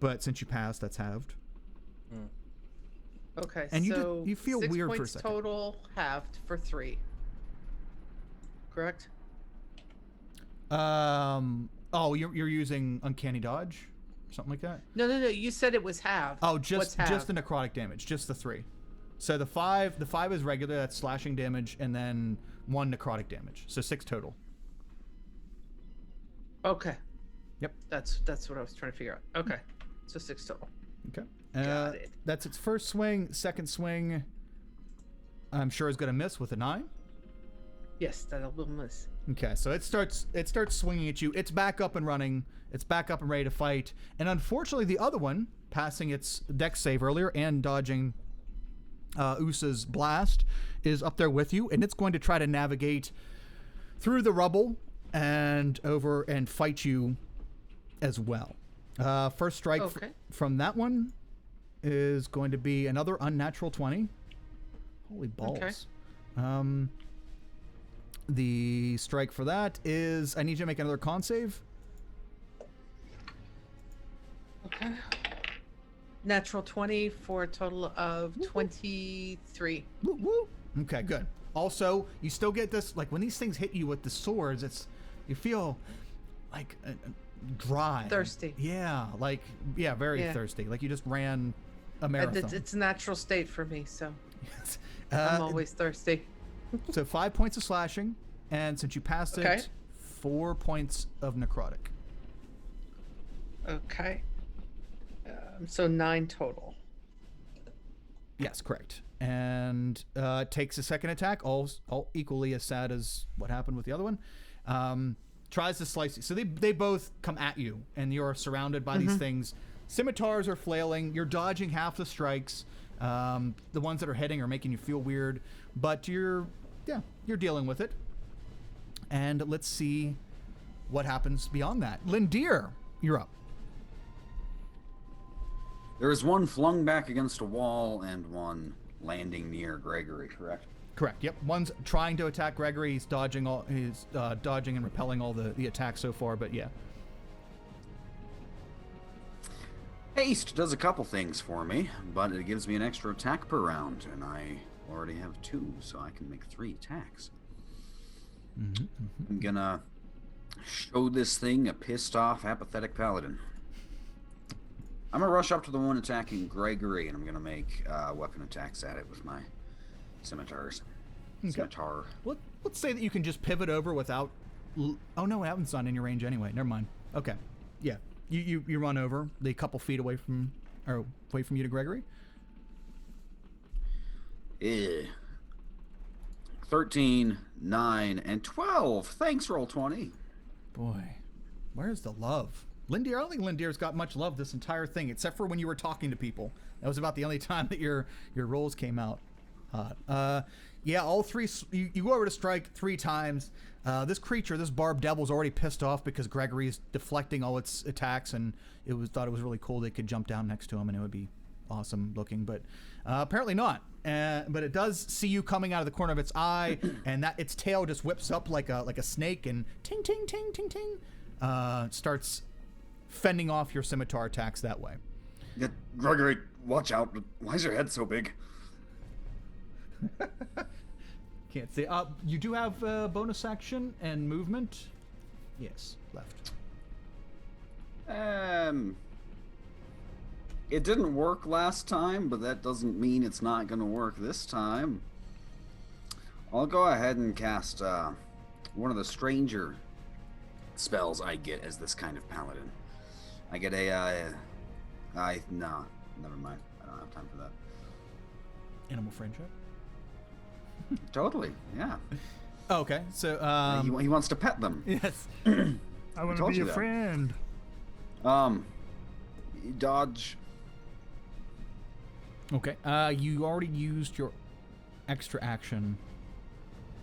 but since you passed, that's halved. Okay, And so you feel 6 weird for a points second. total, halved for 3. Correct? Oh, you're using uncanny dodge, something like that. No. You said it was halved. Oh, What's just halved? the necrotic damage, just the 3. So the 5 is regular, that's slashing damage, and then 1 necrotic damage. So 6 total. Okay. Yep. That's what I was trying to figure out. Okay. So 6 total. Okay. Got it. That's its first swing. Second swing, I'm sure is going to miss with a 9. Yes, that will miss. Okay, so it starts swinging at you. It's back up and running. It's back up and ready to fight. And unfortunately, the other one, passing its dex save earlier and dodging Usa's blast, is up there with you, and it's going to try to navigate through the rubble and over and fight you as well. First strike from that one is going to be another unnatural 20. Holy balls. Okay. The strike for that is, I need you to make another con save. Okay. Natural 20 for a total of 23. Woo, woo. Okay, good. Also, you still get this, like when these things hit you with the swords, you feel like dry. Thirsty. Yeah, very thirsty. Like you just ran a marathon. It's a natural state for me, so Yes. I'm always thirsty. So 5 points of slashing, and since you passed it, 4 points of necrotic. Okay. So 9 total. Yes, correct. And takes a second attack, all equally as sad as what happened with the other one. Tries to slice you. So they both come at you, and you're surrounded by these things. Scimitars are flailing. You're dodging half the strikes. The ones that are hitting are making you feel weird, but you're dealing with it. And let's see what happens beyond that. Lindir, you're up. There is one flung back against a wall and one landing near Gregory, correct? Correct. Yep. One's trying to attack Gregory. He's dodging and repelling all the attacks so far, but yeah. Haste does a couple things for me, but it gives me an extra attack per round, and I already have 2, so I can make 3 attacks. I'm gonna show this thing a pissed off, apathetic paladin. I'm gonna rush up to the one attacking Gregory, and I'm gonna make weapon attacks at it with my scimitars. Okay. Scimitar. Let's say that you can just pivot over without. Oh no, Aven's not in your range anyway. Never mind. Okay. Yeah. You run over the couple feet away from you to Gregory. 13, 9, and 12. Thanks, Roll20. Boy, where's the love? Lindir, I don't think Lindir's got much love this entire thing, except for when you were talking to people. That was about the only time that your rolls came out. Yeah, all 3. You go over to strike 3 times. This creature, this Barb Devil's already pissed off because Gregory's deflecting all its attacks, and thought it was really cool they could jump down next to him and it would be awesome looking, but apparently not. But it does see you coming out of the corner of its eye, and that its tail just whips up like a snake and ting ting ting ting ting, starts fending off your scimitar attacks that way. Yeah, Gregory, watch out. Why is your head so big? Can't say. You do have bonus action and movement. Yes, left. It didn't work last time, but that doesn't mean it's not going to work this time. I'll go ahead and cast one of the stranger spells I get as this kind of paladin. I get no, never mind. I don't have time for that. Animal friendship. Totally, yeah. Oh, okay, so he wants to pet them. yes. I want to be your friend. Dodge. Okay. You already used your extra action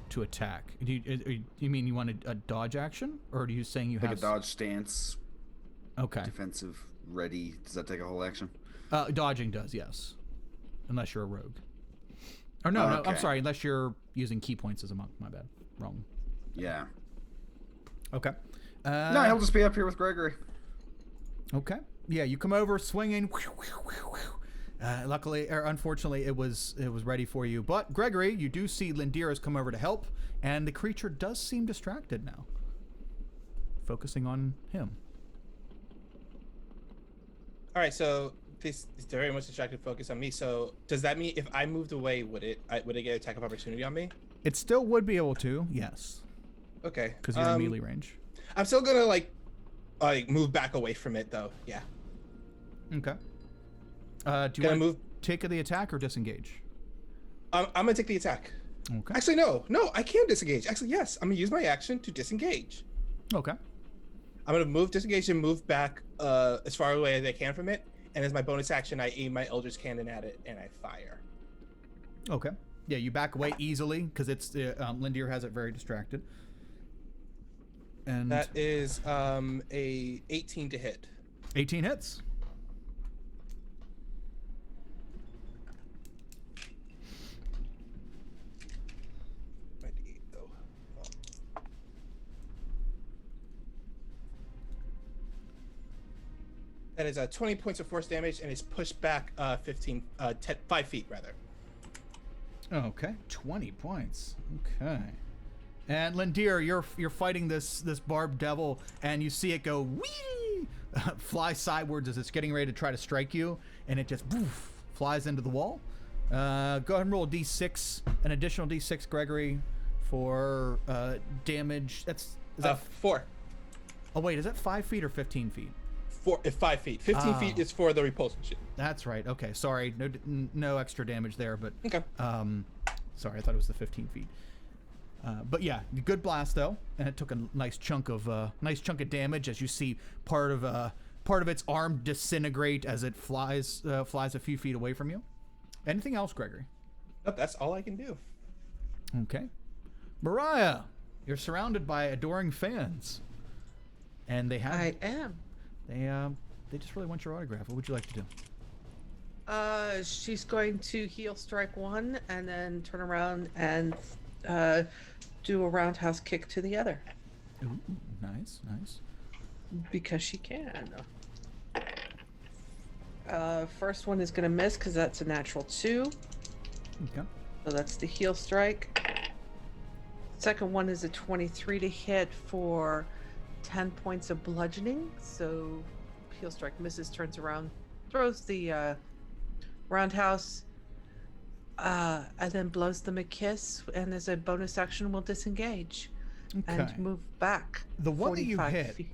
to attack. Do you mean you want a dodge action, or are you saying you Take have a dodge stance. Okay. Defensive ready. Does that take a whole action? Dodging does, yes. Unless you're a rogue. Or no, Okay. I'm sorry. Unless you're using key points as a monk. My bad. Wrong. Yeah. Okay. No, he'll just be up here with Gregory. Okay. Yeah, you come over swinging. Luckily, or unfortunately, it was ready for you. But Gregory, you do see Lindir has come over to help, and the creature does seem distracted now, focusing on him. All right, so this is very much distracted focus on me. So does that mean if I moved away, would it get attack of opportunity on me? It still would be able to, yes. Okay. Because you're in melee range. I'm still gonna like move back away from it though. Yeah. Okay. Do you want move? to take the attack or disengage? I'm gonna take the attack. Okay. Actually, no, I can disengage. Actually, yes, I'm gonna use my action to disengage. Okay. I'm gonna move, disengage, and move back as far away as I can from it. And as my bonus action, I aim my Eldritch Cannon at it and I fire. Okay. Yeah, you back away easily because it's Lindir has it very distracted. And that is a 18 to hit. 18 hits. That is 20 points of force damage and is pushed back 5 feet rather. Okay, 20 points. Okay. And Lindir, you're fighting this barbed devil, and you see it go whee, fly sidewards as it's getting ready to try to strike you, and it just poof, flies into the wall. Go ahead and roll a d6, an additional d6, Gregory, for damage. Is that 4. Oh wait, is that 5 feet or 15 feet? 5 feet. 15 feet is for the repulsion shit. That's right. Okay, sorry, no extra damage there, but okay. Sorry, I thought it was the 15 feet. But yeah, good blast though, and it took a nice chunk of damage as you see part of its arm disintegrate as it flies a few feet away from you. Anything else, Gregory? Nope, that's all I can do. Okay, Mariah, you're surrounded by adoring fans, and they have. I am. They just really want your autograph. What would you like to do? She's going to heal strike 1 and then turn around and do a roundhouse kick to the other. Ooh, nice. Because she can. First one is going to miss because that's a natural 2. Okay. So that's the heal strike. Second one is a 23 to hit for 10 points of bludgeoning. So heal strike misses, turns around, throws the roundhouse, and then blows them a kiss, and as a bonus action will disengage and move back. The one that you hit, feet.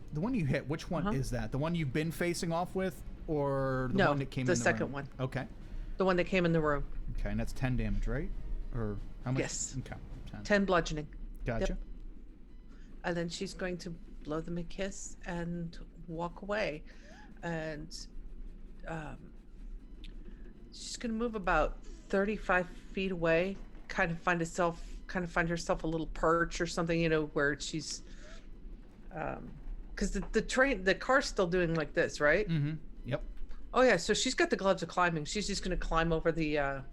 Which one is that? The one you've been facing off with, or the one that came in the room? The second one. Okay. The one that came in the room. Okay, and that's 10 damage, right? Or how much? Yes. Okay. 10 bludgeoning. Gotcha. Yep. And then she's going to blow them a kiss and walk away. And she's going to move about 35 feet away, kind of find herself a little perch or something, where she's because the car's still doing like this, right? Mm-hmm. Yep. Oh yeah, so she's got the gloves of climbing. She's just going to climb over the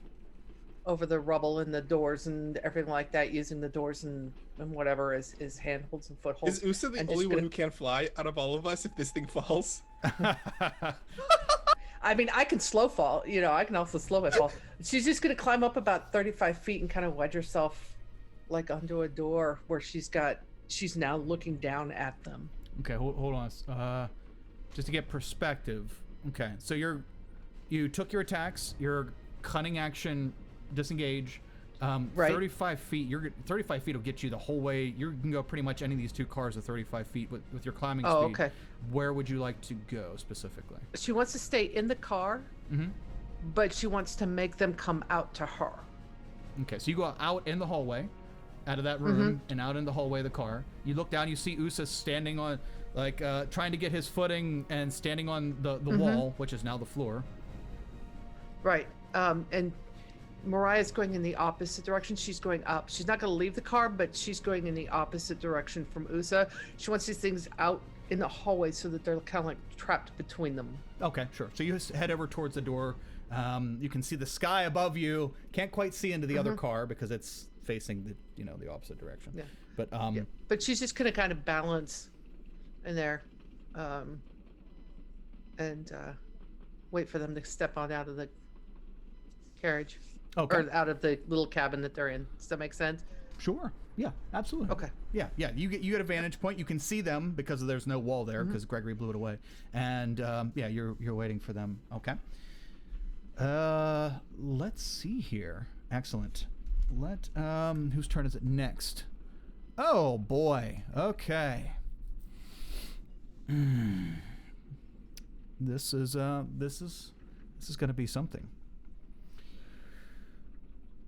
rubble and the doors and everything like that, using the doors and whatever as handholds and footholds. Is Usa the only one who can fly out of all of us if this thing falls? I mean, I can slow fall, I can also slow my fall. She's just going to climb up about 35 feet and kind of wedge herself like onto a door where she's now looking down at them. Okay, hold on. Just to get perspective. Okay, so you took your attacks, your cunning action, disengage. Right. 35 feet. 35 feet will get you the whole way. You can go pretty much any of these two cars at 35 feet with your climbing speed. Okay. Where would you like to go specifically? She wants to stay in the car, but she wants to make them come out to her. Okay, so you go out in the hallway, out of that room, and out in the hallway of the car. You look down, you see Usa standing on, trying to get his footing and standing on the wall, which is now the floor. Right. And Mariah's going in the opposite direction. She's going up. She's not going to leave the car, but she's going in the opposite direction from Usa. She wants these things out in the hallway so that they're kind of like trapped between them. Okay, sure. So you just head over towards the door. You can see the sky above you. Can't quite see into the other car because it's facing the opposite direction. Yeah. But But she's just gonna kind of balance in there, and wait for them to step on out of the carriage, or out of the little cabin that they're in. Does that make sense? Sure. Yeah, absolutely. Okay. Yeah. You get a vantage point. You can see them because there's no wall there because Gregory blew it away. And you're waiting for them. Okay. Let's see here. Excellent. Whose turn is it next? Oh boy. Okay. This is going to be something.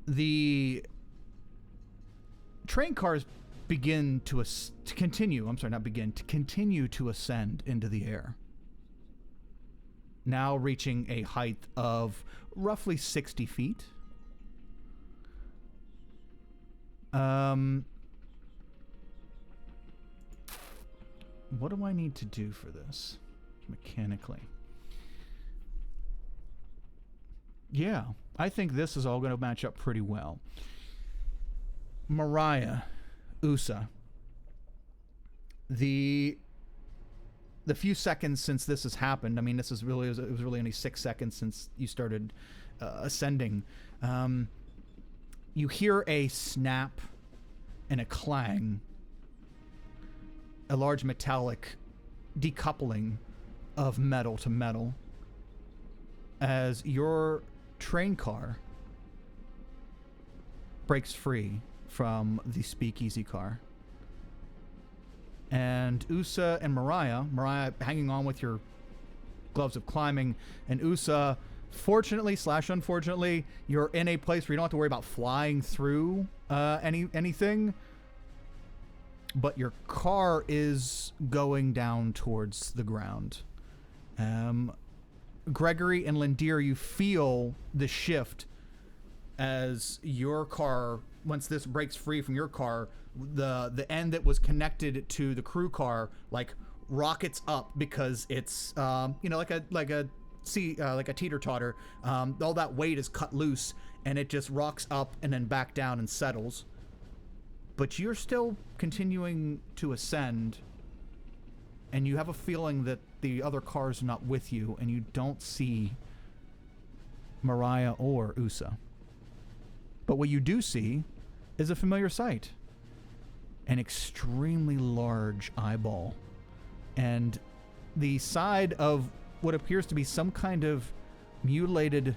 The train cars continue to ascend into the air. Now reaching a height of roughly 60 feet. What do I need to do for this mechanically? Yeah, I think this is all going to match up pretty well. Mariah, Usa, the few seconds since this has happened, I mean, it was really only 6 seconds since you started ascending. You hear a snap and a clang, a large metallic decoupling of metal to metal as your train car breaks free from the speakeasy car. And Usa and Mariah hanging on with your gloves of climbing, and Usa, fortunately / unfortunately, you're in a place where you don't have to worry about flying through anything, but your car is going down towards the ground. Gregory and Lindir, you feel the shift as your car, once this breaks free from your car, the end that was connected to the crew car like rockets up because it's like a teeter-totter. All that weight is cut loose and it just rocks up and then back down and settles. But you're still continuing to ascend, and you have a feeling that the other car's not with you, and you don't see Mariah or Usa. But what you do see is a familiar sight. An extremely large eyeball. And the side of what appears to be some kind of mutilated,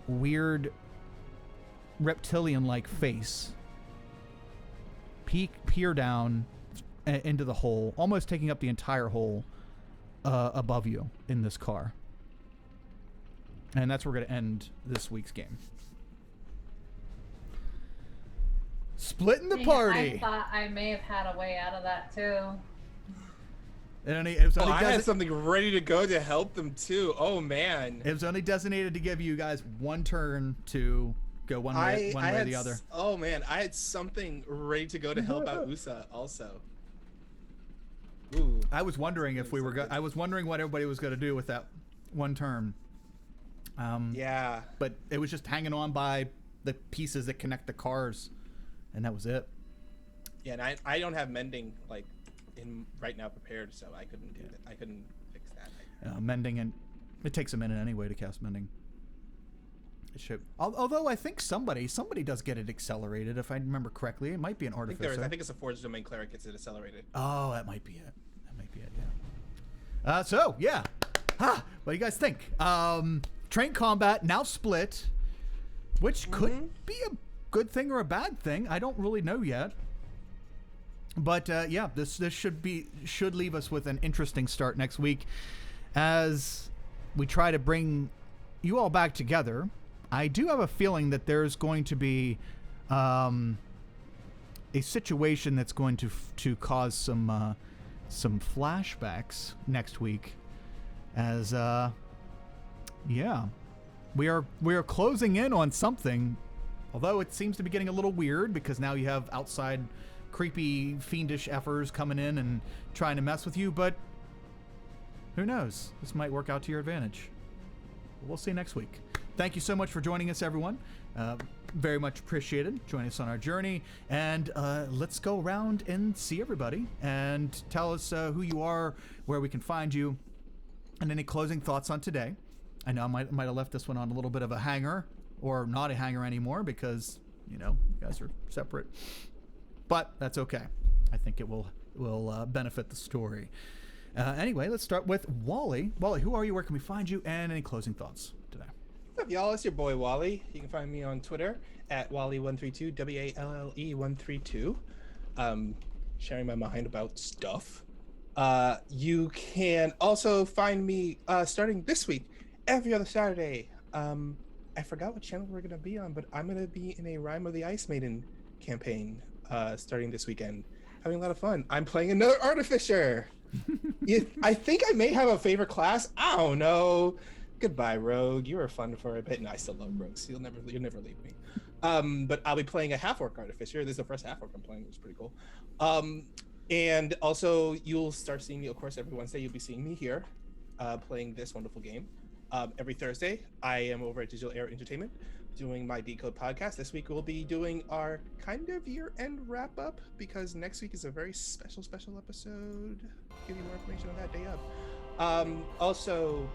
weird, reptilian-like face. Peer down into the hole, almost taking up the entire hole above you in this car. And that's where we're going to end this week's game. Splitting the party. I thought I may have had a way out of that too. And I had something ready to go to help them too. Oh man. It was only designated to give you guys one turn to go one way or the other. Oh man, I had something ready to go to help out Usa also. Ooh. I was wondering if I was wondering what everybody was going to do with that one turn. Yeah. But it was just hanging on by the pieces that connect the cars, and that was it. Yeah, and I don't have mending like in right now prepared, so I couldn't do that. I couldn't fix that. Mending, and it takes a minute anyway to cast mending. It should. Although I think somebody does get it accelerated, if I remember correctly. It might be an artificer. I think it's a Forge Domain Cleric gets it accelerated. Oh, that might be it. Yeah. So yeah. What do you guys think? Train combat now split, which could be a good thing or a bad thing. I don't really know yet. But yeah, this should leave us with an interesting start next week as we try to bring you all back together. I do have a feeling that there's going to be a situation that's going to cause some flashbacks next week, as yeah, we are closing in on something, although it seems to be getting a little weird because now you have outside creepy, fiendish effers coming in and trying to mess with you, but who knows? This might work out to your advantage. We'll see you next week. Thank you so much for joining us, everyone. Very much appreciated. Join us on our journey, and let's go around and see everybody and tell us who you are, where we can find you, and any closing thoughts on today. I know I might have left this one on a little bit of a hanger, or not a hanger anymore, because you guys are separate, but that's okay. I think it will benefit the story. Anyway, let's start with Wally. Wally, who are you? Where can we find you? And any closing thoughts today? What's up, y'all? It's your boy Wally. You can find me on Twitter at Wally132, WALLE132. Sharing my mind about stuff. You can also find me starting this week, every other Saturday. I forgot what channel we're gonna be on, but I'm gonna be in a Rime of the Ice Maiden campaign starting this weekend. Having a lot of fun. I'm playing another Artificer. I think I may have a favorite class. I don't know. Goodbye, Rogue. You were fun for a bit. No, I still love Rogues. You'll never leave me. But I'll be playing a half-orc Artificer. This is the first half-orc I'm playing, which is pretty cool. And also, you'll start seeing me, of course, every Wednesday. You'll be seeing me here playing this wonderful game. Every Thursday, I am over at Digital Air Entertainment doing my Decode podcast. This week, we'll be doing our kind of year-end wrap-up because next week is a very special episode. I'll give you more information on that day of. Also,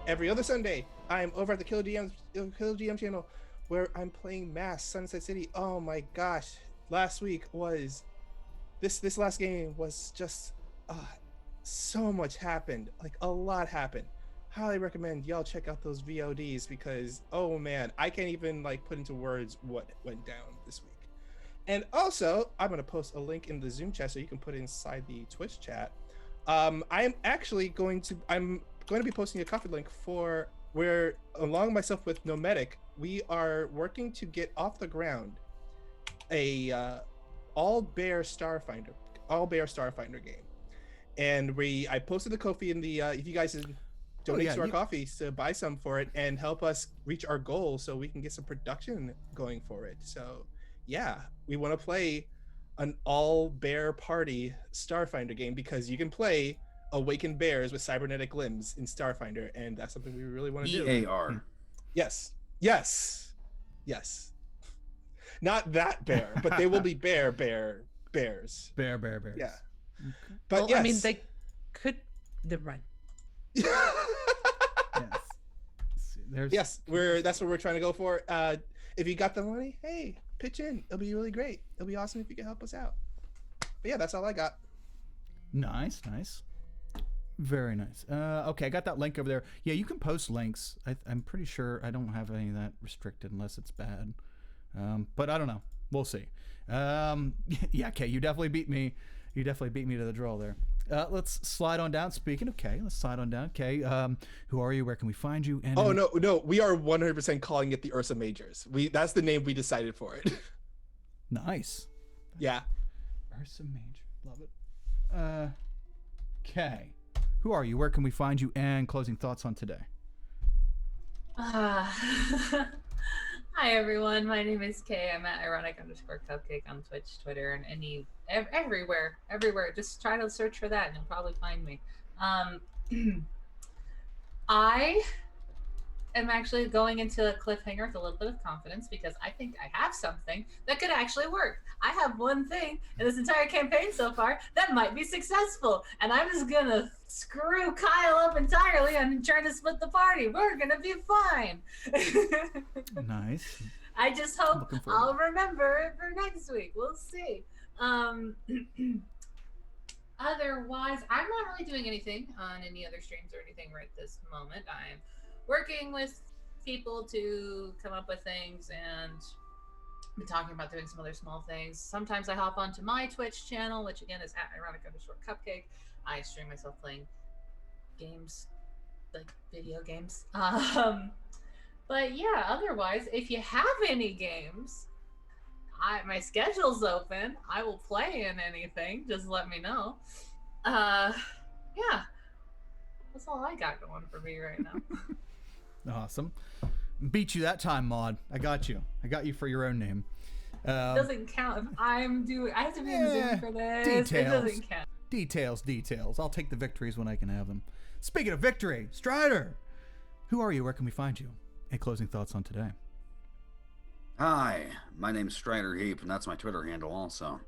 every other Sunday, I'm over at the Kill GM channel where I'm playing Mass Sunset City. Oh my gosh. Last week was... This last game was just... so much happened. Like, a lot happened. Highly recommend y'all check out those VODs because, oh man, I can't even like put into words what went down this week. And also, I'm going to post a link in the Zoom chat so you can put it inside the Twitch chat. I'm going to be posting a coffee link for where, along myself with Nomadic, we are working to get off the ground a all bear Starfinder game. And I posted the Ko-fi in the if you guys donate to our coffee to buy some for it and help us reach our goal so we can get some production going for it. So yeah, we want to play an all bear party Starfinder game because you can play awakened bears with cybernetic limbs in Starfinder, and that's something we really want to do. EAR. Yes. Not that bear, but they will be bears. Bears. Yeah. Okay. But well, yes. I mean, they could. They're right. Yes. That's what we're trying to go for. If you got the money, hey, pitch in. It'll be really great. It'll be awesome if you can help us out. But yeah, that's all I got. Nice. Very nice. Okay, I got that link over there. Yeah, you can post links. I'm pretty sure I don't have any of that restricted unless it's bad. But I don't know. We'll see. Yeah, Kay, you definitely beat me. You definitely beat me to the draw there. Let's slide on down. Speaking of Kay, let's slide on down. Kay, who are you? Where can we find you? And no, we are 100% calling it the Ursa Majors. That's the name we decided for it. Nice. Yeah. Ursa Major. Love it. Kay, who are you? Where can we find you? And closing thoughts on today. Hi everyone, my name is Kay. I'm at ironic_cupcake on Twitch, Twitter, and everywhere. Just try to search for that and you'll probably find me. I am actually going into a cliffhanger with a little bit of confidence because I think I have something that could actually work. I have one thing in this entire campaign so far that might be successful, and I'm just gonna screw Kyle up entirely and trying to split the party. We're gonna be fine. Nice. I just hope I'll remember it for next week. We'll see. Otherwise, I'm not really doing anything on any other streams or anything right this moment. I'm working with people to come up with things and been talking about doing some other small things. Sometimes I hop onto my Twitch channel, which again is at ironic_cupcake. I stream myself playing games, like video games. But yeah, otherwise, if you have any games, my schedule's open. I will play in anything. Just let me know. Yeah, that's all I got going for me right now. Awesome. Beat you that time, Maud. I got you for your own name. Doesn't count if I'm doing. I have to be in Zoom for this. Details. It doesn't count. Details. I'll take the victories when I can have them. Speaking of victory, Strider, who are you? Where can we find you? And closing thoughts on today. Hi, my name's Strider Heap, and that's my Twitter handle also.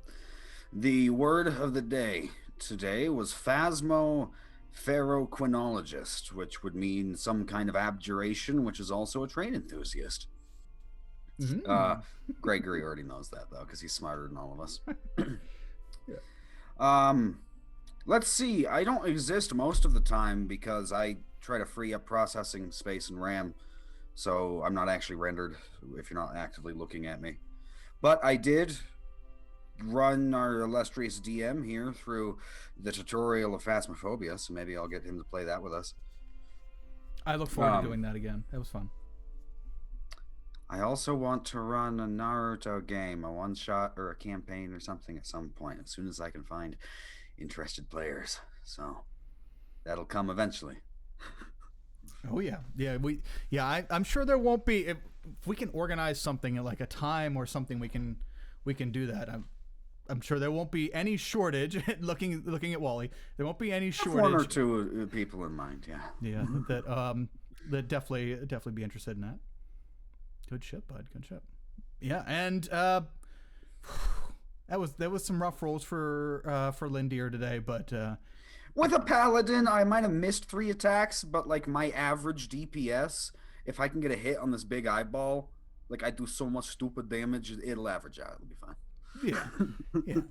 The word of the day today was phasmoferoquinologist, which would mean some kind of abjuration, which is also a train enthusiast. Gregory already knows that, though, because he's smarter than all of us. Let's see. I don't exist most of the time because I try to free up processing space and RAM, so I'm not actually rendered if you're not actively looking at me. But I did run our illustrious DM here through the tutorial of Phasmophobia, so maybe I'll get him to play that with us. I look forward to doing that again. That was fun. I also want to run a Naruto game, a one-shot or a campaign or something at some point, as soon as I can find interested players. So that'll come eventually. Oh yeah, I'm sure there won't be, if we can organize something at like a time or something, we can do that. I'm sure there won't be any shortage. looking at Wally, there won't be any shortage. One or two people in mind, yeah. Yeah, that definitely be interested in that. Good shit, bud. Good shit. Yeah, and that was some rough rolls for Lindier today, but with a paladin, I might have missed 3 attacks, but like my average DPS, if I can get a hit on this big eyeball, like I do so much stupid damage, it'll average out. It'll be fine. Yeah.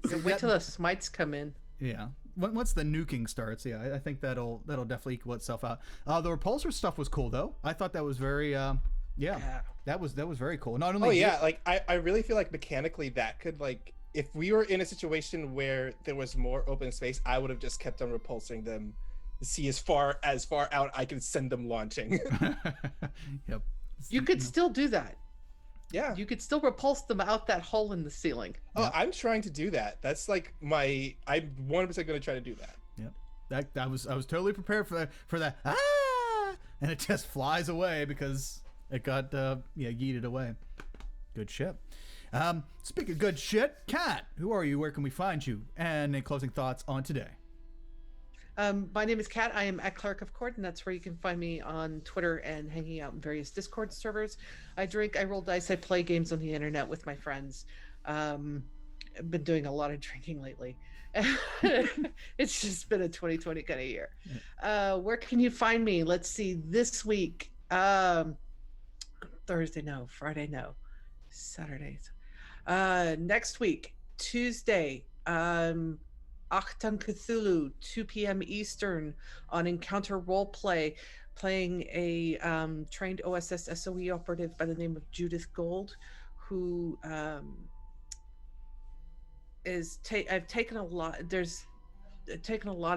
So wait till the smites come in. Yeah. Once the nuking starts, I think that'll definitely equal itself out. The repulsor stuff was cool though. I thought that was very that was very cool. Not only like I really feel like mechanically that could, like, if we were in a situation where there was more open space, I would have just kept on repulsing them to see as far out I could send them launching. Yep. You could still do that. Yeah. You could still repulse them out that hole in the ceiling. Oh, yep. I'm trying to do that. That's like I'm 100% going to try to do that. Yep. I was totally prepared for that. And it just flies away because it got yeeted away. Good shit. Speaking of good shit, Kat, who are you? Where can we find you? And in closing thoughts on today. My name is Kat. I am at Cleric of Court, and that's where you can find me on Twitter and hanging out in various Discord servers. I drink, I roll dice, I play games on the internet with my friends. I've been doing a lot of drinking lately. It's just been a 2020 kind of year. Where can you find me? Let's see, this week, Thursday, no. Friday, no. Saturdays. Next week, Tuesday, Achtung Cthulhu, 2 p.m. Eastern on Encounter Roleplay, playing a trained OSS SOE operative by the name of Judith Gold, who I've taken a lot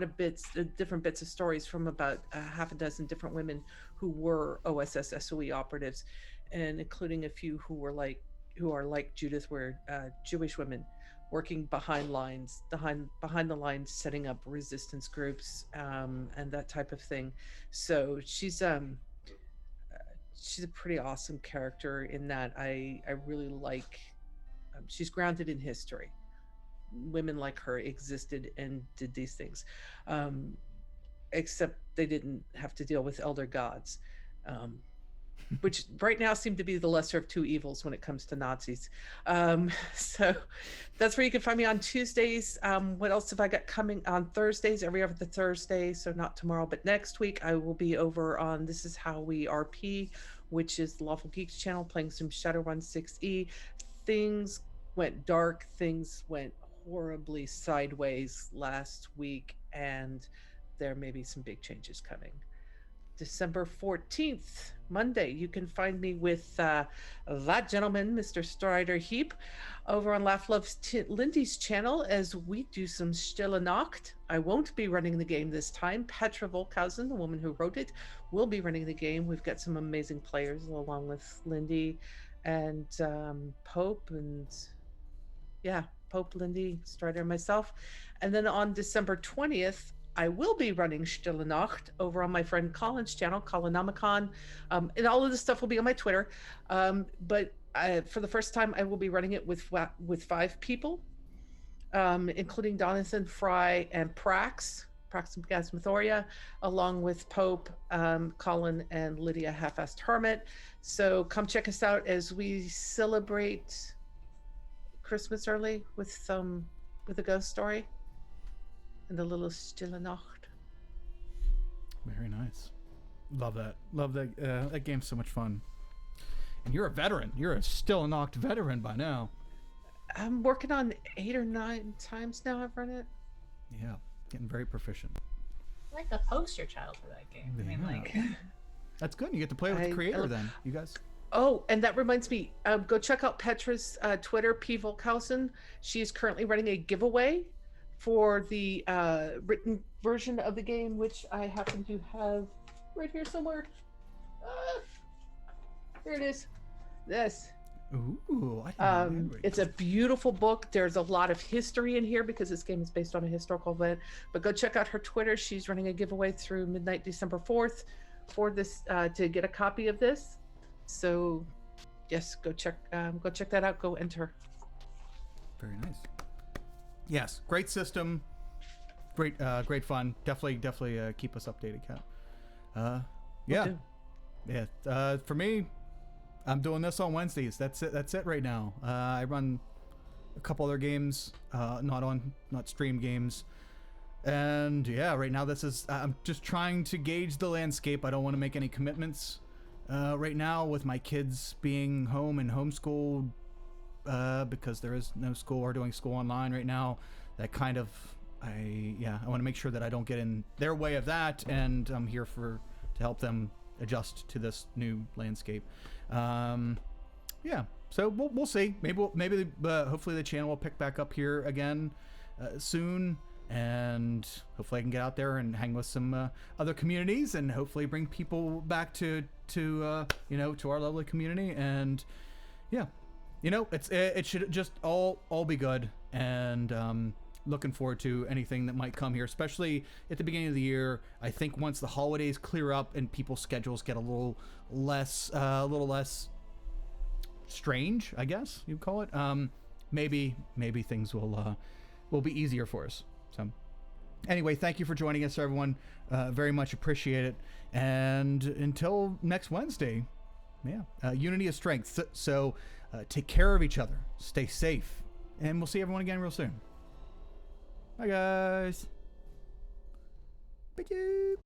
of different bits of stories from about half a dozen different women who were OSS SOE operatives, and including a few who are like Judith, were Jewish women working behind the lines, setting up resistance groups and that type of thing. So she's a pretty awesome character in that I really like. She's grounded in history. Women like her existed and did these things, except they didn't have to deal with elder gods, which right now seem to be the lesser of two evils when it comes to Nazis. So that's where you can find me on Tuesdays. What else have I got coming on Thursdays? Every other Thursday, so not tomorrow, but next week I will be over on This Is How We RP, which is the Lawful Geeks channel, playing some Shadowrun 6E. Things went dark, things went horribly sideways last week, and there may be some big changes coming. December 14th, Monday, you can find me with that gentleman, Mr. Strider Heap, over on Laugh Loves Lindy's channel as we do some Stille Nacht. I won't be running the game this time. Petra Volkhausen, the woman who wrote it, will be running the game. We've got some amazing players along with Lindy and Pope, and Pope, Lindy, Strider, and myself. And then on December 20th, I will be running Stille Nacht over on my friend Colin's channel, Colonomicon. And all of this stuff will be on my Twitter. But for the first time, I will be running it with 5 people, including Donathan, Fry, and Prax and Gasmathoria, along with Pope, Colin, and Lydia Half-Assed Hermit. So come check us out as we celebrate Christmas early with a ghost story and a little Stille Nacht. Very nice. Love that. Love that. That game's so much fun. And you're a veteran. You're a Stille Nacht veteran by now. I'm working on 8 or 9 times now I've run it. Yeah, getting very proficient. Like a poster child for that game. I mean, like. That's good. You get to play with the creator then. You guys. Oh, and that reminds me, go check out Petra's Twitter, P. Volkhausen. She is currently running a giveaway for the written version of the game, which I happen to have right here somewhere. Here it is. This. Ooh, it's a beautiful book. There's a lot of history in here because this game is based on a historical event. But go check out her Twitter. She's running a giveaway through midnight December 4th for this to get a copy of this. So, yes, go check that out. Go enter. Very nice. Yes, great system, great fun. Definitely keep us updated, Kat. Yeah. For me, I'm doing this on Wednesdays. That's it right now. I run a couple other games, not stream games. And yeah, right now I'm just trying to gauge the landscape. I don't want to make any commitments right now with my kids being home and homeschooled because there is no school or doing school online right now. That kind of, I want to make sure that I don't get in their way of that, and I'm here to help them adjust to this new landscape. So we'll see. Maybe hopefully the channel will pick back up here again soon, and hopefully I can get out there and hang with some other communities, and hopefully bring people back to our lovely community. And it should just all be good, and looking forward to anything that might come here, especially at the beginning of the year. I think once the holidays clear up and people's schedules get a little less strange, I guess you'd call it, maybe things will be easier for us. So anyway, thank you for joining us, everyone. Very much appreciate it. And until next Wednesday, unity is strength. So take care of each other, stay safe, and we'll see everyone again real soon. Bye, guys. Bye.